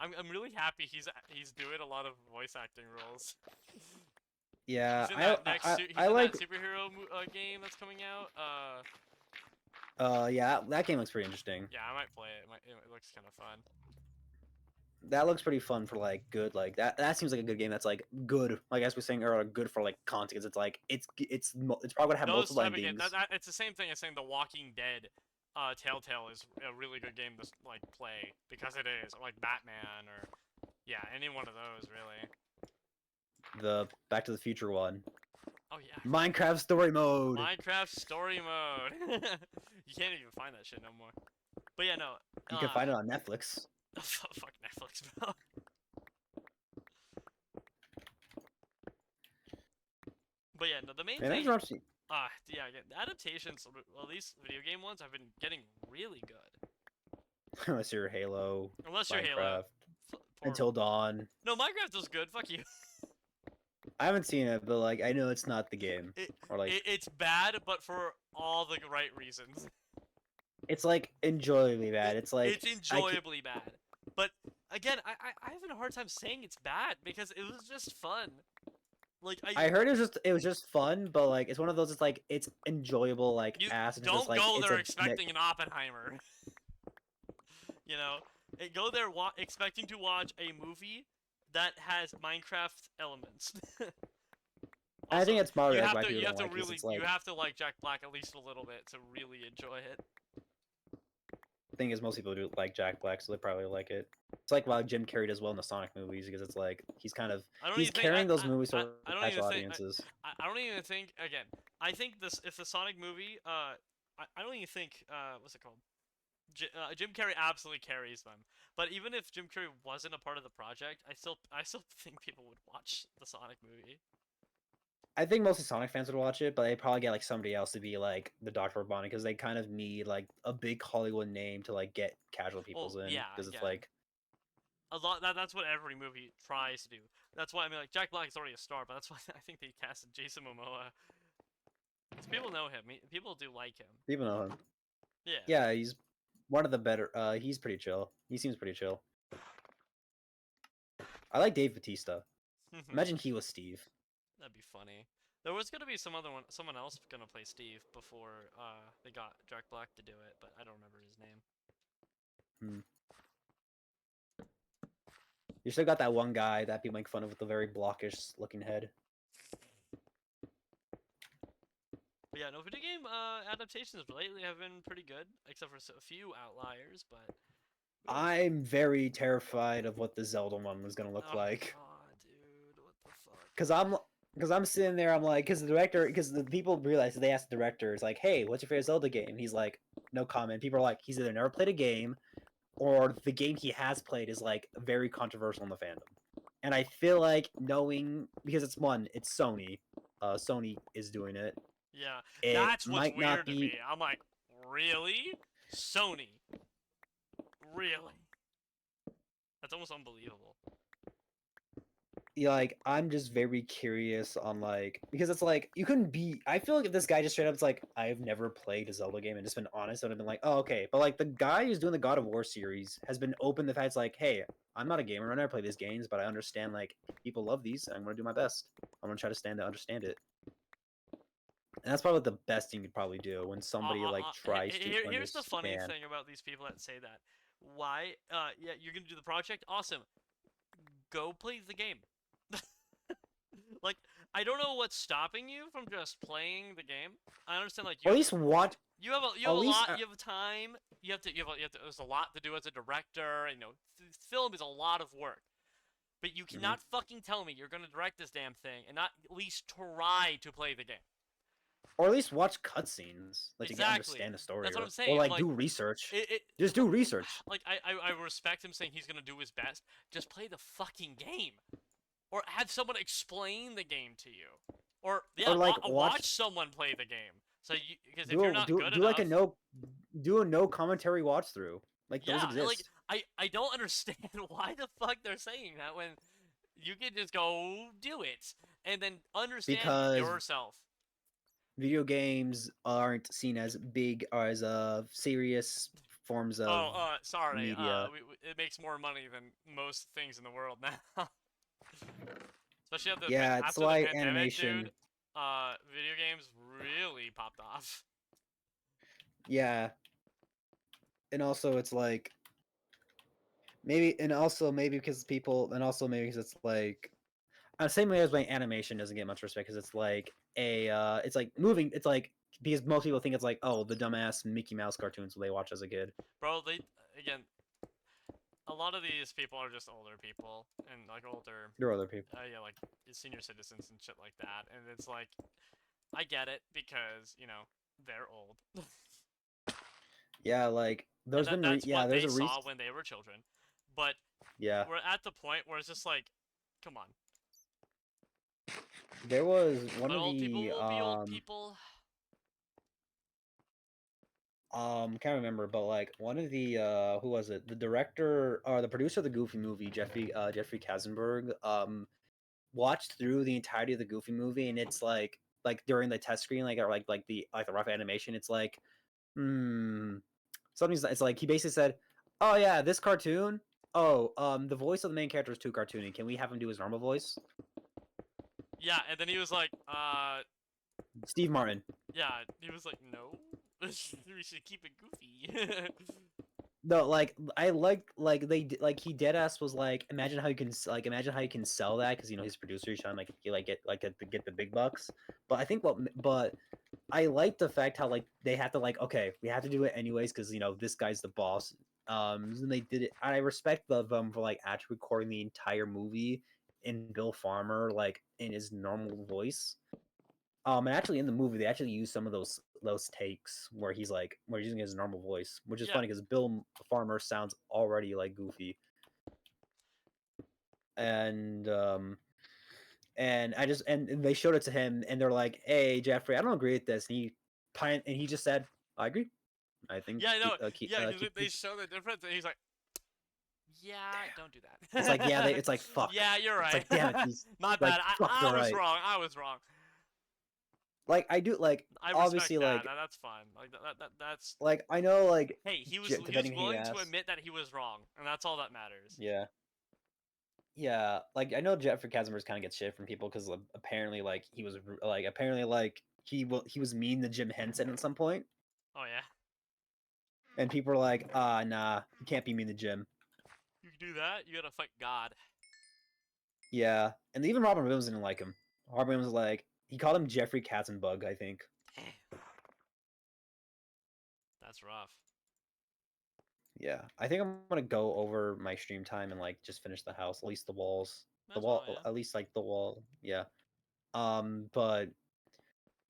B: I'm really happy he's doing a lot of voice acting roles.
C: Yeah,
B: He's in that
C: like.
B: that superhero game that's coming out.
C: Yeah, that game looks pretty interesting.
B: Yeah, I might play it. It looks kind of fun.
C: That looks pretty fun for like good like that. That seems like a good game. That's like good. Like as we were saying earlier, good for like content. 'Cause it's like it's probably gonna have
B: Those
C: multiple
B: type of
C: endings.
B: games. It's the same thing as saying The Walking Dead. Telltale is a really good game to like play because it is, or like Batman, or yeah, any one of those really.
C: The Back to the Future one.
B: Oh yeah.
C: Minecraft story mode.
B: Minecraft story mode. You can't even find that shit no more. But yeah, no.
C: You can find it on Netflix.
B: Fuck Netflix, bro. But yeah, no. The main thing. Yeah, again, the adaptations, well, these video game ones, have been getting really good.
C: Unless you're Halo.
B: Unless you're
C: Minecraft.
B: Halo.
C: Until Dawn.
B: No, Minecraft was good. Fuck you.
C: I haven't seen it, but like I know it's not the game.
B: It's bad, but for all the right reasons.
C: It's like enjoyably bad. It's like
B: it's enjoyably bad. But again, I have a hard time saying it's bad because it was just fun. Like
C: I heard it was just fun, but like it's one of those. It's like it's enjoyable. Like
B: you
C: ass. And
B: don't
C: just, like,
B: go
C: it's
B: there expecting an Oppenheimer. You know, go there expecting to watch a movie that has Minecraft elements. Also,
C: I think it's Mario.
B: You have to like Jack Black at least a little bit to really enjoy it.
C: The thing is, most people do like Jack Black, so they probably like it. It's like why Jim Carrey does well in the Sonic movies because it's like he's carrying those movies for special audiences.
B: I don't even think again. I think if the Sonic movie, I don't even think what's it called? Jim Carrey absolutely carries them. But even if Jim Carrey wasn't a part of the project, I still think people would watch the Sonic movie.
C: I think most of Sonic fans would watch it, but they probably get like somebody else to be like the Dr. Robotnik because they kind of need like a big Hollywood name to like get casual people's in.
B: Yeah,
C: because it's like
B: a lot. That's what every movie tries to do. That's why I mean, like Jack Black is already a star, but that's why I think they casted Jason Momoa. Because people know him. People do like him.
C: People know him.
B: Yeah.
C: Yeah, he's one of the better. He's pretty chill. He seems pretty chill. I like Dave Bautista. Imagine he was Steve.
B: That'd be funny. There was gonna be someone else gonna play Steve before they got Jack Black to do it, but I don't remember his name.
C: You still got that one guy that people make fun of with the very blockish looking head.
B: But yeah, no, video game adaptations lately have been pretty good, except for a few outliers, but...
C: I'm very terrified of what the Zelda one was gonna look like.
B: Oh, dude, what the fuck?
C: Because I'm sitting there, I'm like, because the people realize, they asked the director, it's like, hey, what's your favorite Zelda game? He's like, no comment. People are like, he's either never played a game, or the game he has played is like very controversial in the fandom. And I feel like because it's Sony. Sony is doing it.
B: Yeah, that's what's weird to me. I'm like, really? Sony? Really? That's almost unbelievable.
C: Yeah, like, I'm just very curious on, like, because it's like, you couldn't be, I feel like if this guy just straight up, it's like, I've never played a Zelda game and just been honest, I would have been like, oh, okay. But, like, the guy who's doing the God of War series has been open to the fact, it's like, hey, I'm not a gamer, I never play these games, but I understand, like, people love these, and I'm going to do my best. I'm going to try to understand it. And that's probably the best thing you could probably do when somebody, like, tries to understand.
B: Here's the funny thing about these people that say that. Why? Yeah, you're going to do the project? Awesome. Go play the game. Like, I don't know what's stopping you from just playing the game. I understand, like, you
C: at least watch.
B: You have a lot. You have time. You have to. There's a lot to do as a director. You know, film is a lot of work. But you cannot fucking tell me you're gonna direct this damn thing and not at least try to play the game.
C: Or at least watch cutscenes, like, to understand the story.
B: That's what I'm saying.
C: Or, like, do research. Just do research.
B: Like, I respect him saying he's gonna do his best. Just play the fucking game. Or have someone explain the game to you. Or, yeah,
C: or like,
B: watch someone play the game. So because if you're not good
C: do like
B: enough,
C: a no commentary watch through. Like those
B: yeah, like
C: exist.
B: I don't understand why the fuck they're saying that when you can just go do it and then understand
C: Because
B: yourself.
C: video games aren't seen as big or as serious forms of
B: Oh, sorry.
C: media.
B: It makes more money than most things in the world now. Especially
C: Yeah, it's
B: after the
C: like
B: pandemic, dude.
C: animation.
B: Video games really popped off.
C: Yeah, and also it's like maybe, and also maybe because people, and also maybe because it's like same way as my animation doesn't get much respect because it's like it's like moving. It's like because most people think it's like, oh, the dumbass Mickey Mouse cartoons they watch as a kid.
B: Bro, again, a lot of these people are just older people and like older,
C: There are other people.
B: yeah, like senior citizens and shit like that. And it's like, I get it because they're old.
C: Yeah, like
B: And
C: there's been
B: that's
C: yeah,
B: what
C: there's
B: they
C: a
B: saw
C: reason.
B: when they were children. But
C: Yeah,
B: we're at the point where it's just like, come on.
C: there was one
B: But
C: of
B: old people
C: the
B: will be old people.
C: can't remember, but like one of the who was it? The director or the producer of the Goofy movie, Jeffrey Katzenberg, watched through the entirety of the Goofy movie, and it's like during the test screen, like or like the rough animation, it's like something's it's like he basically said, "Oh yeah, this cartoon. Oh, the voice of the main character is too cartoony. Can we have him do his normal voice?"
B: Yeah, and then he was like,
C: Steve Martin.
B: yeah, he was like, no, we should keep it goofy.
C: No, like I like like he dead ass was like, imagine how you can imagine how you can sell that because his producer is trying to like get the big bucks. But I think but I like the fact how like they have to like, okay, we have to do it anyways because this guy's the boss. And they did it. I respect them for like actually recording the entire movie in Bill Farmer like in his normal voice. And actually in the movie they actually use some of those takes where he's using his normal voice, which is
B: Yeah,
C: funny because Bill Farmer sounds already like Goofy. And and they showed it to him and they're like, "Hey Jeffrey, I don't agree with this." And he just said, "I agree. I think
B: yeah, I know.
C: keep
B: Yeah, because
C: keep."
B: they show the difference, and he's like, yeah, don't do
C: It's like, yeah,
B: that.
C: it's like fuck.
B: Yeah, you're
C: It's
B: right.
C: like, damn it, these
B: My
C: like
B: bad.
C: fuck,
B: I
C: they're
B: was
C: right.
B: wrong. I was wrong.
C: Like I do like
B: I respect
C: obviously
B: that.
C: like
B: That's fine. Like that's.
C: I know like
B: Hey, he was
C: depending who you
B: willing to
C: ask.
B: admit that he was wrong, and that's all that matters.
C: Yeah. Yeah, like I know Jeffrey Katzenberg kind of gets shit from people because apparently, like he was mean to Jim Henson at some point,
B: Oh yeah,
C: and people are like, ah, nah, you can't be mean to Jim.
B: you can do that. You gotta fight God.
C: Yeah, and even Robin Williams didn't like him. Robin Williams was like he called him Jeffrey Katzenbug, I think.
B: Damn, that's rough.
C: Yeah, I think I'm gonna go over my stream time and like just finish the house, at least the walls,
B: That's fine. Yeah.
C: at least like the wall. Yeah. But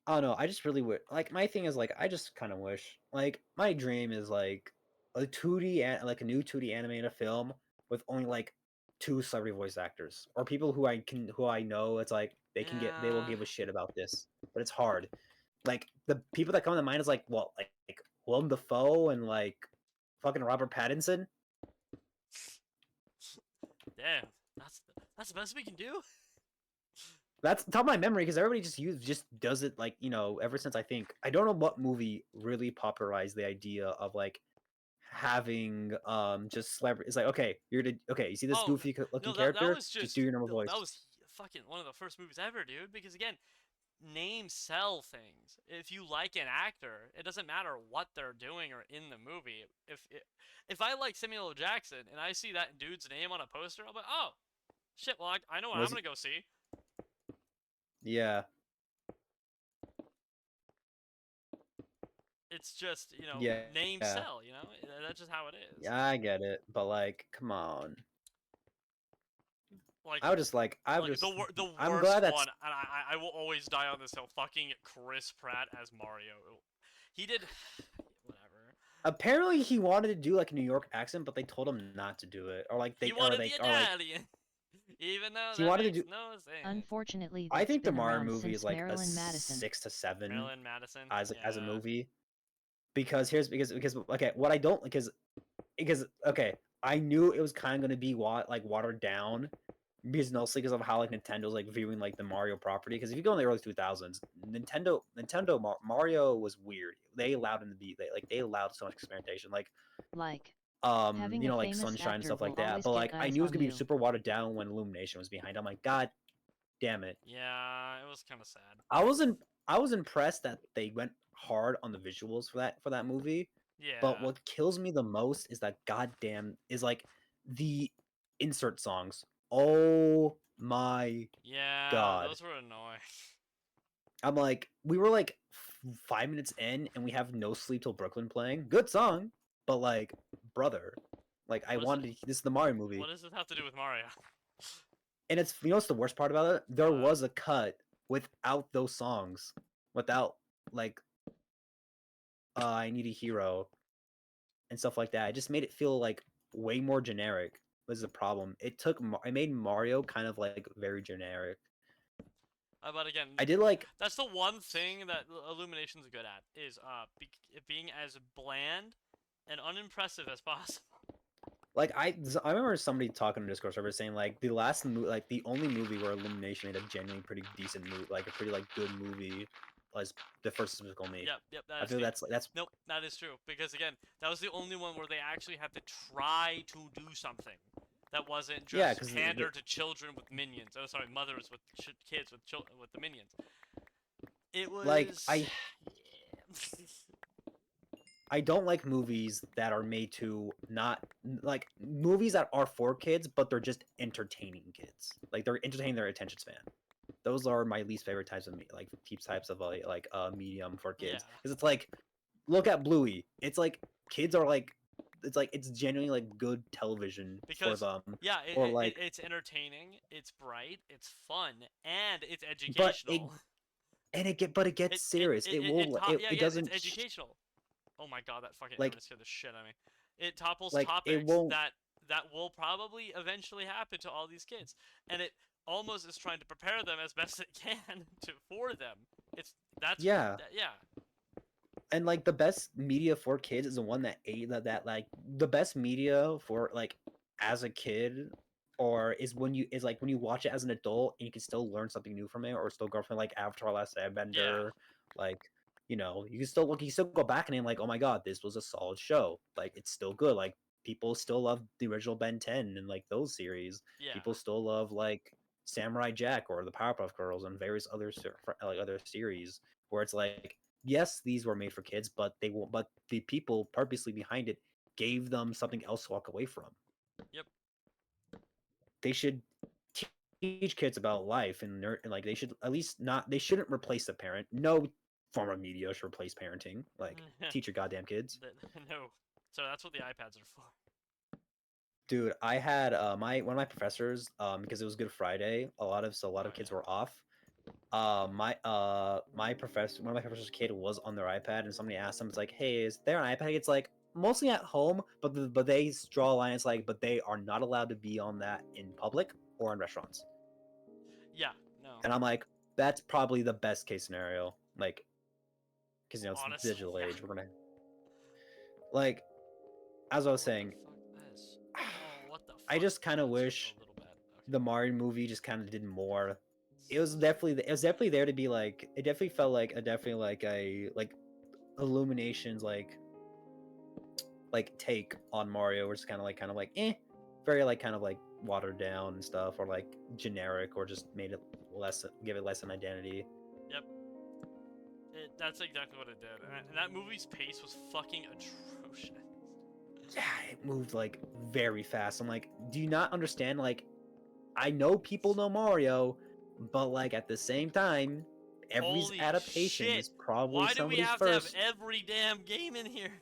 C: I don't know. I just really would like my thing is like I just kind of wish like my dream is like a 2D and like a new 2D animated film with only like two celebrity voice actors or people who I know it's like they will
B: Yeah.
C: give a shit about this, but it's hard. Like the people that come to mind is like well like Willem Dafoe and like fucking Robert Pattinson.
B: Damn. That's the best we can do.
C: That's top of my memory because everybody just does it like ever since I don't know what movie really popularized the idea of like having just celebrity. It's like okay, you see this
B: Oh
C: goofy looking
B: no, that
C: character,
B: was
C: just do your normal voice.
B: that was fucking one of the first movies ever, dude. Because again, names sell things. If you like an actor, it doesn't matter what they're doing or in the movie. If I like Samuel L. Jackson and I see that dude's name on a poster, I'll be like, oh shit. Well, I know what I'm
C: Was
B: gonna go see.
C: yeah,
B: It's just
C: yeah,
B: names
C: yeah,
B: sell. That's just how it is.
C: yeah. I get it, but like, come on.
B: Like
C: I would
B: like
C: just
B: the
C: I'm
B: worst
C: glad that's
B: one, and I will always die on this hill. Fucking Chris Pratt as Mario. He did whatever.
C: apparently he wanted to do like a New York accent, but they told him not to do it, or like
B: He
C: they or
B: wanted
C: they
B: the
C: or like
B: Italian. Even though
C: He
B: that
C: wanted to
B: makes
C: do.
B: no sense.
A: Unfortunately,
C: I
A: that's
C: think the
A: been
C: Mario
A: around
C: movie
A: since
C: is like a
A: Marilyn Madison.
C: 6 to 7
B: Marilyn Madison.
C: as a
B: Yeah.
C: movie, because okay, what I don't because okay, I knew it was kind of gonna be watered down, because mostly because of how like Nintendo's like viewing like the Mario property. Because if you go in the early 2000s, Mario was weird. They allowed him to be they allowed so much experimentation,
A: Like, having a
C: like
A: famous
C: Sunshine and
A: actor
C: stuff
A: will
C: like that.
A: always
C: But
A: get
C: like I
A: eyes
C: knew it was
A: on
C: gonna be
A: you.
C: super watered down when Illumination was behind. I'm like, God damn it.
B: Yeah, it was kind of sad.
C: I was impressed that they went hard on the visuals for that movie.
B: Yeah.
C: But what kills me the most is that goddamn is like the insert songs. Oh my
B: Yeah,
C: god.
B: those were annoying.
C: I'm like, we were like 5 minutes in and we have No Sleep Till Brooklyn playing. Good song, but like, brother, like I
B: What is it-
C: wanted this is the Mario movie.
B: What does it have to do with Mario?
C: And it's what's the worst part about it? There
B: What?
C: was a cut without those songs, without like I Need a Hero and stuff like that. It just made it feel like way more generic. Was the problem? It made Mario kind of like very generic.
B: But again,
C: I did like
B: that's the one thing that Illumination's good at is being as bland and unimpressive as possible.
C: like I remember somebody talking on Discord server saying like the only movie where Illumination made a genuinely pretty decent movie, like a pretty like good movie, was the first Despicable Me.
B: Yep,
C: I feel that's
B: nope, that is true because again, that was the only one where they actually had to try to do something that wasn't just
C: Yeah, 'cause
B: pander to children with minions. Oh, sorry, mothers with kids with with the minions. It was
C: like
B: yeah.
C: I don't like movies that are made to not like movies that are for kids, but they're just entertaining kids. Like they're entertaining their attention span. Those are my least favorite types of types of medium for kids.
B: Yeah.
C: Because it's like, look at Bluey. It's like kids are like, it's genuinely like good television
B: Because
C: for them.
B: yeah,
C: or like,
B: it's entertaining, it's bright, it's fun, and it's
C: but
B: educational.
C: it gets serious. It doesn't
B: It's educational. Oh my god, that fucking
C: like
B: internet scared the shit out of me. It topples
C: like
B: topics
C: it won't.
B: that will probably eventually happen to all these kids, and it almost is trying to prepare them as best it can for them.
C: Yeah.
B: Yeah.
C: And like the best media for kids is the one that like the best media for like as a kid or is when you watch it as an adult and you can still learn something new from it or still go from like Avatar: Last Airbender, like you can still go back and you're like, oh my god, this was a solid show, like it's still good, like people still love the original Ben 10 and like those series.
B: Yeah.
C: People still love like Samurai Jack or the Powerpuff Girls and various other other series where it's like, yes, these were made for kids, but the people purposely behind it gave them something else to walk away from.
B: Yep.
C: They should teach kids about life and like they should at least not. They shouldn't replace the parent. No form of media should replace parenting. Like teach your goddamn kids.
B: No. So that's what the iPads are for.
C: Dude, I had one of my professors because it was Good Friday. A lot of kids were off. My professor, one of my professor's kid was on their iPad, and somebody asked him, "It's like, hey, is there an iPad?" It's like mostly at home, but they draw a line. It's like, but they are not allowed to be on that in public or in restaurants.
B: Yeah. No.
C: And I'm like, that's probably the best case scenario, like, because it's
B: Honestly,
C: the digital
B: yeah.
C: age. We're gonna like, as I was saying,
B: Oh, what the fuck?
C: I just kind of
B: That's
C: wish
B: a little bad. Okay.
C: the Mario movie just kind of did more. It was definitely there to be like, it definitely felt like a Illuminations like take on Mario, which is kind of like very like kind of like watered down and stuff, or like generic, or just made it give it less an identity.
B: Yep. That's exactly what it did, and that movie's pace was fucking atrocious.
C: Yeah, it moved like very fast. I'm like, do you not understand? Like, I know people know Mario, but like at the same time, every
B: Holy
C: adaptation
B: shit.
C: is probably
B: Why do we
C: somebody's
B: have
C: first.
B: to have every damn game in here?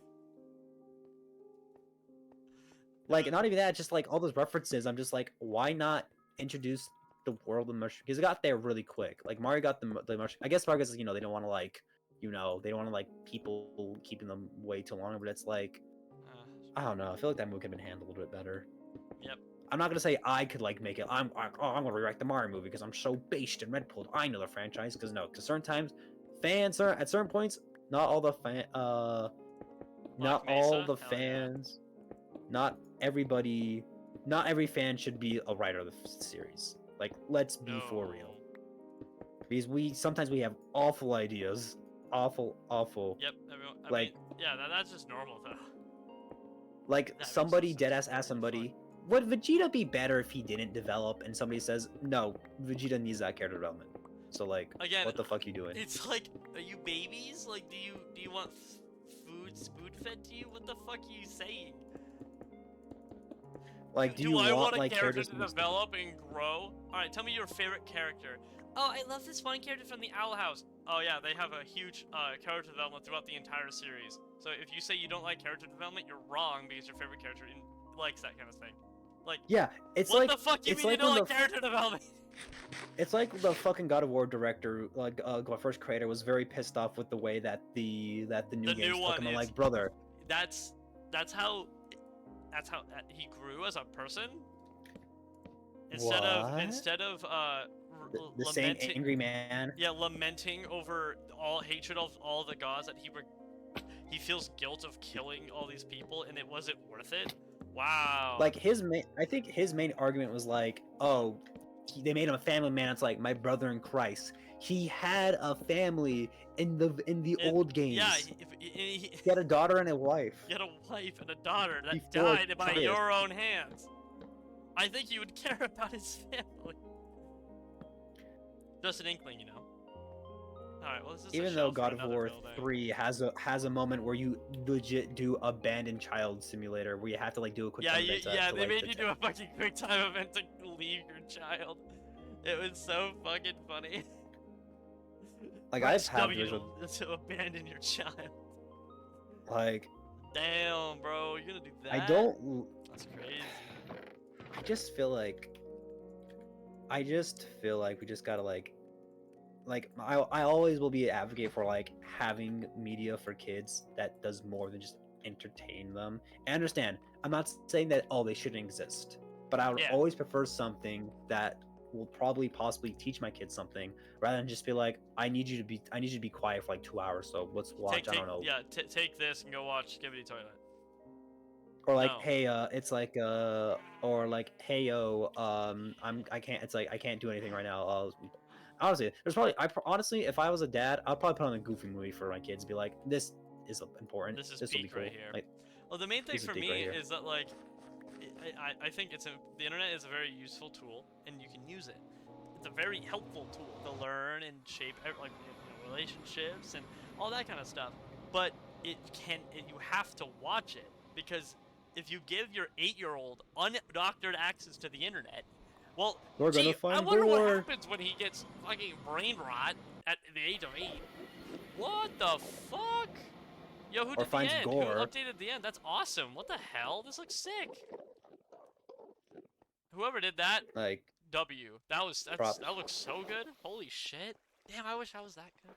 C: Like, not even that, just like all those references. I'm just like, why not introduce the world of mushroom? Because it got there really quick. Like Mario got the mushroom. I guess Mario is, they don't want to like, they don't want to like people keeping them way too long. But it's like, I don't know. I feel like that movie could have been handled a little bit better.
B: Yep.
C: I'm not gonna say I could like make it. I'm gonna rewrite the Mario movie because I'm so based and red pilled. I know the franchise because no, because certain times fans are at certain points. Not all the
B: Black
C: not all
B: Mesa?
C: the
B: Hell yeah.
C: fans, not everybody, not every fan should be a writer of the series. Like, let's be for real. Because sometimes we have awful ideas, awful.
B: Yep, everyone. I
C: Like-
B: mean, yeah, that's just normal though.
C: Like
B: That makes
C: somebody
B: sense.
C: deadass asked somebody, would Vegeta be better if he didn't develop? And somebody says, no, Vegeta needs that character development. So like,
B: Again,
C: what the fuck you doing?
B: It's like, are you babies? Like, do you want food spoon fed to you? What the fuck are you saying?
C: Like, do you
B: I
C: want
B: a
C: like
B: character
C: characters
B: to develop and grow? Alright, tell me your favorite character. Oh, I love this one character from the Owl House. Oh yeah, they have a huge character development throughout the entire series. So if you say you don't like character development, you're wrong because your favorite character likes that kind of thing. Like,
C: Yeah, it's
B: what
C: like
B: the fuck do you
C: it's
B: mean
C: like
B: you don't
C: when
B: like
C: the
B: character development?
C: it's like the fucking God of War director, like the first creator, was very pissed off with the way that the new
B: The
C: games
B: new
C: took
B: one
C: him. I'm
B: is-
C: like, brother,
B: That's how he grew as a person. Instead of
C: the same
B: lamenting,
C: angry man.
B: yeah, lamenting over all hatred of all the gods that he feels guilt of killing all these people and it wasn't worth it. Wow.
C: Like I think his main argument was like, oh, they made him a family man. It's like my brother in Christ. He had a family in the
B: And-
C: old games.
B: yeah,
C: He had a daughter and a wife.
B: he had a wife and a daughter that
C: Before
B: died by
C: Christ.
B: your own hands. I think you would care about his family. Just an inkling, you know. Alright, well, this is a
C: Even
B: show
C: though
B: for
C: God of
B: another
C: War
B: building.
C: 3 has a moment where you legit do abandoned child simulator where you have to like do a quick
B: Yeah,
C: time event to,
B: yeah,
C: to,
B: they
C: like,
B: made
C: the
B: you do a fucking quick time event to leave your child. It was so fucking funny.
C: like
B: Press
C: I've had
B: W
C: visual,
B: to abandon your child.
C: like
B: Damn, bro, you're gonna do that?
C: I don't
B: That's crazy.
C: I just feel like we just gotta like I always will be an advocate for like having media for kids that does more than just entertain them. I understand. I'm not saying that they shouldn't exist, but I would
B: Yeah.
C: always prefer something that will probably possibly teach my kids something rather than just be like, I need you to be quiet for like 2 hours. So let's watch. I don't know.
B: Yeah, take this and go watch Skibidi Toilet.
C: Or like,
B: No.
C: hey, it's like, or like, hey, yo, I can't. It's like I can't do anything right now. Honestly, honestly, if I was a dad, I'd probably put on a Goofy movie for my kids. And be like, this is important.
B: This is
C: will be
B: peak
C: cool.
B: right here.
C: Like,
B: Well, the main thing
C: This is
B: for
C: big
B: me
C: right here.
B: is that like, I think the internet is a very useful tool, and you can use it. It's a very helpful tool to learn and shape like relationships and all that kind of stuff. But you have to watch it because if you give your 8-year-old undoctored access to the internet, well,
C: We're gonna
B: gee, I
C: find
B: wonder what
C: gore.
B: happens when he gets fucking brain rot at the age of 8. What the fuck? Yo, who
C: Or
B: did the
C: finds
B: end?
C: gore.
B: Who updated the end? That's awesome. What the hell? This looks sick. Whoever did that,
C: like,
B: W. That
C: Props.
B: looks so good. Holy shit. Damn, I wish I was that good.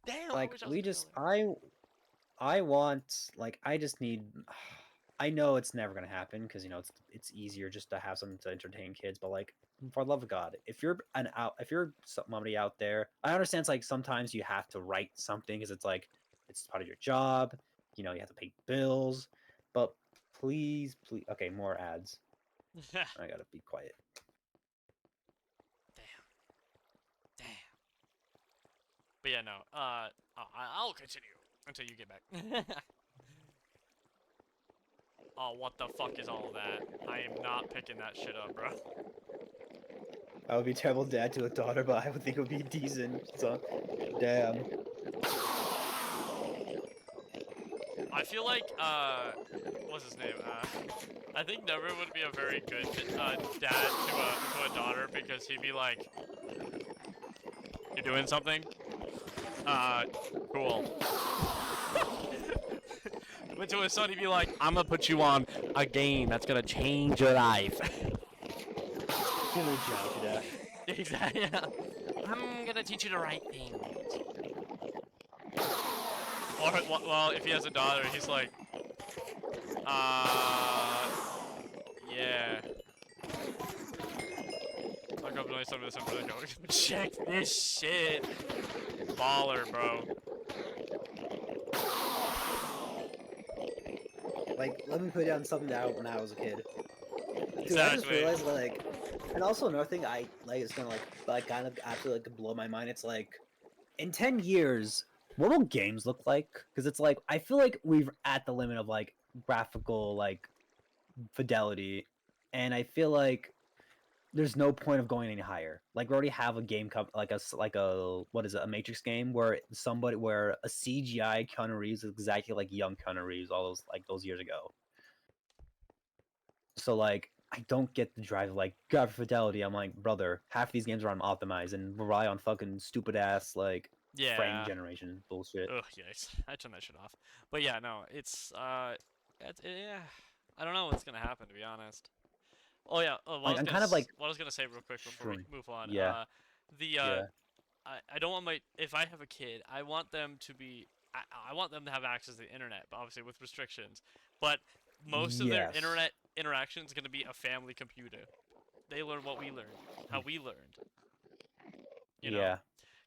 B: Damn. I
C: like
B: wish I was
C: we
B: a good
C: just,
B: builder.
C: I want, like, I just need. I know it's never gonna happen because it's easier just to have something to entertain kids. But like, for the love of God, if you're somebody out there, I understand it's like sometimes you have to write something because it's like it's part of your job. You have to pay bills. But please, okay, more ads. I gotta be quiet.
B: Damn. But yeah, no. I'll continue until you get back. Oh, what the fuck is all that? I am not picking that shit up, bro.
C: I would be a terrible dad to a daughter, but I would think it would be decent. So, damn.
B: I feel like, what's his name? I think Never would be a very good dad to a daughter because he'd be like, "You doing something? Cool." But to his son, he'd be like, "I'm gonna put you on a game that's gonna change your life."
C: Good job, Dad.
B: Exactly. Yeah. I'm gonna teach you the right things. Or, well, if he has a daughter, he's like, yeah. Minecraft only some of this info. Check this shit. Baller, bro.
C: Like, let me put down something out when I was a kid. Dude, I just
B: Exactly.
C: realized, like, and also another thing I like is gonna like kind of absolutely like blow my mind. It's like, in 10 years, what will games look like? Because it's like I feel like we're at the limit of like graphical like fidelity, and I feel like there's no point of going any higher. Like we already have a game like a what is it, a Matrix game where a CGI Keanu Reeves is exactly like young Keanu Reeves all those years ago. So like I don't get the drive of like graphic fidelity. I'm like, brother, half these games are unoptimized and rely on fucking stupid ass like frame
B: Yeah.
C: generation bullshit.
B: Ugh, yikes. I turned that shit off. But yeah, no, yeah. I don't know what's gonna happen, to be honest. Oh yeah,
C: Like I'm kind of like
B: what I was gonna say real quick before we
C: Sure.
B: move on.
C: Yeah, yeah,
B: I don't want if I have a kid, I want them to be, I want them to have access to the internet, but obviously with restrictions. But most of their
C: yes,
B: internet interaction is gonna be a family computer. They learn what we learned, how we learned, you know?
C: yeah.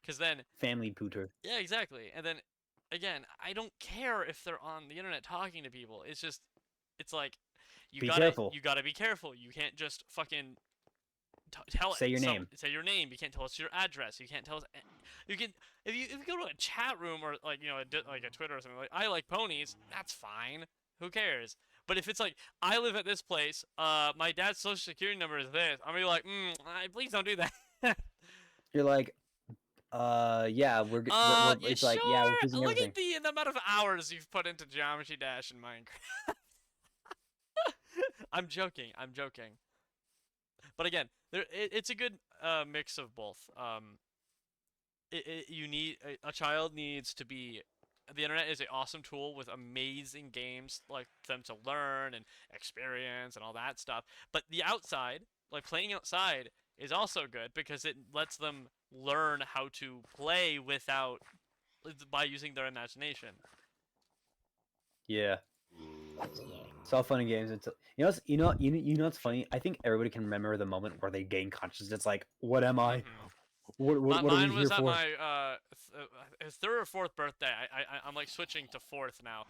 B: Because then,
C: Family pooter.
B: yeah, exactly. And then, again, I don't care if they're on the internet talking to people. It's just, it's like,
C: Be careful.
B: you gotta be careful. You can't just fucking tell
C: Say your name.
B: Say your name. You can't tell us your address. You can't tell us. You can if you go to a chat room or like like a Twitter or something like I like ponies. That's fine. Who cares? But if it's like I live at this place, my dad's social security number is this, I'm gonna be like, please don't do that.
C: You're like, yeah,
B: You
C: it's
B: sure?
C: like, yeah, we're choosing
B: Look
C: everything.
B: at the amount of hours you've put into Geometry Dash in Minecraft. I'm joking. I'm joking. But again, it's a good mix of both. You need a child needs to be. The internet is an awesome tool with amazing games like for them to learn and experience and all that stuff. But the outside, like playing outside, is also good because it lets them learn how to play without by using their imagination.
C: Yeah. It's all fun and games until you know what's funny? I think everybody can remember the moment where they gain consciousness. It's like, what am I? What are
B: Mine
C: we
B: was
C: here
B: at
C: for?
B: my third or fourth birthday. I'm like switching to fourth now.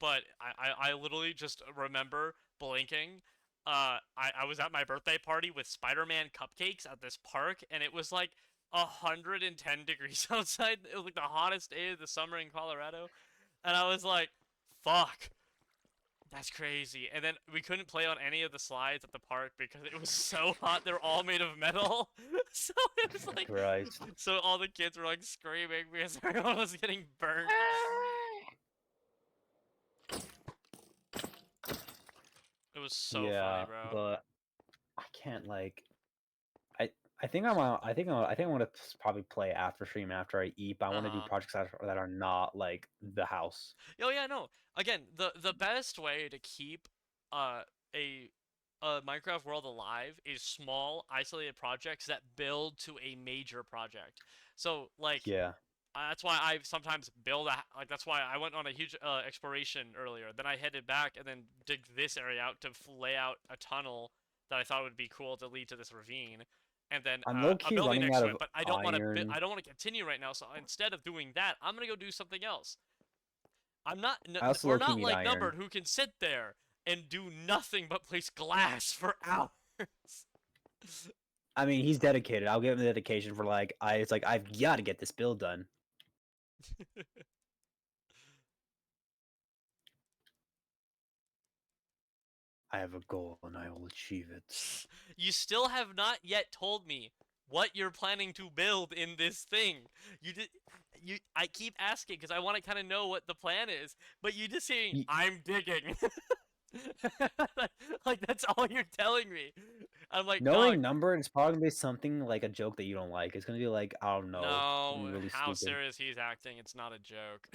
B: But I literally just remember blinking. I was at my birthday party with Spider-Man cupcakes at this park, and it was like 110 degrees outside. It was like the hottest day of the summer in Colorado, and I was like, "Fuck." That's crazy. And then we couldn't play on any of the slides at the park because it was so hot. They're all made of metal. So it was like
C: Christ.
B: so all the kids were like screaming because everyone was getting burnt. It was so
C: Yeah,
B: funny, bro.
C: but I can't like I think I want to probably play after stream after I eat, but I want to do
B: Uh-huh.
C: projects that are not like the house.
B: Oh yeah, no. Again, the best way to keep uh a Minecraft world alive is small, isolated projects that build to a major project. So like
C: Yeah.
B: that's why I sometimes build like that's why I went on a huge exploration earlier. Then I headed back and then dig this area out to lay out a tunnel that I thought would be cool to lead to this ravine. And then
C: I'm low
B: a
C: key
B: building
C: running
B: next
C: out
B: to
C: of
B: it, but
C: iron.
B: I don't want to continue right now. So instead of doing that, I'm gonna go do something else. I'm not.
C: I also
B: We're
C: low key
B: not
C: need
B: like
C: iron.
B: Numbered who can sit there and do nothing but place glass for hours.
C: I mean, he's dedicated. I'll give him the dedication for like it's like I've got to get this build done. I have a goal and I will achieve it.
B: You still have not yet told me what you're planning to build in this thing. You did. I keep asking because I want to kind of know what the plan is, but you just saying
C: Ye-
B: I'm digging. Like that's all you're telling me. I'm like,
C: Knowing
B: dog.
C: number is probably gonna be something like a joke that you don't like. It's gonna be like, I don't know,
B: No,
C: something really
B: how
C: stupid.
B: serious he's acting. It's not a joke.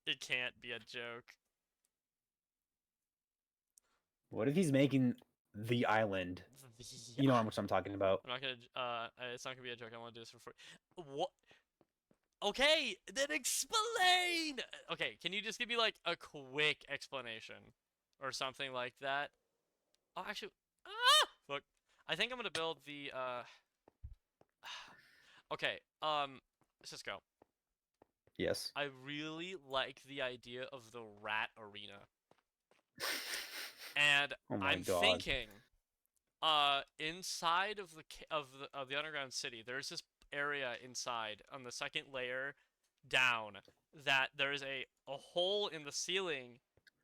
B: It can't be a joke.
C: What if he's making the island? You know how much I'm talking about.
B: I'm not gonna. It's not gonna be a joke. I want to do this for free. What? Okay, then explain. Okay, can you just give me like a quick explanation, or something like that? Oh, actually, look, I think I'm gonna build the Okay, Cisco.
C: Yes.
B: I really like the idea of the rat arena. And
C: Oh my
B: I'm
C: god.
B: thinking inside of the underground city, there's this area inside on the second layer down that there is a hole in the ceiling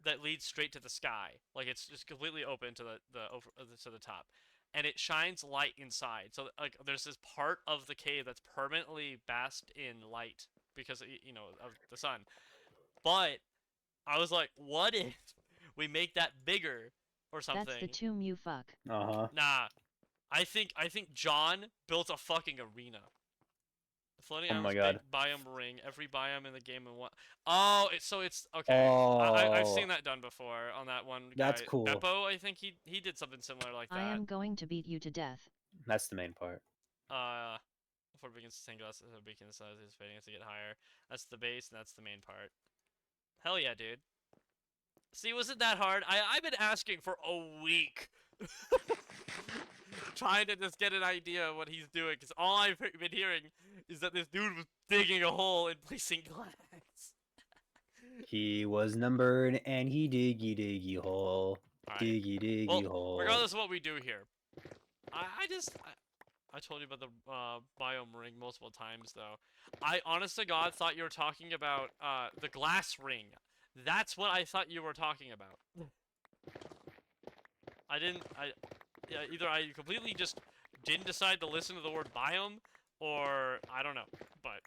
B: that leads straight to the sky. Like it's just completely open to to the top. And it shines light inside. So like there's this part of the cave that's permanently basked in light because of the sun. But I was like, what if we make that bigger or
A: That's the
B: something?
A: tomb you fuck.
C: Uh-huh.
B: Nah, I think John built a fucking arena. The Floating
C: Oh my
B: Islands
C: god.
B: biome ring. Every biome in the game in one. Oh, it's okay. I've
C: Oh,
B: seen that done before on that one
C: that's
B: guy.
C: cool.
B: Beppo, I think he did something similar like
A: I
B: that.
A: am going to beat you to death.
C: That's the main part.
B: Before it begins to sink less, the beacon size is fading as to get higher. That's the base, and that's the main part. Hell yeah, dude. See, wasn't that hard? I've been asking for a week. Trying to just get an idea of what he's doing, because all I've been hearing is that this dude was digging a hole and placing glass.
C: He was numbered and he diggy hole.
B: Alright.
C: Diggy diggy
B: Well,
C: hole.
B: regardless of what we do here, I told you about the biome ring multiple times, though. I, honest to God, thought you were talking about the glass ring. That's what I thought you were talking about. Yeah, either I completely just didn't decide to listen to the word biome, or I don't know, but...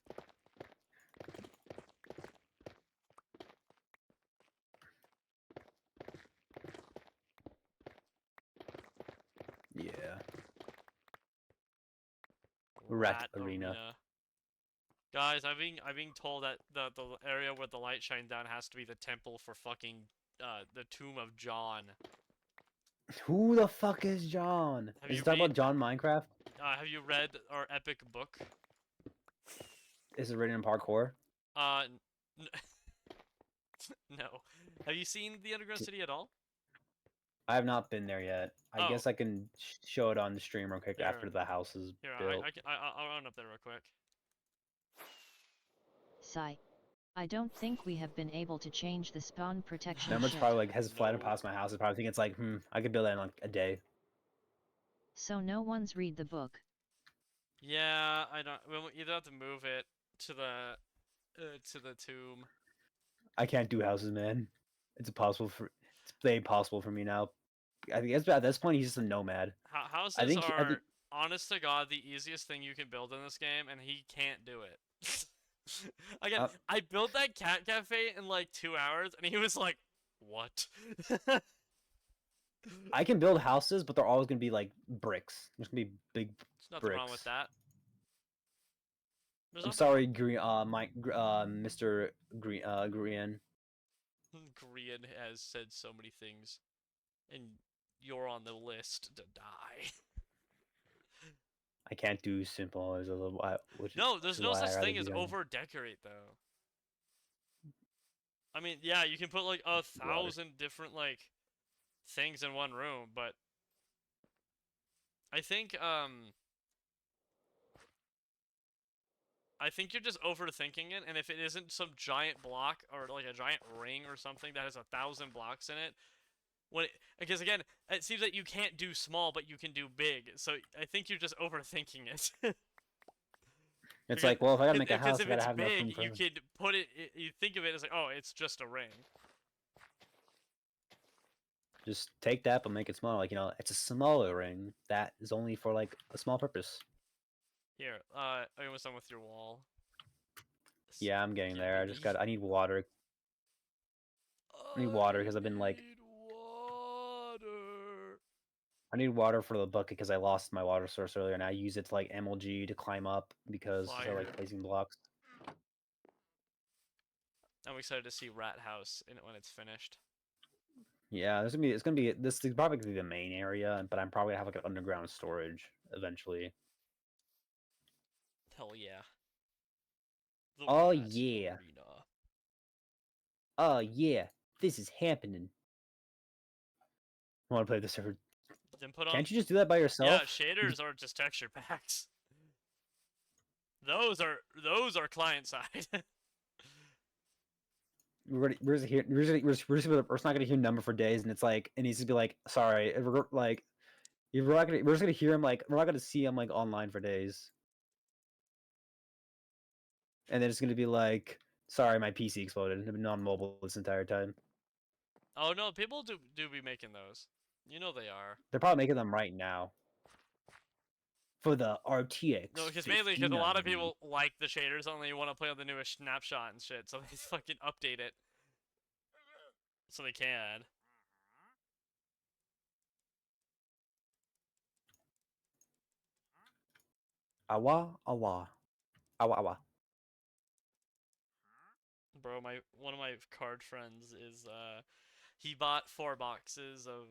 C: Yeah. Rat arena.
B: Guys, I'm being told that the area where the light shines down has to be the temple for fucking the tomb of John.
C: Who the fuck is John?
B: Have
C: Is
B: you
C: he talking
B: read-
C: about John Minecraft?
B: Have you read our epic book?
C: Is it written in parkour?
B: No. Have you seen the Underground City at all?
C: I have not been there yet. I
B: Oh.
C: guess I can show it on the stream real quick
B: Here.
C: after the house is
B: Here,
C: built.
B: I'll run up there real quick.
A: Sigh. I don't think we have been able to change the spawn protection
C: Number's
A: shit.
C: probably like has flattened
B: No.
C: past my house. I probably think it's like, I could build that in like a day.
A: So no one's read the book.
B: Yeah, I don't. We'll either have to move it to the tomb.
C: I can't do houses, man. It's impossible for me now. I think at this point he's just a nomad.
B: Houses
C: I think
B: are, honest to God, the easiest thing you can build in this game, and he can't do it. Again, I built that cat cafe in like 2 hours, and he was like, "What?"
C: I can build houses, but they're always gonna be like bricks. There's gonna be big
B: There's nothing
C: bricks.
B: wrong with that.
C: I'm sorry, Mr. Green.
B: Korean has said so many things, and you're on the list to die.
C: I can't do simple as a little.
B: No, there's no such thing as over decorate though. I mean, yeah, you can put like 1,000 different like things in one room, but I think you're just overthinking it, and if it isn't some giant block or like a giant ring or something that has 1,000 blocks in it, because again, it seems that you can't do small, but you can do big. So I think you're just overthinking it.
C: It's like, well, if I gotta make a
B: Because
C: house, I
B: if
C: gotta
B: it's
C: have enough room
B: big,
C: for.
B: you could put it. You think of it as like, oh, it's just a ring.
C: Just take that, but make it smaller. Like, it's a smaller ring that is only for like a small purpose.
B: Here, are you almost done with your wall?
C: Yeah, I'm getting there. I
B: Skibbity.
C: need water. I need water because I've been like.
B: Water.
C: I need water for the bucket because I lost my water source earlier, and I use it to like MLG to climb up because they're
B: Fire.
C: like placing blocks.
B: I'm excited to see Rat House when it's finished.
C: Yeah, this is probably gonna be the main area, but I'm probably gonna have like an underground storage eventually.
B: Hell yeah. The
C: Oh
B: Rat
C: yeah.
B: Arena.
C: Oh yeah, this is happening. I want to play this server.
B: Then put on.
C: Can't you just do that by yourself?
B: Yeah, shaders are just texture packs. Those are client side.
C: We're not gonna hear number for days, and it's like it needs to be like, sorry, like we're just gonna hear him like we're not gonna see him like online for days, and then it's gonna be like, sorry, my PC exploded. I've been on mobile this entire time.
B: Oh no, people do be making those. You know they are.
C: They're probably making them right now for the RTX.
B: No, because mainly because a lot of
C: 5090.
B: people like the shaders only want to play on the newest snapshot and shit, so they fucking update it so they can.
C: Awa awa, awa awa.
B: Bro, one of my card friends is he bought 4 boxes of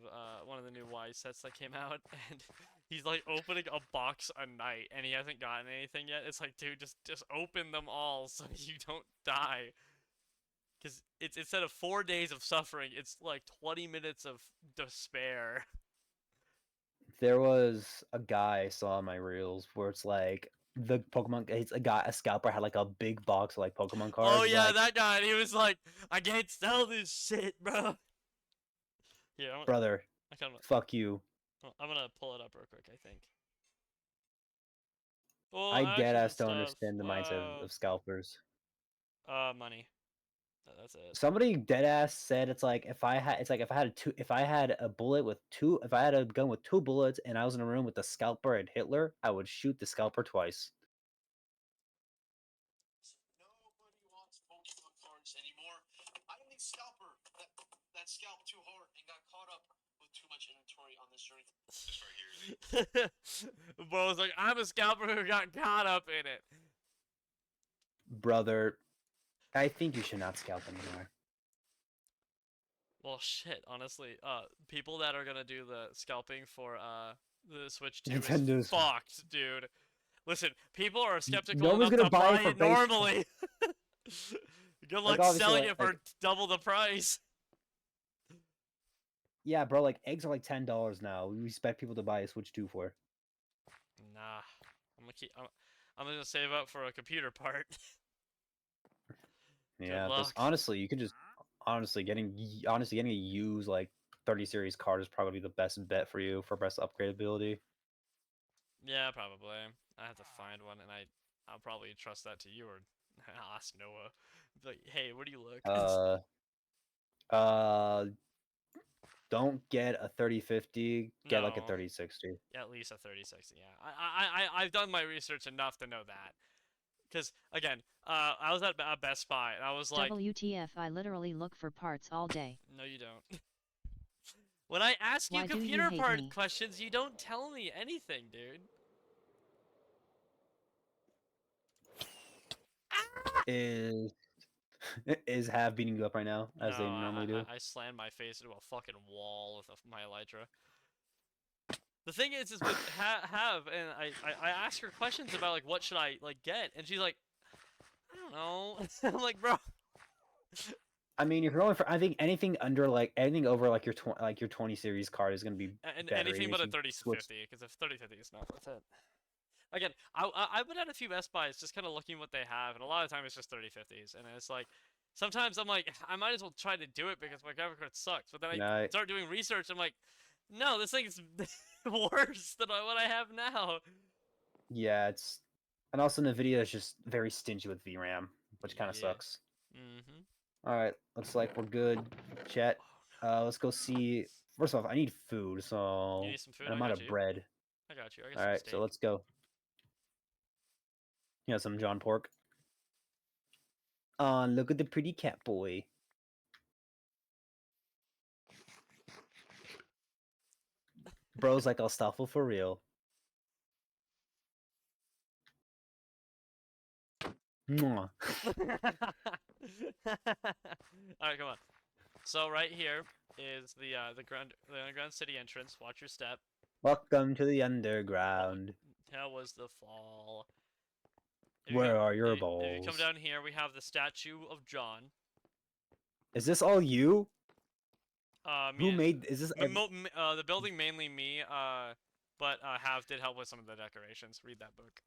B: one of the new Y sets that came out, and he's like opening a box a night, and he hasn't gotten anything yet. It's like, dude, just open them all so you don't die. Because it's instead of 4 days of suffering, it's like 20 minutes of despair.
C: There was a guy I saw on my reels where it's like the Pokemon. It's a scalper had like a big box of like Pokemon cards.
B: Oh yeah,
C: like,
B: that guy. And he was like, I can't sell this shit, bro. Yeah,
C: brother, fuck you.
B: I'm gonna pull it up real quick, I think. Oh,
C: I dead ass
B: action
C: don't
B: stuff.
C: understand the mindset of scalpers.
B: Money. That's it.
C: Somebody dead ass said it's like if I had a bullet with two if I had a gun with 2 bullets and I was in a room with the scalper and Hitler, I would shoot the scalper twice.
D: Nobody wants Pokemon cards anymore. I'm the scalper that scalped too hard and got caught up with too much inventory on this journey. This right here.
B: Bro's like, I'm a scalper who got caught up in it.
C: Brother, I think you should not scalp anymore.
B: Well, shit, honestly, people that are gonna do the scalping for, the Switch 2 is
C: Nintendo's-
B: fucked, dude. Listen, people are skeptical
C: No one's
B: enough to
C: gonna buy
B: buy
C: it for
B: it
C: base-
B: normally. Good luck
C: obviously,
B: selling
C: like-
B: it for double the price.
C: Yeah, bro, like eggs are like $10 now. We expect people to buy a Switch 2 for.
B: Nah, I'm gonna save up for a computer part.
C: Yeah,
B: luck.
C: honestly, you could just getting a used like 30 series card is probably the best bet for you for best upgradability.
B: Yeah, probably. I have to find one, and I'll probably trust that to you, or I'll ask Noah. Be like, hey, where do you look?
C: Don't get a 3050, get like a
B: No.
C: 3060.
B: Yeah, at least a 3060. Yeah, I've done my research enough to know that. Because again, I was at Best Buy, and I was like,
A: WTF, I literally look for parts all day.
B: no, you don't. When I ask you
A: Why do you
B: computer
A: hate
B: part
A: me?
B: questions, you don't tell me anything, dude.
C: Is Have beating you up right now as they
B: No,
C: normally do?
B: I slammed my face into a fucking wall with my Elytra. The thing is with Have, and I ask her questions about like what should I like get, and she's like, I don't know. I'm like, bro.
C: I mean, if you're going for, I think anything over like your 20 series card is gonna be
B: And
C: better.
B: anything but a
C: If you switch-
B: 3050, because if 3050 is not, that's it. Again, I've been at a few Best Buys just kind of looking what they have, and a lot of the time it's just 3050s, and it's like, sometimes I'm like, I might as well try to do it because my graphic card sucks, but then I start doing research, I'm like, no, this thing is worse than what I have now.
C: Yeah, and also Nvidia is just very stingy with VRAM, which kind of
B: Yeah.
C: sucks.
B: Mm-hmm.
C: All right, looks like we're good. Chat. Let's go see. First off, I need food, so
B: You need some food?
C: and I'm
B: I
C: out
B: got
C: of
B: you.
C: bread.
B: I got you. I got
C: All
B: some
C: right,
B: steak.
C: so let's go. Yeah, some John Pork. Look at the pretty cat boy. Bro's like Alstafel for real. Mwah.
B: Alright, come on. So right here is the underground city entrance. Watch your step.
C: Welcome to the underground.
B: That was the fall. If you
C: Where
B: come-
C: are your
B: if you come
C: balls?
B: down here, we have the statue of John.
C: Is this all you?
B: Me
C: Who
B: and-
C: made? Is this?
B: the building mainly me, but Have did help with some of the decorations. Read that book.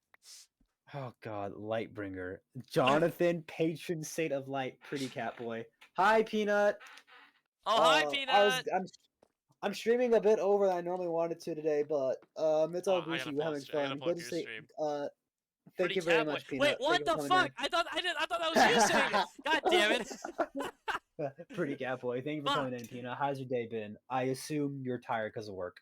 C: Oh God, Lightbringer. Jonathan, patron saint of light, pretty cat boy. Hi, Peanut.
B: Oh, hi, Peanut!
C: I'm streaming a bit over than I normally wanted to today, but it's all
B: Oh, I gotta
C: Gucci. We're
B: pull up
C: having
B: I gotta
C: fun.
B: pull up
C: Good to
B: your
C: see.
B: stream.
C: Thank
B: Pretty
C: you very
B: cat boy.
C: much, Peanut.
B: Wait,
C: Thank
B: what
C: you
B: the
C: for coming
B: fuck? I thought that was you saying it. God damn it!
C: in. Pretty cat boy. Thank you for coming in,
B: Fuck.
C: Peanut. How's your day been? I assume you're tired because of work.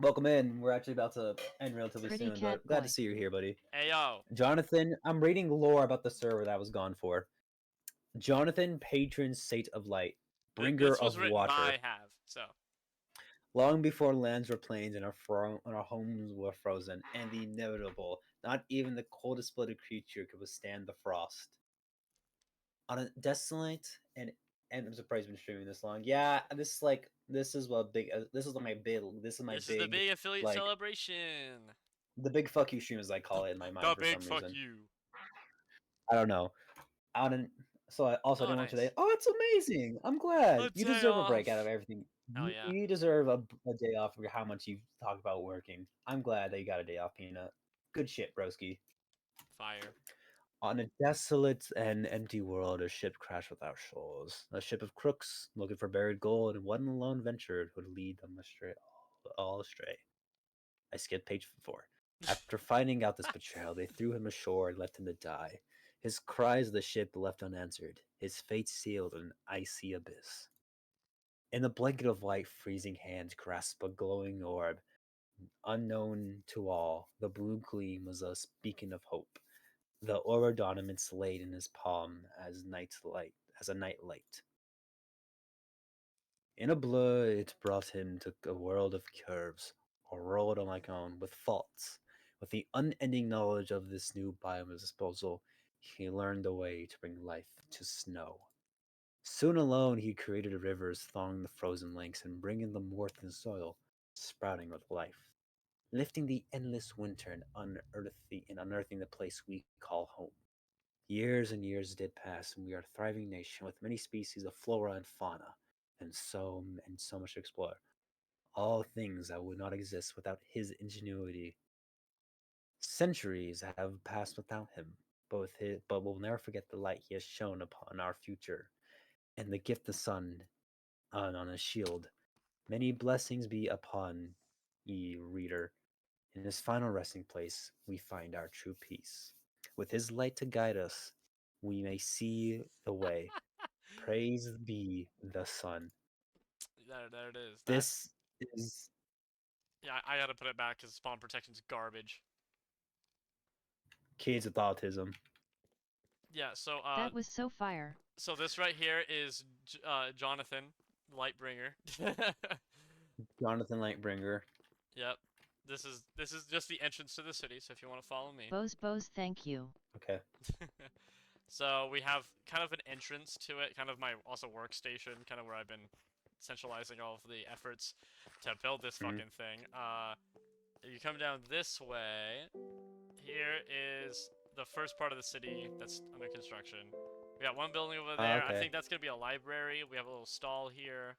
C: Welcome in. We're actually about to end relatively
A: Pretty
C: soon,
A: cat
C: but glad
A: boy.
C: to see you here, buddy.
B: Hey yo.
C: Jonathan, I'm reading lore about the server that I was gone for. Jonathan, patron saint of light, bringer
B: This was
C: of
B: written
C: water.
B: by Have. So.
C: Long before lands were plains and our homes were frozen, and the inevitable, not even the coldest blooded creature could withstand the frost. On a desolate and I'm surprised you've been streaming this long. Yeah, this is like this is what big this is my big this is my
B: This
C: big
B: is the big affiliate
C: like
B: celebration.
C: the big fuck you stream as I call it in my mind
B: The
C: for
B: big
C: some
B: fuck
C: reason.
B: you.
C: I don't know. I didn't. So I also
B: Oh,
C: didn't want
B: nice.
C: today. Oh, it's amazing! I'm glad
B: A
C: you
B: day
C: deserve a break
B: off.
C: out of everything.
B: Hell yeah.
C: You deserve a day off for how much you talk about working. I'm glad that you got a day off, Peanut. Good shit, broski.
B: Fire.
C: On a desolate and empty world, a ship crashed without shores. A ship of crooks looking for buried gold, and one alone ventured would lead them astray, all astray. I skipped page 4. After finding out this betrayal, they threw him ashore and left him to die. His cries of the ship left unanswered, his fate sealed in an icy abyss. In the blanket of light, freezing hands grasped a glowing orb. Unknown to all, the blue gleam was a beacon of hope. The orb ornaments laid in his palm as a night light. In a blur, it brought him to a world of curves, a world unlike own, with faults. With the unending knowledge of this new biome at his disposal, he learned a way to bring life to snow. Soon alone, he created rivers thawing the frozen lakes and bringing the warmth in soil, sprouting with life, lifting the endless winter and unearthing the place we call home. Years and years did pass, and we are a thriving nation with many species of flora and fauna, and so much to explore. All things that would not exist without his ingenuity. Centuries have passed without him, but we'll never forget the light he has shone upon our future, and the gift the sun on his shield. Many blessings be upon ye, reader. In his final resting place, we find our true peace. With his light to guide us, we may see the way. Praise be the sun.
B: There it is.
C: This is
B: Yeah, I gotta put it back because spawn protection's garbage.
C: kids with autism.
B: Yeah, so
A: That was so fire.
B: so this right here is Jonathan, Lightbringer.
C: Jonathan Lightbringer.
B: Yep. This is just the entrance to the city, so if you want to follow me.
A: Bose, thank you.
C: Okay.
B: So we have kind of an entrance to it, kind of my also workstation, kind of where I've been centralizing all of the efforts to build this fucking thing. You come down this way. Here is the first part of the city that's under construction. We got one building over there. I
C: Okay.
B: think that's gonna be a library. We have a little stall here.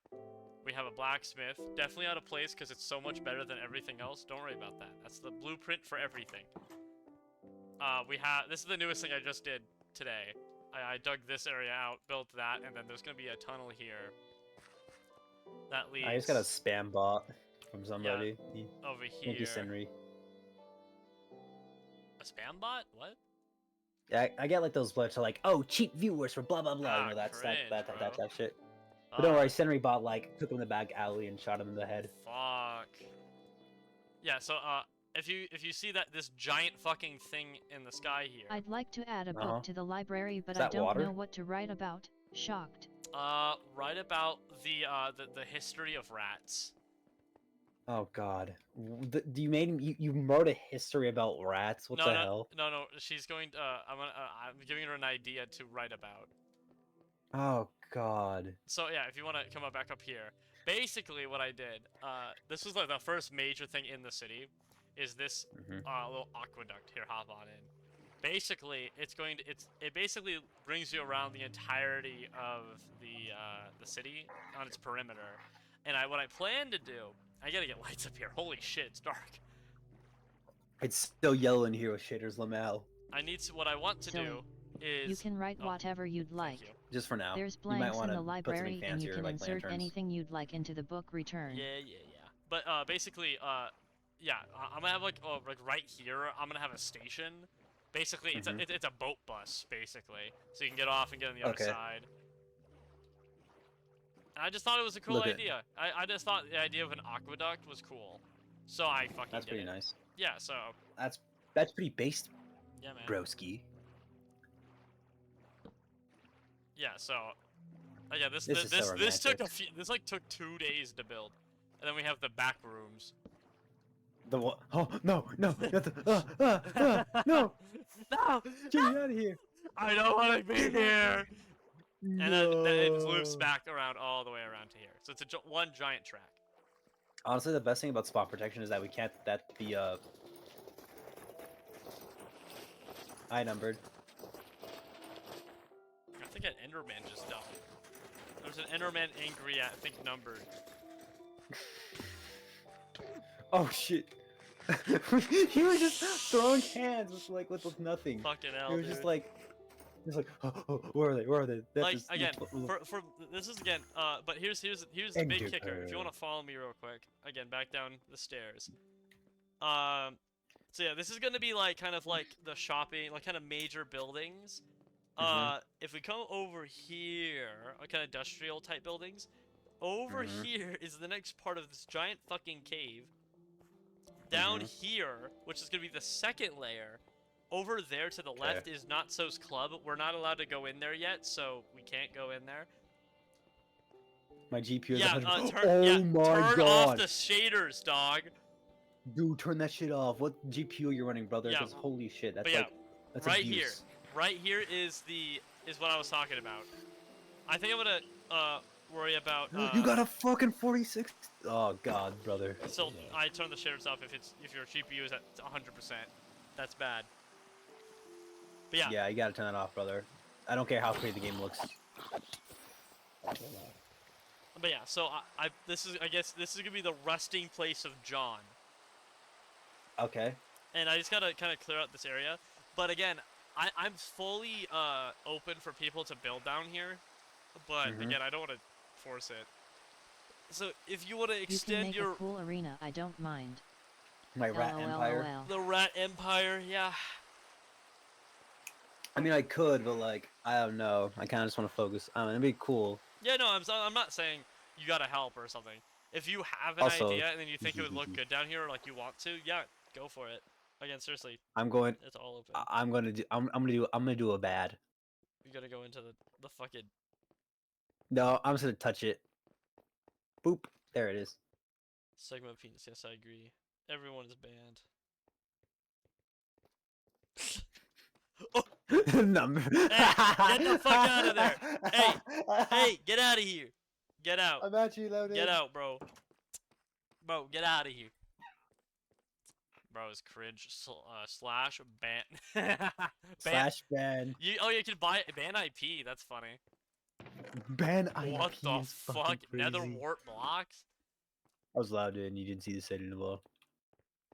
B: We have a blacksmith. Definitely out of place because it's so much better than everything else. Don't worry about that. That's the blueprint for everything. This is the newest thing I just did today. I dug this area out, built that, and then there's gonna be a tunnel here that leads
C: I just got a spam bot from somebody.
B: over
C: Thank you,
B: here.
C: Senri.
B: A spam bot? What?
C: Yeah, I get like those alerts to like, oh, cheap viewers for blah blah blah.
B: Ah,
C: You know that
B: cringe,
C: shit. But don't
B: Ah,
C: worry, Senri bot like took him in the back alley and shot him in the head.
B: Fuck. Yeah. So if you see that this giant fucking thing in the sky here,
A: I'd like to add a
C: Uh-huh.
A: book to the library, but
C: Is
A: I
C: that
A: don't
C: water?
A: know what to write about. Shocked.
B: write about the history of rats.
C: Oh God, do you wrote a history about rats? What
B: no,
C: the
B: no,
C: hell?
B: no. She's going. I'm giving her an idea to write about.
C: Oh God.
B: So yeah, if you want to come back up here, basically what I did, this was like the first major thing in the city, is this
C: Mhm.
B: little aqueduct here. Hop on in. basically it basically brings you around the entirety of the city on its perimeter. And what I plan to do, I gotta get lights up here. Holy shit, it's dark.
C: It's so yellow in here with shaders, Lamel.
B: What I want to
A: Silly.
B: do is.
A: You can write
B: oh,
A: whatever you'd
B: thank
A: like.
B: you.
C: Just for now.
A: There's
C: You might
A: blanks
C: want
A: in
C: to
A: the
C: put something
A: library, and you
C: fancier,
A: can
C: like
A: insert
C: lanterns.
A: anything you'd like into the book return.
B: Yeah. But basically, yeah, I'm gonna have like right here. I'm gonna have a station. Basically,
C: Mhm.
B: it's a boat bus, basically, so you can get off and get on the other
C: Okay.
B: side. And I just thought it was a cool
C: Look at-
B: idea. I just thought the idea of an aqueduct was cool, so I fucking
C: That's
B: did
C: pretty
B: it.
C: nice.
B: Yeah, so
C: That's pretty based,
B: yeah, man.
C: broski.
B: Yeah, so yeah, this
C: This is so
B: this took
C: romantic.
B: this like took 2 days to build, and then we have the back rooms.
C: The what? Oh no, no, not the, no,
B: No,
C: get me out of here.
B: I don't want to be here. And then it loops
C: No.
B: back around all the way around to here. So it's one giant track.
C: Honestly, the best thing about spot protection is that we can't. That the I numbered.
B: I think an Enderman just died. There's an Enderman angry at, I think, numbered.
C: Oh shit. He was just throwing hands with nothing.
B: Fucking hell,
C: He was
B: dude.
C: just like, where are they? Where are they? That's
B: Like
C: just-
B: again, for this is again. But here's the big kicker. If you want to follow me real quick, again, back down the stairs. So yeah, this is gonna be like kind of like the shopping, like kind of major buildings. If we come over here, kind of industrial type buildings, over
C: Mhm.
B: here is the next part of this giant fucking cave. Down here, which is gonna be the second layer, over there to the left is Not So's Club. We're not allowed to go in there yet, so we can't go in there.
C: My GPU is
B: Yeah,
C: 100.
B: turn
C: my
B: off
C: god.
B: the shaders, dog.
C: Dude, turn that shit off. What GPU you're running, brother?
B: Yeah,
C: 'Cause holy shit, that's
B: but yeah,
C: like that's
B: right
C: abuse.
B: Right here is what I was talking about. I think I'm gonna worry about.
C: You got a fucking 46. Oh god, brother.
B: So I turn the shaders off if your GPU is at 100%. That's bad. But yeah,
C: Yeah, you gotta turn that off, brother. I don't care how pretty the game looks.
B: but yeah. So I guess this is gonna be the resting place of John,
C: Okay.
B: and I just gotta kind of clear out this area. But again, I'm fully open for people to build down here, but
C: Mhm.
B: again, I don't want to force it. So if you want to
A: You can
B: extend
A: make
B: your
A: a cool arena, I don't mind.
C: My rat empire.
A: LOL.
B: the Rat Empire, yeah.
C: I mean, I could, but like, I don't know. I kind of just want to focus. It'd be cool.
B: Yeah, no, I'm not saying you gotta help or something. If you have an
C: Also-
B: idea and then you think it would look good down here, or like you want to, yeah, go for it. Again, seriously,
C: I'm going.
B: it's all open.
C: I'm gonna do. I'm gonna do a bad.
B: You gotta go into the fucking.
C: No, I'm just gonna touch it. Boop. There it is.
B: Sigma penis, yes, I agree. Everyone is banned.
C: Number.
B: get the fuck outta there. Hey, get out of here! Get out!
C: I'm actually loaded.
B: Get out, bro! Bro, get out of here! Bro, is cringe slash ban. ban.
C: Slash ban.
B: You can ban IP. That's funny.
C: Ban IP.
B: What the
C: is
B: fuck?
C: fucking
B: Nether
C: crazy.
B: wart blocks?
C: I was loud and you didn't see the setting below.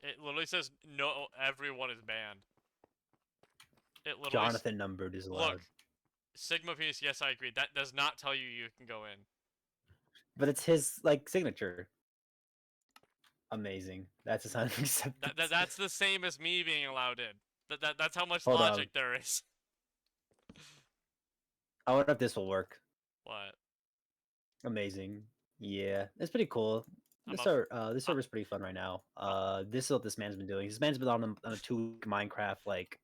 B: It literally says no. Everyone is banned. It literally.
C: Jonathan numbered is loud.
B: Look, Sigma penis. Yes, I agree. That does not tell you you can go in.
C: But it's his like signature. Amazing. That's a sign of acceptance.
B: That's the same as me being allowed in. That's how much
C: Hold on.
B: logic there is.
C: I wonder if this will work.
B: What?
C: Amazing. Yeah, it's pretty cool.
B: I'm
C: This server's pretty fun right now. This is what this man's been doing. This man's been on a 2-week Minecraft like.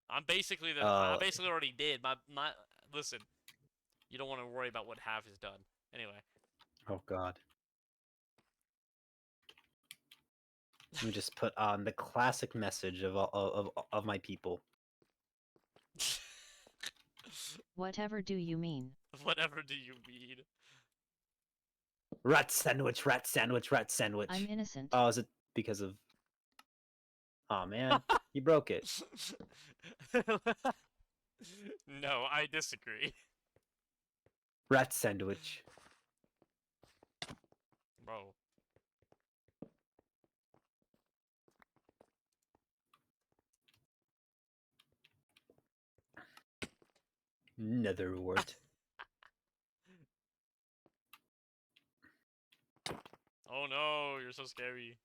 B: I'm basically I
C: Uh,
B: basically already did. My listen. You don't want to worry about what half is done. Anyway.
C: Oh God. Let me just put on the classic message of my people.
A: Whatever do you mean?
B: Whatever do you mean?
C: Rat sandwich, rat sandwich, rat sandwich.
A: I'm innocent.
C: Oh, is it because of? Oh man. You broke it.
B: No, I disagree.
C: Rat sandwich.
B: Bro.
C: Nether wart.
B: Oh no, you're so scary.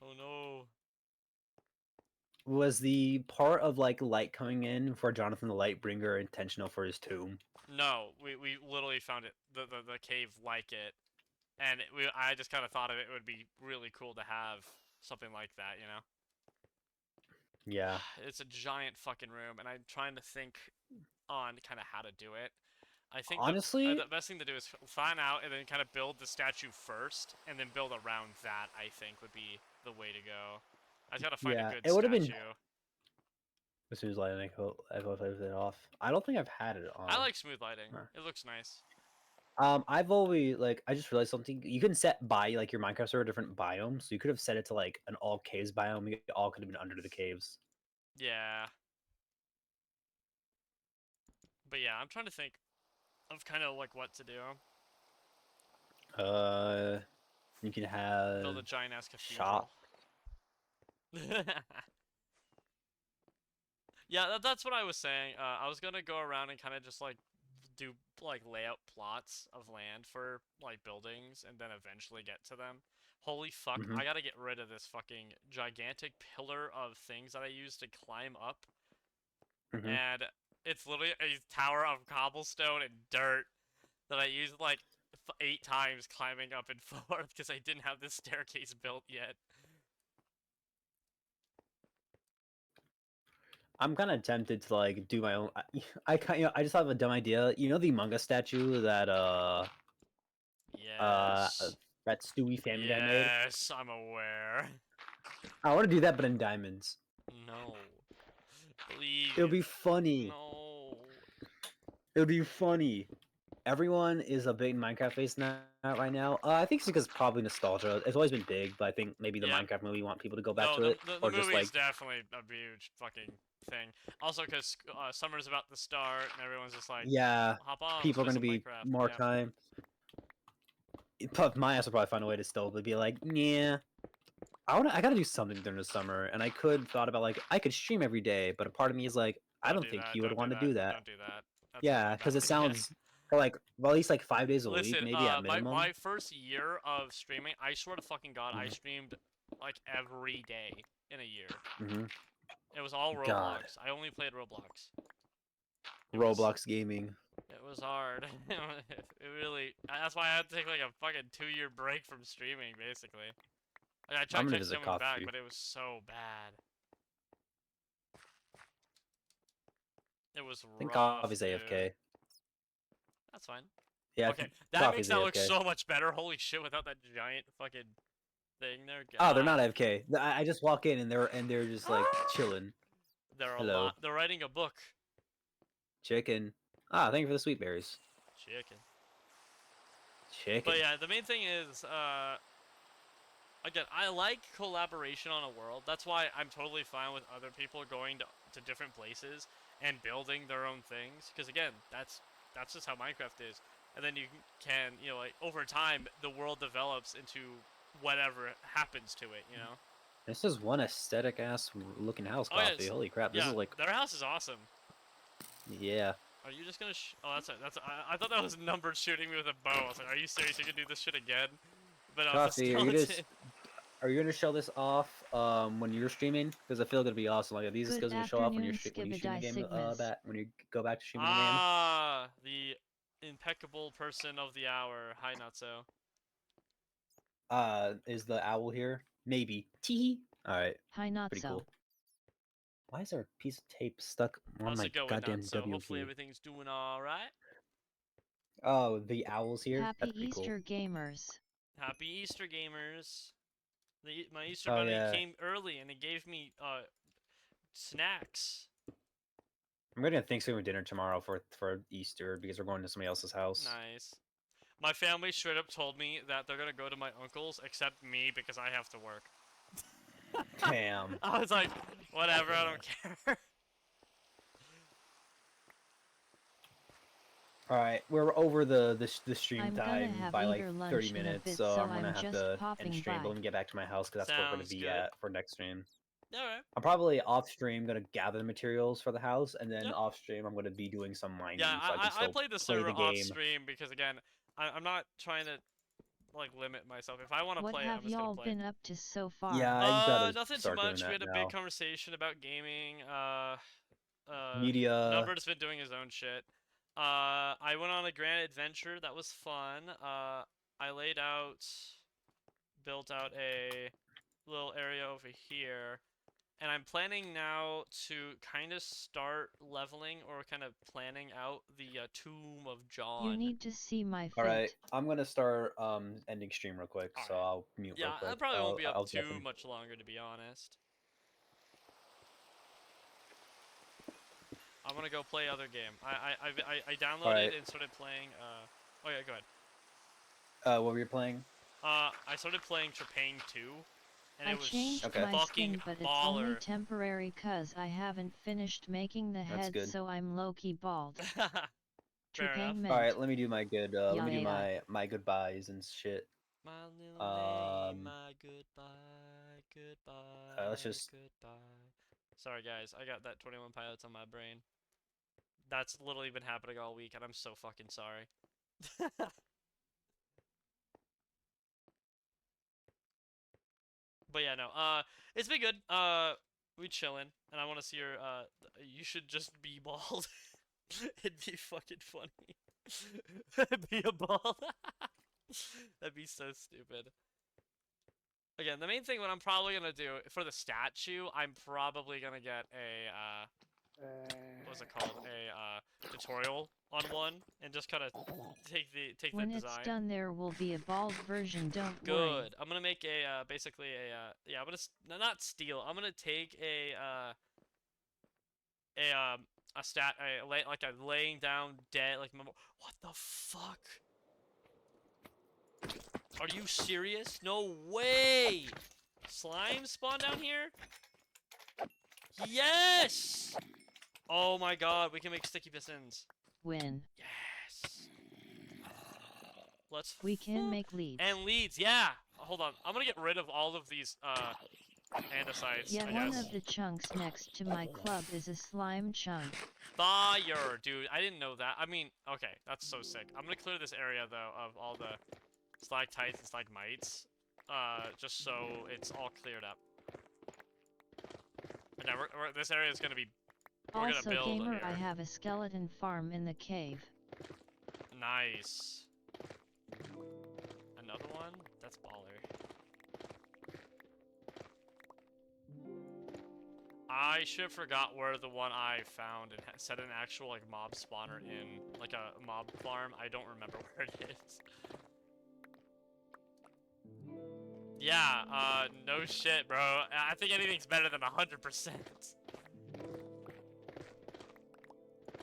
B: Oh no.
C: Was the part of like light coming in for Jonathan the Lightbringer intentional for his tomb?
B: No, we literally found it, the cave like it. And I just kind of thought of it would be really cool to have something like that, you know?
C: Yeah.
B: It's a giant fucking room, and I'm trying to think on kind of how to do it. I think
C: Honestly,
B: the best thing to do is find out and then kind of build the statue first, and then build around that, I think, would be the way to go. I just gotta find a
C: yeah,
B: good
C: it would have
B: statue.
C: been. As soon as lighting, I hope it off. I don't think I've had it on.
B: I like smooth lighting.
C: Huh.
B: It looks nice.
C: I've always like I just realized something. You can set by like your Minecraft server different biomes, so you could have set it to like an all caves biome. You all could have been under the caves.
B: Yeah. But yeah, I'm trying to think of kind of like what to do.
C: You can
B: Build a
C: have
B: giant ass cathedral.
C: shop.
B: Yeah, that's what I was saying. I was gonna go around and kind of just like do like layout plots of land for like buildings, and then eventually get to them. Holy fuck!
C: Mhm.
B: I gotta get rid of this fucking gigantic pillar of things that I use to climb up,
C: Mhm.
B: and it's literally a tower of cobblestone and dirt that I used like 8 times climbing up and forth because I didn't have this staircase built yet.
C: I'm kind of tempted to like do my own. I kind I just have a dumb idea. You know the Among Us statue that
B: Yes.
C: that Stewie Family Guy made.
B: Yes, I'm aware.
C: I want to do that, but in diamonds.
B: No. Please.
C: It'll be funny.
B: No.
C: It'll be funny. Everyone is a big Minecraft face now right now. I think it's because probably nostalgia. It's always been big, but I think maybe the
B: Yeah.
C: Minecraft movie want people to go back
B: No,
C: to it,
B: the
C: or just
B: movie
C: like
B: is definitely a huge fucking thing. Also, because summer's about to start, and everyone's just like,
C: yeah,
B: hop on, let's
C: people are
B: play
C: gonna
B: some
C: be
B: Minecraft.
C: more
B: Yeah.
C: time. But my ass will probably find a way to still be like, yeah. I gotta do something during the summer, and I could thought about like I could stream every day, but a part of me is like, I don't
B: do
C: think
B: that,
C: you would
B: don't
C: want to do that.
B: Don't do that. That's a
C: Yeah,
B: really
C: because
B: bad
C: it
B: idea.
C: sounds or like well, at least like 5 days a week,
B: Listen,
C: maybe at minimum.
B: my first year of streaming, I swear to fucking God, I
C: Mhm.
B: streamed like every day in a year.
C: Mhm.
B: It was all Roblox.
C: God.
B: I only played Roblox. It was-
C: Roblox gaming.
B: It was hard. It really. That's why I had to take like a fucking 2-year break from streaming, basically. Like, I tried
C: I'm gonna
B: to
C: visit
B: coming back,
C: Coffee.
B: but it was so bad. It was
C: I think
B: rough,
C: Coffee's
B: dude.
C: AFK.
B: That's fine.
C: Yeah. I
B: Okay,
C: think
B: that
C: Coffee's
B: makes that look
C: AFK.
B: so much better. Holy shit! Without that giant fucking thing there.
C: Oh, they're
B: God.
C: not AFK. I just walk in and they're just like chilling.
B: They're a
C: Hello.
B: lot. They're writing a book.
C: Chicken. Ah, thank you for the sweet berries.
B: Chicken.
C: Chicken.
B: But yeah, the main thing is, again, I like collaboration on a world. That's why I'm totally fine with other people going to different places and building their own things. Because again, that's just how Minecraft is. And then you can, you know, like over time, the world develops into whatever happens to it. You know.
C: This is one aesthetic ass looking house,
B: Oh, yeah,
C: Coffee. Holy crap! This
B: Yeah,
C: is like
B: their house is awesome.
C: yeah.
B: Are you just gonna? Oh, I thought that was numbered shooting me with a bow. I was like, are you serious? You can do this shit again? But
C: Coffee,
B: the
C: are you
B: skeleton.
C: just are you gonna show this off when you're streaming? Because I feel like it'd be awesome. Like, are these
A: Good
C: skills gonna show off when
A: afternoon,
C: when you stream the game
A: Skibidi
C: back when you go back to streaming
B: Ah, the impeccable person of the hour. Hi, Nutso.
C: the game? Is the owl here? Maybe. Tee. All right.
A: Hi, not
C: Pretty
A: so.
C: cool. Why is there a piece of tape stuck on
B: How's
C: my
B: it going,
C: goddamn
B: Nutso?
C: W
B: Hopefully
C: key?
B: everything's doing all right.
C: Oh, the owl's here.
A: Happy
C: That's pretty
A: Easter, gamers.
B: Happy Easter, gamers. My Easter
C: Oh,
B: bunny
C: yeah.
B: came early and it gave me snacks.
C: Cool. I'm getting a Thanksgiving dinner tomorrow for Easter because we're going to somebody else's house.
B: Nice. My family straight up told me that they're gonna go to my uncle's except me because I have to work.
C: Damn.
B: I was like, whatever, I don't care.
C: All right, we're over the stream
A: I'm gonna
C: time
A: have
C: by like
A: either
C: 30
A: lunch in a
C: minutes,
A: bit,
C: so
A: so
C: I'm gonna
A: I'm
C: have
A: just
C: to end
A: popping
C: stream. But
A: by.
C: let me get back to my house because that's where we're gonna
B: Sounds
C: be
B: good.
C: at for next stream.
B: Alright.
C: I'm probably off stream gonna gather the materials for the house, and then
B: Yeah.
C: off stream I'm gonna be doing some mining,
B: Yeah,
C: so I can
B: I
C: still
B: played the
C: play
B: server
C: the
B: off
C: game.
B: stream because again, I'm not trying to like limit myself. If I want to
A: What
B: play it, I'm
A: have
B: just gonna
A: y'all
B: play.
A: been up to so far?
C: Yeah, I gotta
B: Nothing too
C: start doing
B: much. We
C: that
B: had a
C: now.
B: big conversation about gaming.
C: Media.
B: Number's been doing his own shit. I went on a grand adventure. That was fun. I built out a little area over here. And I'm planning now to kind of start leveling or kind of planning out the Tomb of John.
A: You need to see my
C: All right,
A: fate.
C: I'm gonna start ending stream real quick, so
B: Alright.
C: I'll mute
B: Yeah,
C: real quick.
B: I probably won't be up
C: I'll
B: too
C: definitely-
B: much longer, to be honest. I'm gonna go play other game. I downloaded
C: Alright.
B: and started playing. Oh yeah, go ahead.
C: What were you playing?
B: I started playing Trepang 2, and
A: I
B: it was
A: changed
C: Okay.
A: my
B: fucking
A: skin, but it's only
B: baller.
A: temporary cause I haven't finished making the
C: That's
A: head,
C: good.
A: so I'm low-key bald.
B: Fair enough.
A: Trepang
C: All right,
A: meant.
C: let me do my good. Let me do
A: Yeah.
C: my goodbyes and shit.
B: My little name,
C: Um,
B: my goodbye,
C: let's just-
B: goodbye. Sorry guys, I got that 21 Pilots on my brain. That's literally been happening all week, and I'm so fucking sorry. But yeah, no, it's been good. We chillin', and I want to see your, you should just be bald. It'd be fucking funny. Be a bald. That'd be so stupid. Again, the main thing what I'm probably gonna do for the statue, I'm probably gonna get a what's it called? A tutorial on one and just kind of take the
A: When
B: design.
A: it's done, there will be a bald version. Don't worry.
B: Good. I'm gonna make a basically a yeah. I'm gonna not steal. I'm gonna take like a laying down dead like what the fuck? Are you serious? No way! Slime spawn down here? Yes! Oh my god, we can make sticky pistons.
A: Win.
B: Yes. Let's.
A: We can make leads.
B: And leads, yeah. Hold on, I'm gonna get rid of all of these andesites.
A: Yeah,
B: I
A: one
B: guess.
A: of the chunks next to my club is a slime chunk.
B: Fire, dude. I didn't know that. I mean, okay, that's so sick. I'm gonna clear this area though of all the stalactites and stalagmites, just so it's all cleared up. And now this area is gonna be. We're
A: Also,
B: gonna build
A: gamer,
B: here.
A: I have a skeleton farm in the cave.
B: Nice. Another one? That's baller. I should have forgot where the one I found and set an actual like mob spawner in, like a mob farm. I don't remember where it is. Yeah, no shit, bro. I think anything's better than 100%.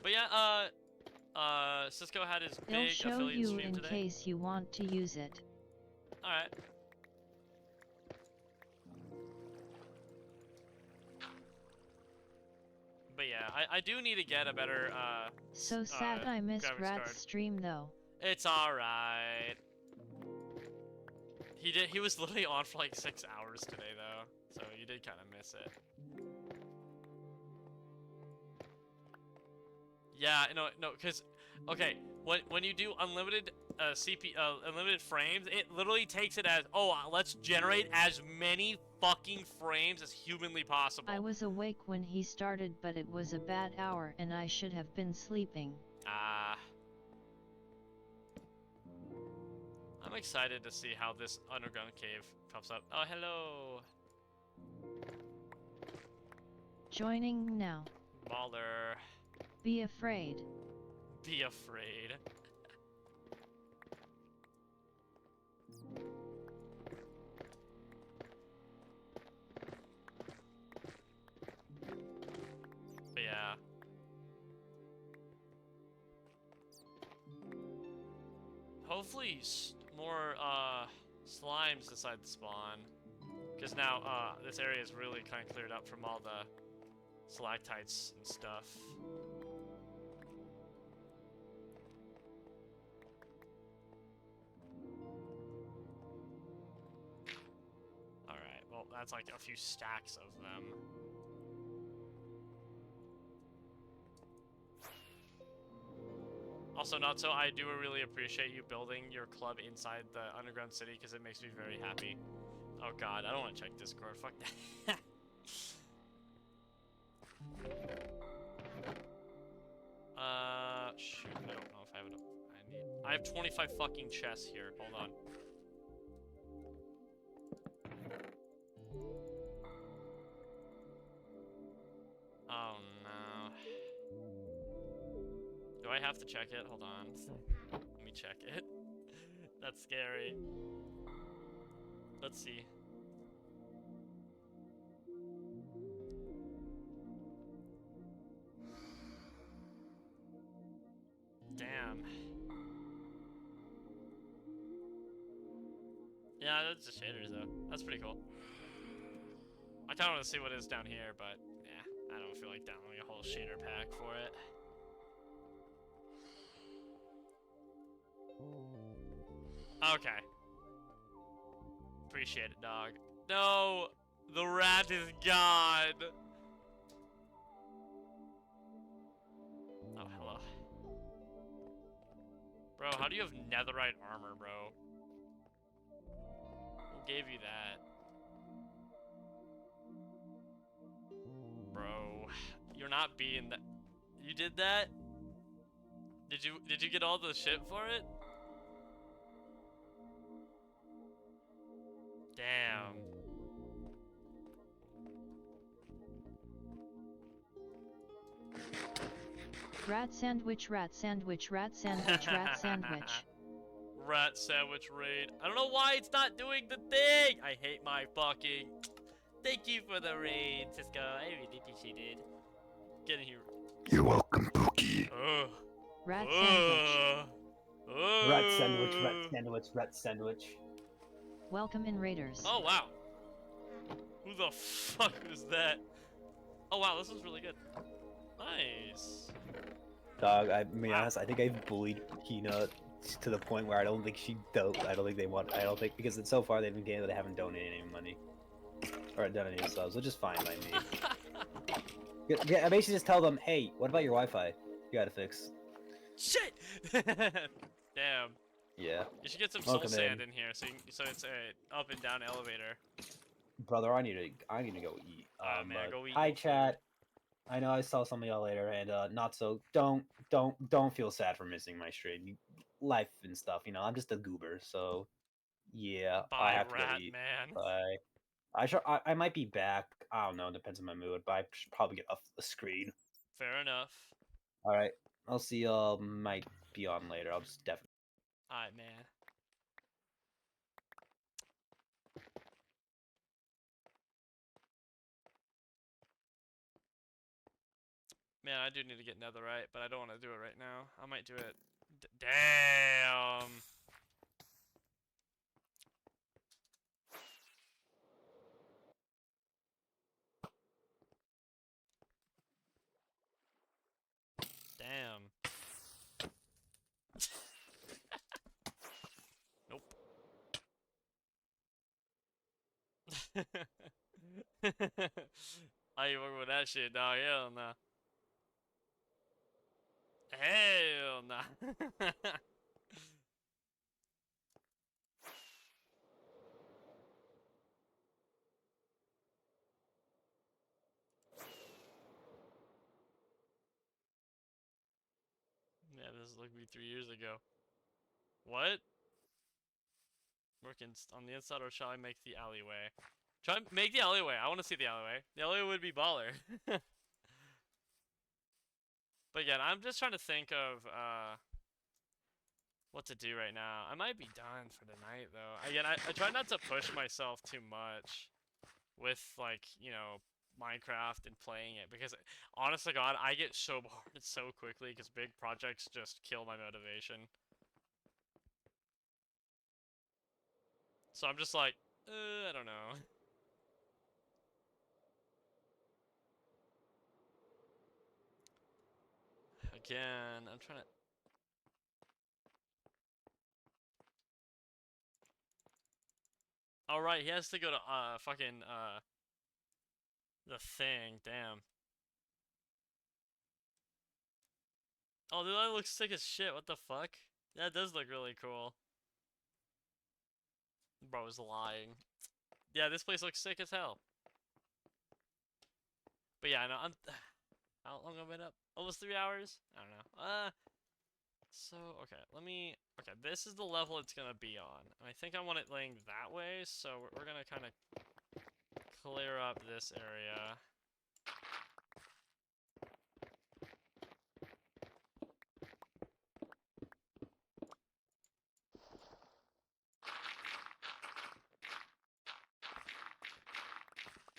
B: But yeah, Cisco had his
A: They'll
B: big
A: show
B: affiliate
A: you
B: stream
A: in
B: today.
A: case you want to use it.
B: Alright. But yeah, I do need to get a better,
A: So sad I missed
B: graphics
A: Rat's
B: card.
A: stream though.
B: It's alright. He was literally on for like 6 hours today though, so you did kind of miss it. Yeah, no, cause, okay, when you do unlimited unlimited frames, it literally takes it as, oh, let's generate as many fucking frames as humanly possible.
A: I was awake when he started, but it was a bad hour and I should have been sleeping.
B: I'm excited to see how this underground cave pops up. Oh, hello.
A: Joining now.
B: Baller.
A: Be afraid.
B: Be afraid. But yeah. Hopefully more slimes decide to spawn. Because now, this area is really kind of cleared up from all the stalactites and stuff. Alright, well, that's like a few stacks of them. Also, Natso, I do really appreciate you building your club inside the underground city because it makes me very happy. Oh god, I don't want to check Discord. Fuck that. Shoot, I don't know if I have enough. I have 25 fucking chests here. Hold on. Oh no. Do I have to check it? Hold on. Let me check it. That's scary. Let's see. Damn. Yeah, that's just shaders though. That's pretty cool. I kinda wanna see what is down here, but yeah, I don't feel like downloading a whole shader pack for it. Okay. Appreciate it, dog. No! The rat is gone! Oh, hello. Bro, how do you have netherite armor, bro? Who gave you that? Bro, you're not being that. You did that? Did you get all the shit for it? Damn.
A: Rat sandwich, rat sandwich, rat sandwich, rat sandwich.
B: Rat sandwich raid. I don't know why it's not doing the thing. I hate my fucking. Thank you for the raid, Cisco. I really appreciate it. Get in here.
E: You're welcome, Pookie.
B: Ugh.
A: Rat sandwich.
C: Rat sandwich, rat sandwich, rat sandwich.
A: Welcome in Raiders.
B: Oh wow. Who the fuck is that? Oh wow, this is really good. Nice.
C: Dog, I be honest, I think I bullied Peanut to the point where I don't think I don't think they want, I don't think, because so far they've been getting that they haven't donated any money. Or done any subs, which is fine by me. Yeah, I basically just tell them, hey, what about your Wi-Fi? You gotta fix.
B: Shit! Damn.
C: Yeah.
B: You should get some soul
C: Welcome
B: sand
C: in.
B: in here so it's a up and down elevator.
C: Brother, I need to go eat.
B: Man,
C: but
B: go eat
C: hi
B: your food.
C: chat. I know I saw some of y'all later, and not so. Don't feel sad for missing my stream. Life and stuff, you know. I'm just a goober, so yeah. I
B: Bye,
C: have to go
B: rat
C: eat.
B: man.
C: Bye. I might be back. I don't know. Depends on my mood, but I should probably get off the screen.
B: Fair enough.
C: All right. I'll see y'all. Might be on later. I'll just definitely.
B: Alright, man. Man, I do need to get netherite, but I don't want to do it right now. I might do it. Damn. Damn. Nope. I ain't working with that shit, dog. Hell nah. Hell nah. Yeah, this is like me 3 years ago. What? Working on the inside, or shall I make the alleyway? Try and make the alleyway. I want to see the alleyway. The alleyway would be baller. But again, I'm just trying to think of what to do right now. I might be done for the night though. Again, I try not to push myself too much with like, you know, Minecraft and playing it, because honest to God, I get so bored so quickly because big projects just kill my motivation. So I'm just like, I don't know. Again, I'm trying to... Oh, right, he has to go to, fucking, the thing. Damn. Oh, dude, that looks sick as shit. What the fuck? That does look really cool. Bro is lying. Yeah, this place looks sick as hell. But yeah, no, I'm... How long have I been up? Almost 3 hours? I don't know. So, okay, let me... Okay, this is the level it's gonna be on. And I think I want it laying that way, so we're gonna kind of clear up this area.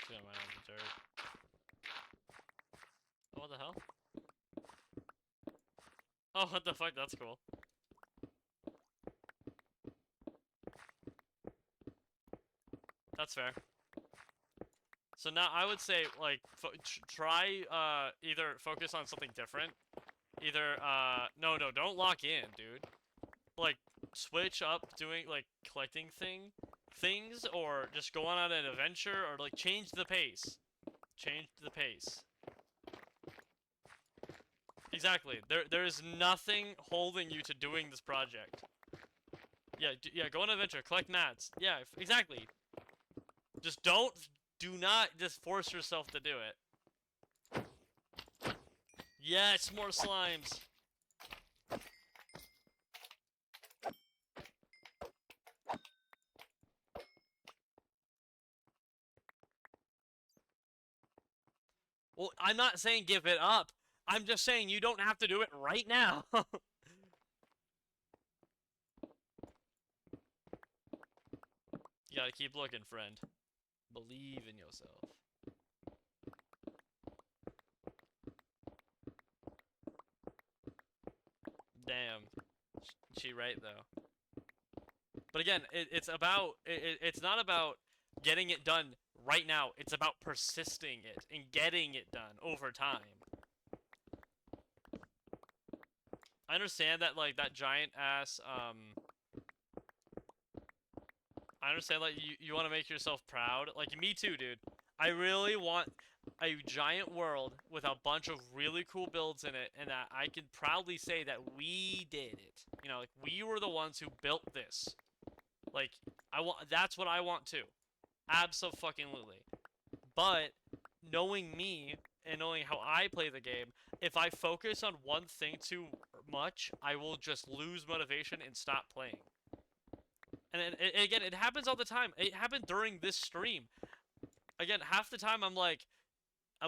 B: Get my own dirt. Oh, what the hell? Oh, what the fuck? That's cool. That's fair. So now I would say, like, try, either focus on something different. Either, no, don't lock in, dude. Like, switch up doing, like, collecting things, or just go on an adventure, or, like, change the pace. Change the pace. Exactly. There is nothing holding you to doing this project. Yeah, go on an adventure, collect mats. Yeah, exactly. Just do not just force yourself to do it. Yes, more slimes. Well, I'm not saying give it up. I'm just saying you don't have to do it right now. You gotta keep looking, friend. Believe in yourself. Damn. She right, though. But again, it's not about getting it done right now. It's about persisting it and getting it done over time. I understand that, like, that giant ass, I understand, like, you want to make yourself proud. Like, me too, dude. I really want a giant world with a bunch of really cool builds in it, and that I can proudly say that we did it. You know, like, we were the ones who built this. Like, that's what I want too. Abso-fucking-lutely. But, knowing me, and knowing how I play the game, if I focus on one thing too much, I will just lose motivation and stop playing. And again, it happens all the time. It happened during this stream. Again, half the time I'm like,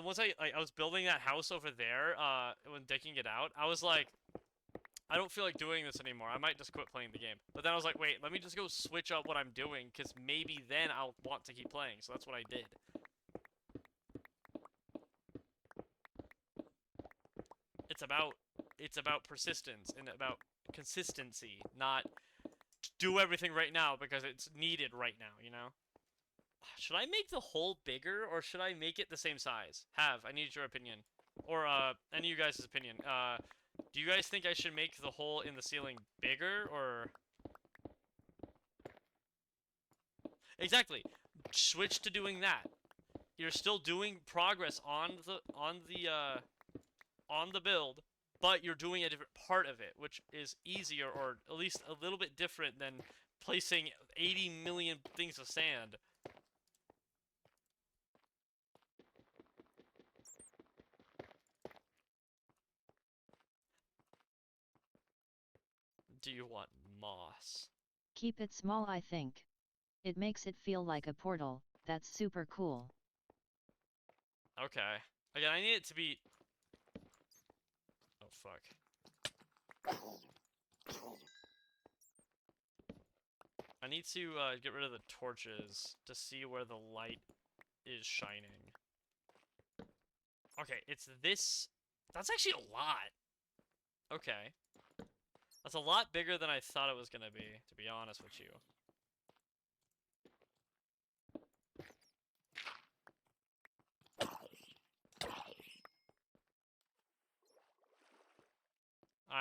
B: once I was building that house over there, when decking it out, I was like, I don't feel like doing this anymore. I might just quit playing the game. But then I was like, wait, let me just go switch up what I'm doing, because maybe then I'll want to keep playing. So that's what I did. It's about persistence and about consistency, not do everything right now because it's needed right now, you know? Should I make the hole bigger, or should I make it the same size? I need your opinion. Or, any of you guys' opinion. Do you guys think I should make the hole in the ceiling bigger, or... Exactly. Switch to doing that. You're still doing progress on the build, but you're doing a different part of it, which is easier, or at least a little bit different than placing 80 million things of sand. Do you want moss?
A: Keep it small, I think. It makes it feel like a portal. That's super cool.
B: Okay. Again, I need it to be... Oh, fuck. I need to, get rid of the torches to see where the light is shining. Okay, it's this... That's actually a lot! Okay. That's a lot bigger than I thought it was gonna be, to be honest with you.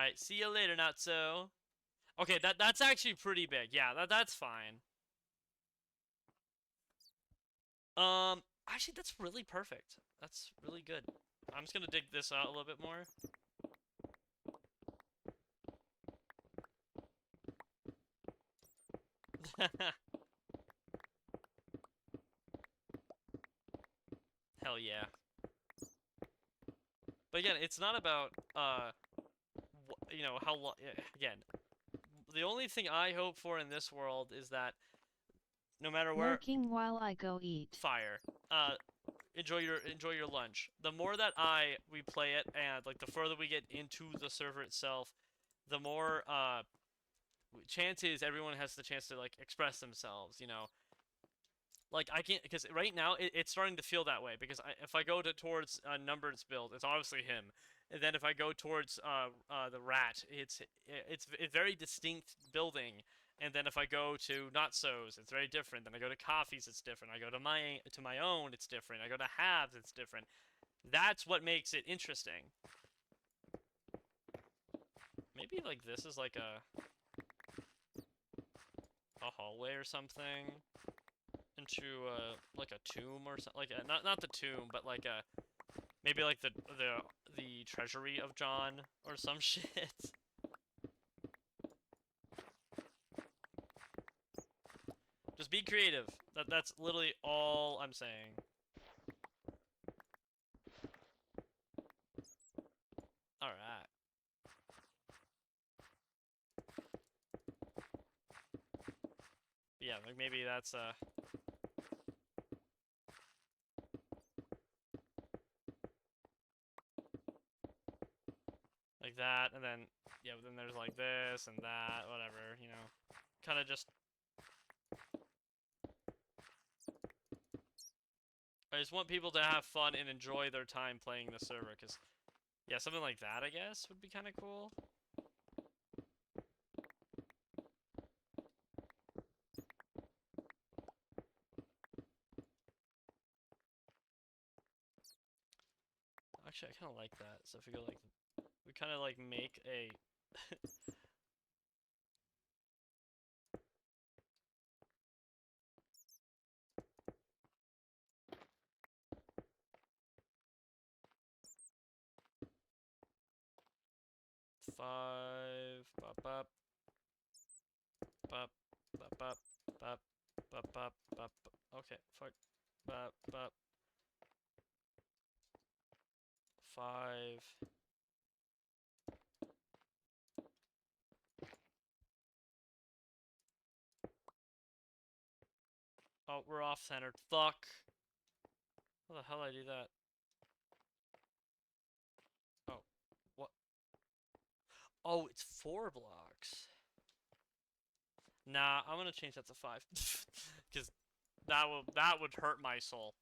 B: Alright, see you later, Natso. Okay, that's actually pretty big. Yeah, that's fine. Actually, that's really perfect. That's really good. I'm just gonna dig this out a little bit more. Hell yeah. But again, it's not about, you know, how long, again, the only thing I hope for in this world is that no matter where,
A: Lurking while I go eat.
B: fire, enjoy your lunch. The more that we play it, and like the further we get into the server itself, the more, chances everyone has the chance to like express themselves, you know. Like I can't, because right now it's starting to feel that way, because if I go towards Numbered's build, it's obviously him, and then if I go towards the rat, it's a very distinct building, and then if I go to Not So's, it's very different. Then I go to Coffee's, it's different. I go to my own, it's different. I go to Halves, it's different. That's what makes it interesting. Maybe like this is like a hallway or something into like a tomb or something, like not the tomb, but like a maybe like the treasury of John or some shit. Just be creative. That's literally all I'm saying. All right. Yeah, like maybe that's like that, and then yeah, but then there's like this and that, whatever, you know, kind of just. I just want people to have fun and enjoy their time playing the server, because yeah, something like that I guess would be kind of cool. Actually, I kind of like that. So if we go like, we kind of like make a. Five, bop, bop, bop, bop, bop, bop, bop, bop, bop. Okay, fuck, bop, bop. 5. Oh, we're off centered. Fuck. How the hell did I do that? Oh, what? Oh, it's 4 blocks. Nah, I'm gonna change that to 5, because that would hurt my soul.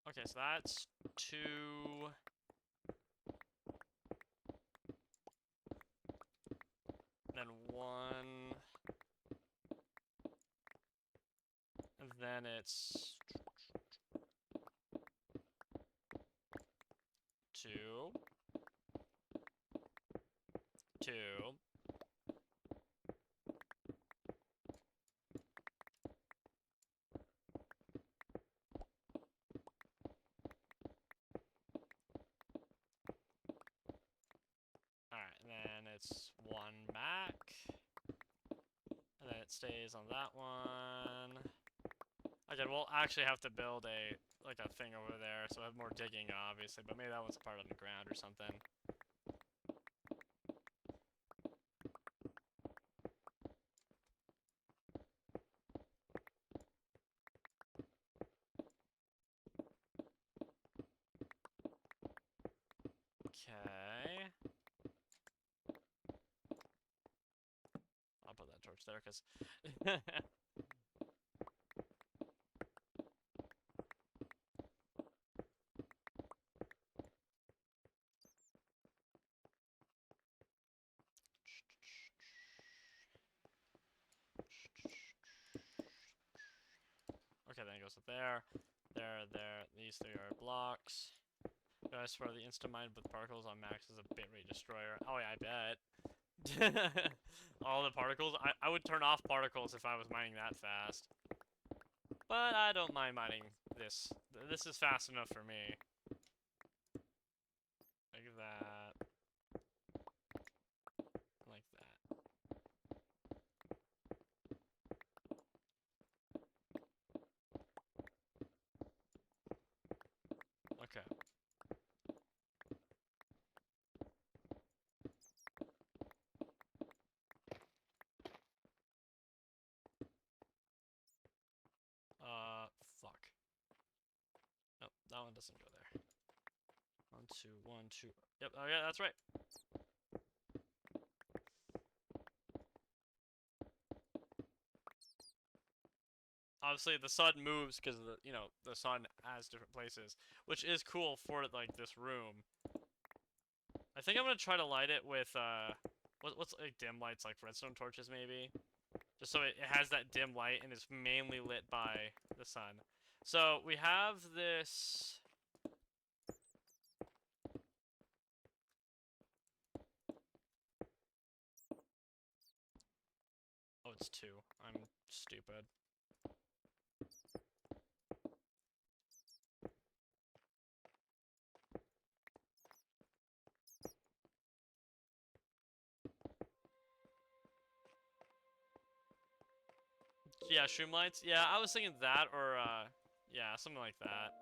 B: Okay, so that's 2. Then 1. And then it's 2. 2. Alright, and then it's 1 back. And then it stays on that one. Again, we'll actually have to build a thing over there, so I have more digging, obviously, but maybe that one's part underground or something. Okay. I'll put that torch there, because... Okay, then it goes there, there. These 3 are blocks. As for the instant mine with particles on max is a bitrate destroyer. Oh yeah, I bet. All the particles. I would turn off particles if I was mining that fast. But I don't mind mining this. This is fast enough for me. Like that. Like that. Okay. Fuck. Nope, that one doesn't go there. 1, 2, 1, 2. Yep, oh yeah, that's right. Obviously, the sun moves because the the sun has different places, which is cool for like this room. I think I'm gonna try to light it with what's like dim lights, like redstone torches maybe, just so it has that dim light and is mainly lit by the sun. So we have this. Oh, it's 2. I'm stupid. Yeah, shroom lights. Yeah, I was thinking that, or yeah, something like that.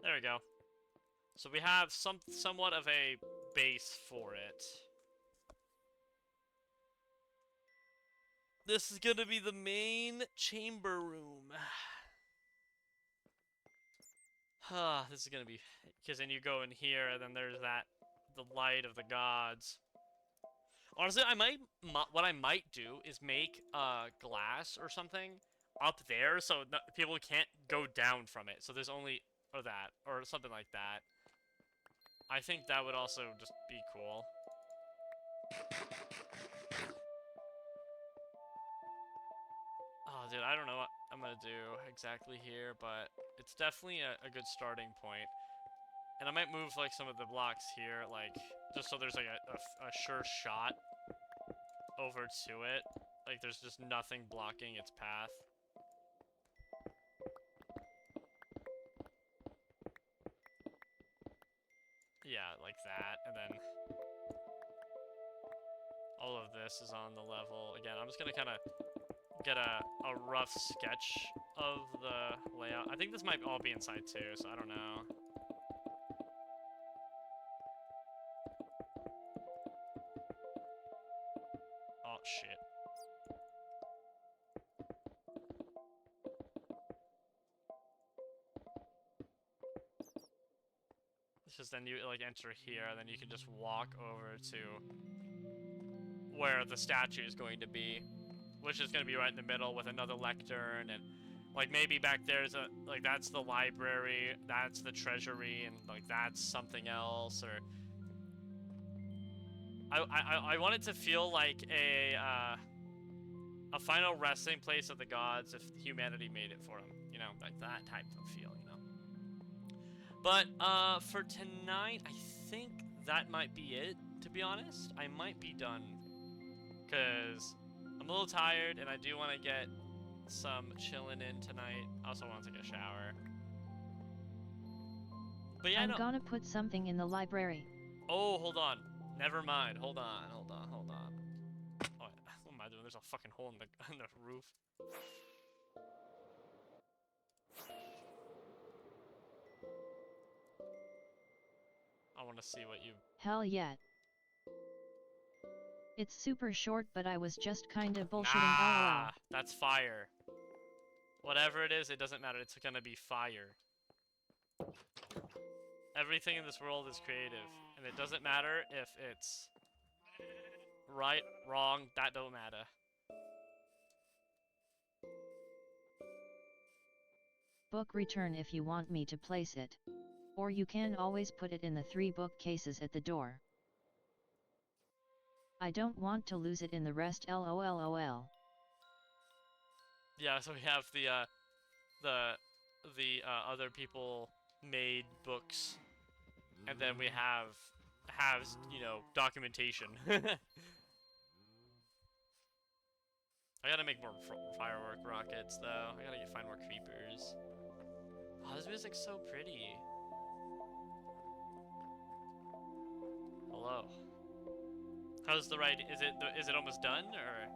B: There we go. So we have somewhat of a base for it. This is gonna be the main chamber room. This is gonna be, because then you go in here and then there's the light of the gods. Honestly, what I might do is make glass or something up there so people can't go down from it. So there's only that or something like that. I think that would also just be cool. Oh, dude, I don't know what I'm gonna do exactly here, but it's definitely a good starting point. And I might move like some of the blocks here, like just so there's like a sure shot over to it. Like there's just nothing blocking its path. Yeah, like that, and then all of this is on the level. Again, I'm just gonna kind of get a rough sketch of the layout. I think this might all be inside too, so I don't know. Oh, shit. It's just then you like enter here, and then you can just walk over to where the statue is going to be, which is going to be right in the middle with another lectern, and like maybe back there's like that's the library, that's the treasury, and like that's something else, or I want it to feel like a final resting place of the gods if humanity made it for them, you know, like that type of feel, you know. But for tonight, I think that might be it, to be honest. I might be done because I'm a little tired and I do want to get some chilling in tonight. I also want to take a shower. But yeah,
A: I'm gonna put something in the library.
B: Oh, hold on. Never mind. Hold on. Oh, what am I doing? There's a fucking hole in the roof. I want to see what you...
A: Hell yeah. It's super short, but I was just kinda bullshitting.
B: Nah,
A: LOL.
B: that's fire. Whatever it is, it doesn't matter. It's gonna be fire. Everything in this world is creative, and it doesn't matter if it's right, wrong, that don't matter.
A: Book return if you want me to place it. Or you can always put it in the 3 bookcases at the door. I don't want to lose it in the rest lolol.
B: Yeah, so we have the other people made books, and then we have you know, documentation. I gotta make more firework rockets though. I gotta find more creepers. Oh, this music's so pretty. Hello. How's the writing? Is it almost done or?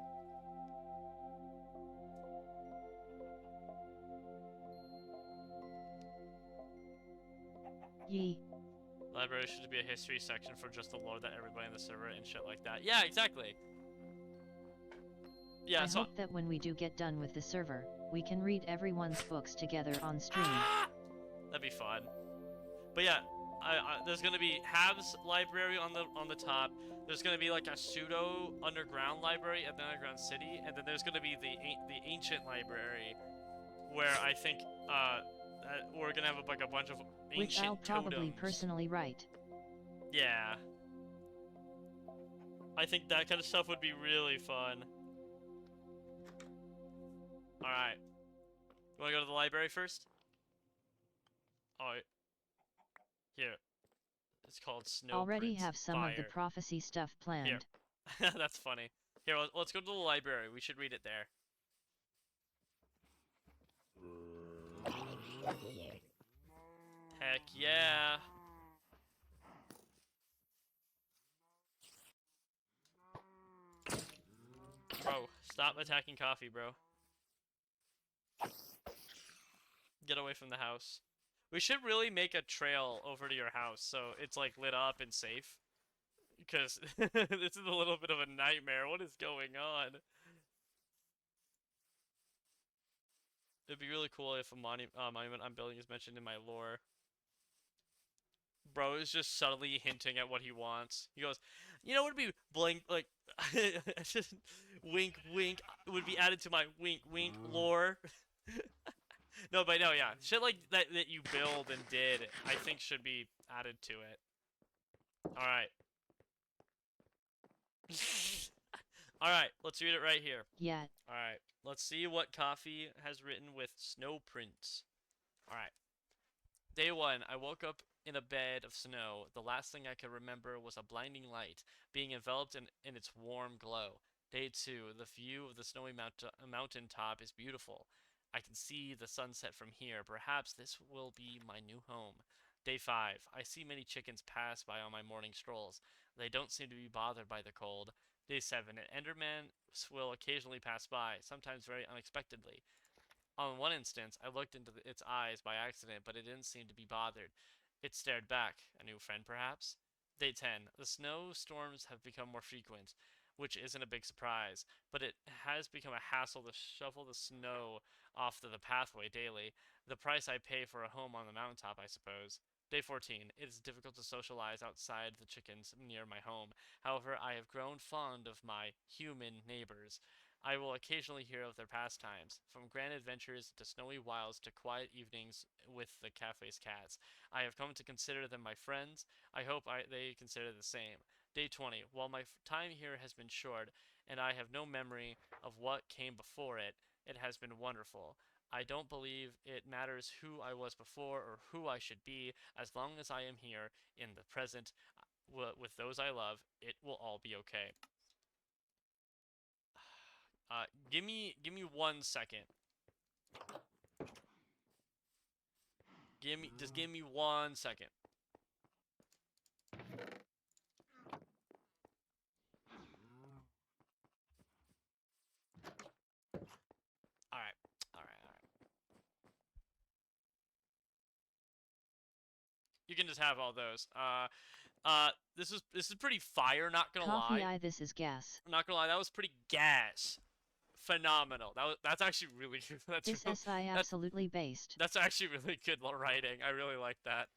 A: Yee.
B: Library should be a history section for just the lore that everybody in the server and shit like that. Yeah, exactly. Yeah,
A: I
B: so
A: hope that when we do get done with the server, we can read everyone's books together on stream.
B: that'd be fun. But yeah, there's gonna be Hav's library on the top. There's gonna be like a pseudo underground library at the underground city, and then there's gonna be the ancient library, where I think we're gonna have like a bunch of ancient
A: Which I'll probably
B: totems.
A: personally write.
B: Yeah. I think that kind of stuff would be really fun. Alright. You wanna go to the library first? Oh, here. It's called Snow
A: Already
B: Prince
A: have some of the
B: Fire.
A: prophecy stuff planned.
B: That's funny. Here, let's go to the library. We should read it there. Heck yeah. Bro, stop attacking coffee, bro. Get away from the house. We should really make a trail over to your house so it's like lit up and safe. Because this is a little bit of a nightmare. What is going on? It'd be really cool if a monument I'm building is mentioned in my lore. Bro is just subtly hinting at what he wants. He goes, you know what would be blank, like, wink wink, would be added to my wink wink lore. No, but no, yeah. Shit like that you build and did, I think should be added to it. Alright. Alright, let's read it right here.
A: Yeah.
B: Alright, let's see what Coffee has written with Snow Prince. Alright. Day 1, I woke up in a bed of snow. The last thing I could remember was a blinding light, being enveloped in its warm glow. Day 2, the view of the snowy mountain top is beautiful. I can see the sunset from here. Perhaps this will be my new home. Day 5, I see many chickens pass by on my morning strolls. They don't seem to be bothered by the cold. Day 7, an Enderman will occasionally pass by, sometimes very unexpectedly. On one instance, I looked into its eyes by accident, but it didn't seem to be bothered. It stared back. A new friend, perhaps? Day 10. The snowstorms have become more frequent, which isn't a big surprise, but it has become a hassle to shovel the snow off to the pathway daily. The price I pay for a home on the mountaintop, I suppose. Day 14. It is difficult to socialize outside the chickens near my home. However, I have grown fond of my human neighbors. I will occasionally hear of their pastimes, from grand adventures to snowy wilds to quiet evenings with the cafe's cats. I have come to consider them my friends. I hope they consider the same. Day 20. While my time here has been short, and I have no memory of what came before it, it has been wonderful. I don't believe it matters who I was before or who I should be. As long as I am here in the present with those I love, it will all be okay. Give me 1 second. Just give me 1 second. Alright. You can just have all those. This is pretty fire, not gonna
A: Coffee
B: lie.
A: this is gas.
B: I'm not gonna lie, that was pretty gas. Phenomenal. That's actually really good.
A: This SI absolutely based.
B: That's actually really good writing. I really like that.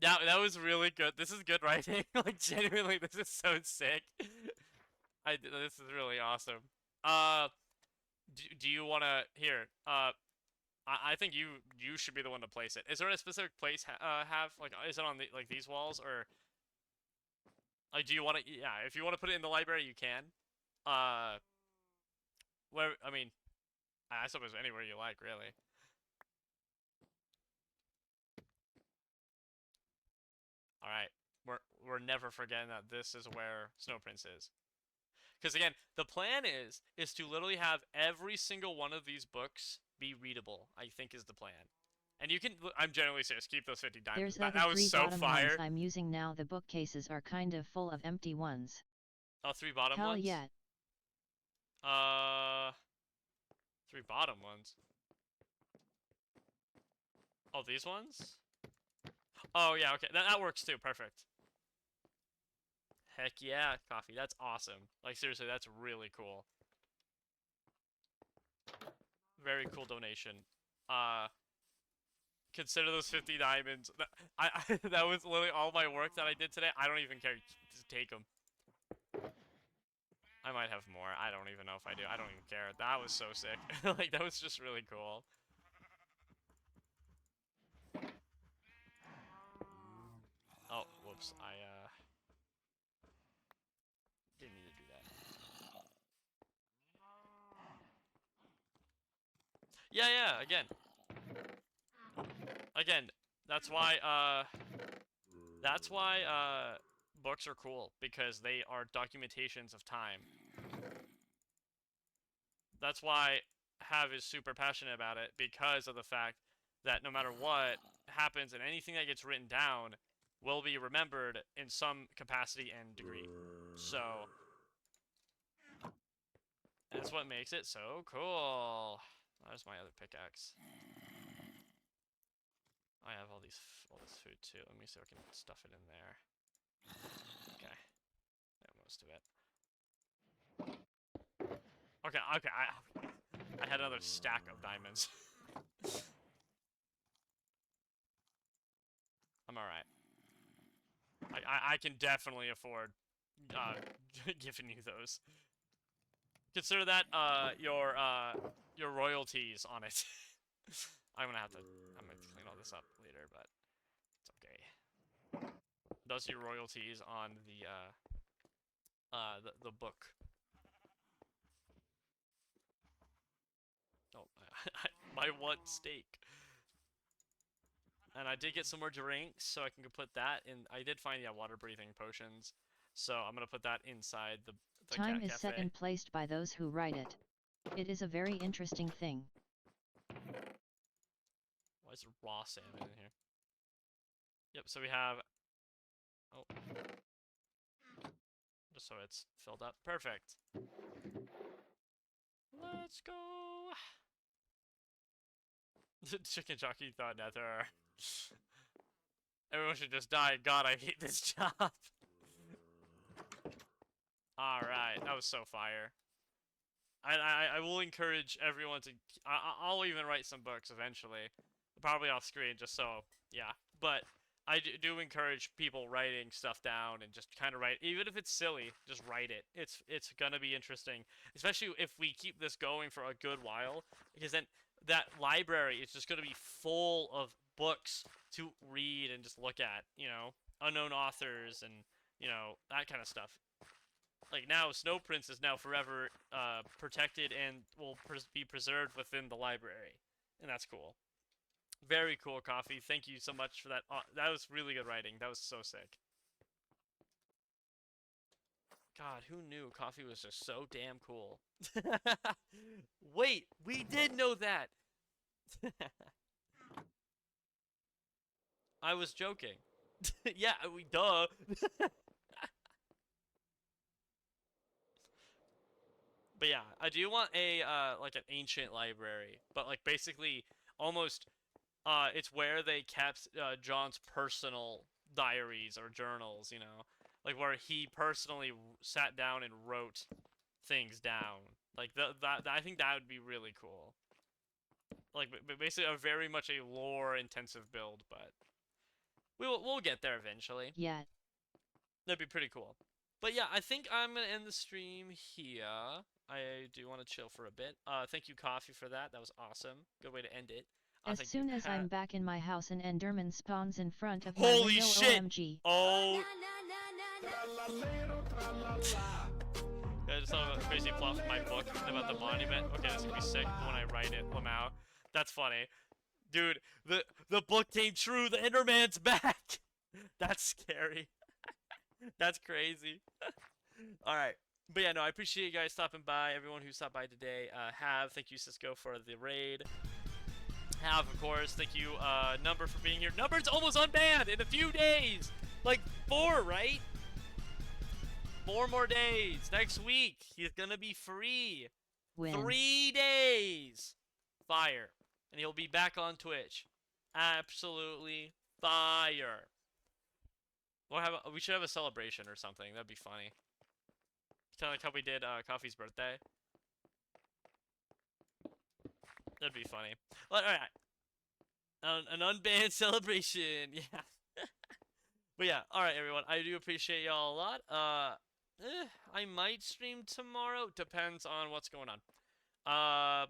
B: That was really good. This is good writing. Like genuinely, this is so sick. This is really awesome. Do you wanna here? I think you should be the one to place it. Is there a specific place have like is it on the like these walls or like do you want to yeah, if you want to put it in the library you can. Where I mean I suppose anywhere you like really. All right. We're never forgetting that this is where Snow Prince is. Because again, the plan is to literally have every single one of these books be readable. I think is the plan. And you can. I'm genuinely serious. Keep those 50 diamonds.
A: There's
B: That
A: the
B: was
A: three
B: so
A: bottom
B: fire.
A: ones I'm using now. The bookcases are kind of full of empty ones.
B: Oh, 3 bottom
A: Hell
B: ones.
A: yeah.
B: 3 bottom ones. Oh, these ones. Oh yeah. Okay. That works too. Perfect. Heck yeah, Coffee. That's awesome. Like seriously, that's really cool. Very cool donation. Consider those 50 diamonds. That was literally all my work that I did today. I don't even care. Just take them. I might have more. I don't even know if I do. I don't even care. That was so sick. Like that was just really cool. Oh, whoops. I didn't need to do that. Yeah, again, that's why books are cool because they are documentations of time. That's why Hav is super passionate about it because of the fact that no matter what happens and anything that gets written down will be remembered in some capacity and degree. So that's what makes it so cool. There's my other pickaxe. I have all this food too. Let me see if I can stuff it in there. Okay. Yeah, most of it. Okay. I had another stack of diamonds. I'm alright. I can definitely afford giving you those. Consider that your royalties on it. I'm gonna clean all this up later, but it's okay. Those are your royalties on the book. Oh, my one steak. And I did get some more drinks, so I can put that in. I did find water breathing potions, so I'm gonna put that inside the
A: Time is
B: cafe.
A: second placed by those who write it. It is a very interesting thing.
B: Why is there raw salmon in here? Yep, so we have... Oh. Just so it's filled up. Perfect. Let's go! The chicken jockey thought Nether. Everyone should just die. God, I hate this job. Alright, that was so fire. I will encourage everyone to... I'll even write some books eventually. Probably off screen, just so... Yeah. But I do encourage people writing stuff down and just kind of write... Even if it's silly, just write it. It's gonna be interesting. Especially if we keep this going for a good while. Because then that library is just gonna be full of books to read and just look at. You know? Unknown authors and, you know, that kind of stuff. Like now, Snow Prince is now forever protected and will be preserved within the library, and that's cool. Very cool, Coffee. Thank you so much for that. That was really good writing. That was so sick. God, who knew Coffee was just so damn cool? Wait, we did know that. I was joking. Yeah, duh. But yeah, I do want a like an ancient library, but like basically almost it's where they kept John's personal diaries or journals, you know, like where he personally sat down and wrote things down. Like I think that would be really cool. Like basically a very much a lore intensive build, but we'll get there eventually.
A: Yeah.
B: That'd be pretty cool. But yeah, I think I'm gonna end the stream here. I do want to chill for a bit. Thank you, Coffee, for that. That was awesome. Good way to end it. I
A: As
B: think
A: soon
B: you
A: as
B: ha-
A: I'm back in my house, an Enderman spawns in front of
B: Holy
A: my window.
B: shit!
A: OMG.
B: Oh. I just thought of a crazy plot from my book about the monument. Okay, this is gonna be sick when I write it. Lamau. That's funny. Dude, the book came true. The Enderman's back. That's scary. That's crazy. Alright. But yeah, no, I appreciate you guys stopping by. Everyone who stopped by today. Thank you, Cisco, for the raid. Of course, thank you, Number, for being here. Number's almost unbanned in a few days. Like 4, right? 4 more days. Next week, he's gonna be free.
A: Win.
B: 3 days. Fire. And he'll be back on Twitch. Absolutely fire. We should have a celebration or something. That'd be funny. Kind of like how we did Coffee's birthday. That'd be funny. Well, alright. An unbanned celebration. Yeah. But yeah, alright everyone. I do appreciate y'all a lot. I might stream tomorrow. Depends on what's going on.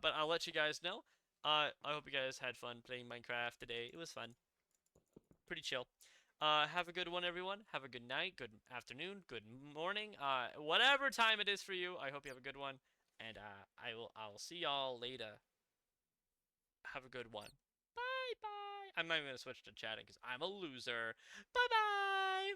B: But I'll let you guys know. I hope you guys had fun playing Minecraft today. It was fun. Pretty chill. Have a good one, everyone. Have a good night, good afternoon, good morning. Whatever time it is for you. I hope you have a good one. And I'll see y'all later. Have a good one. Bye bye. I'm not even gonna switch to chatting because I'm a loser. Bye bye.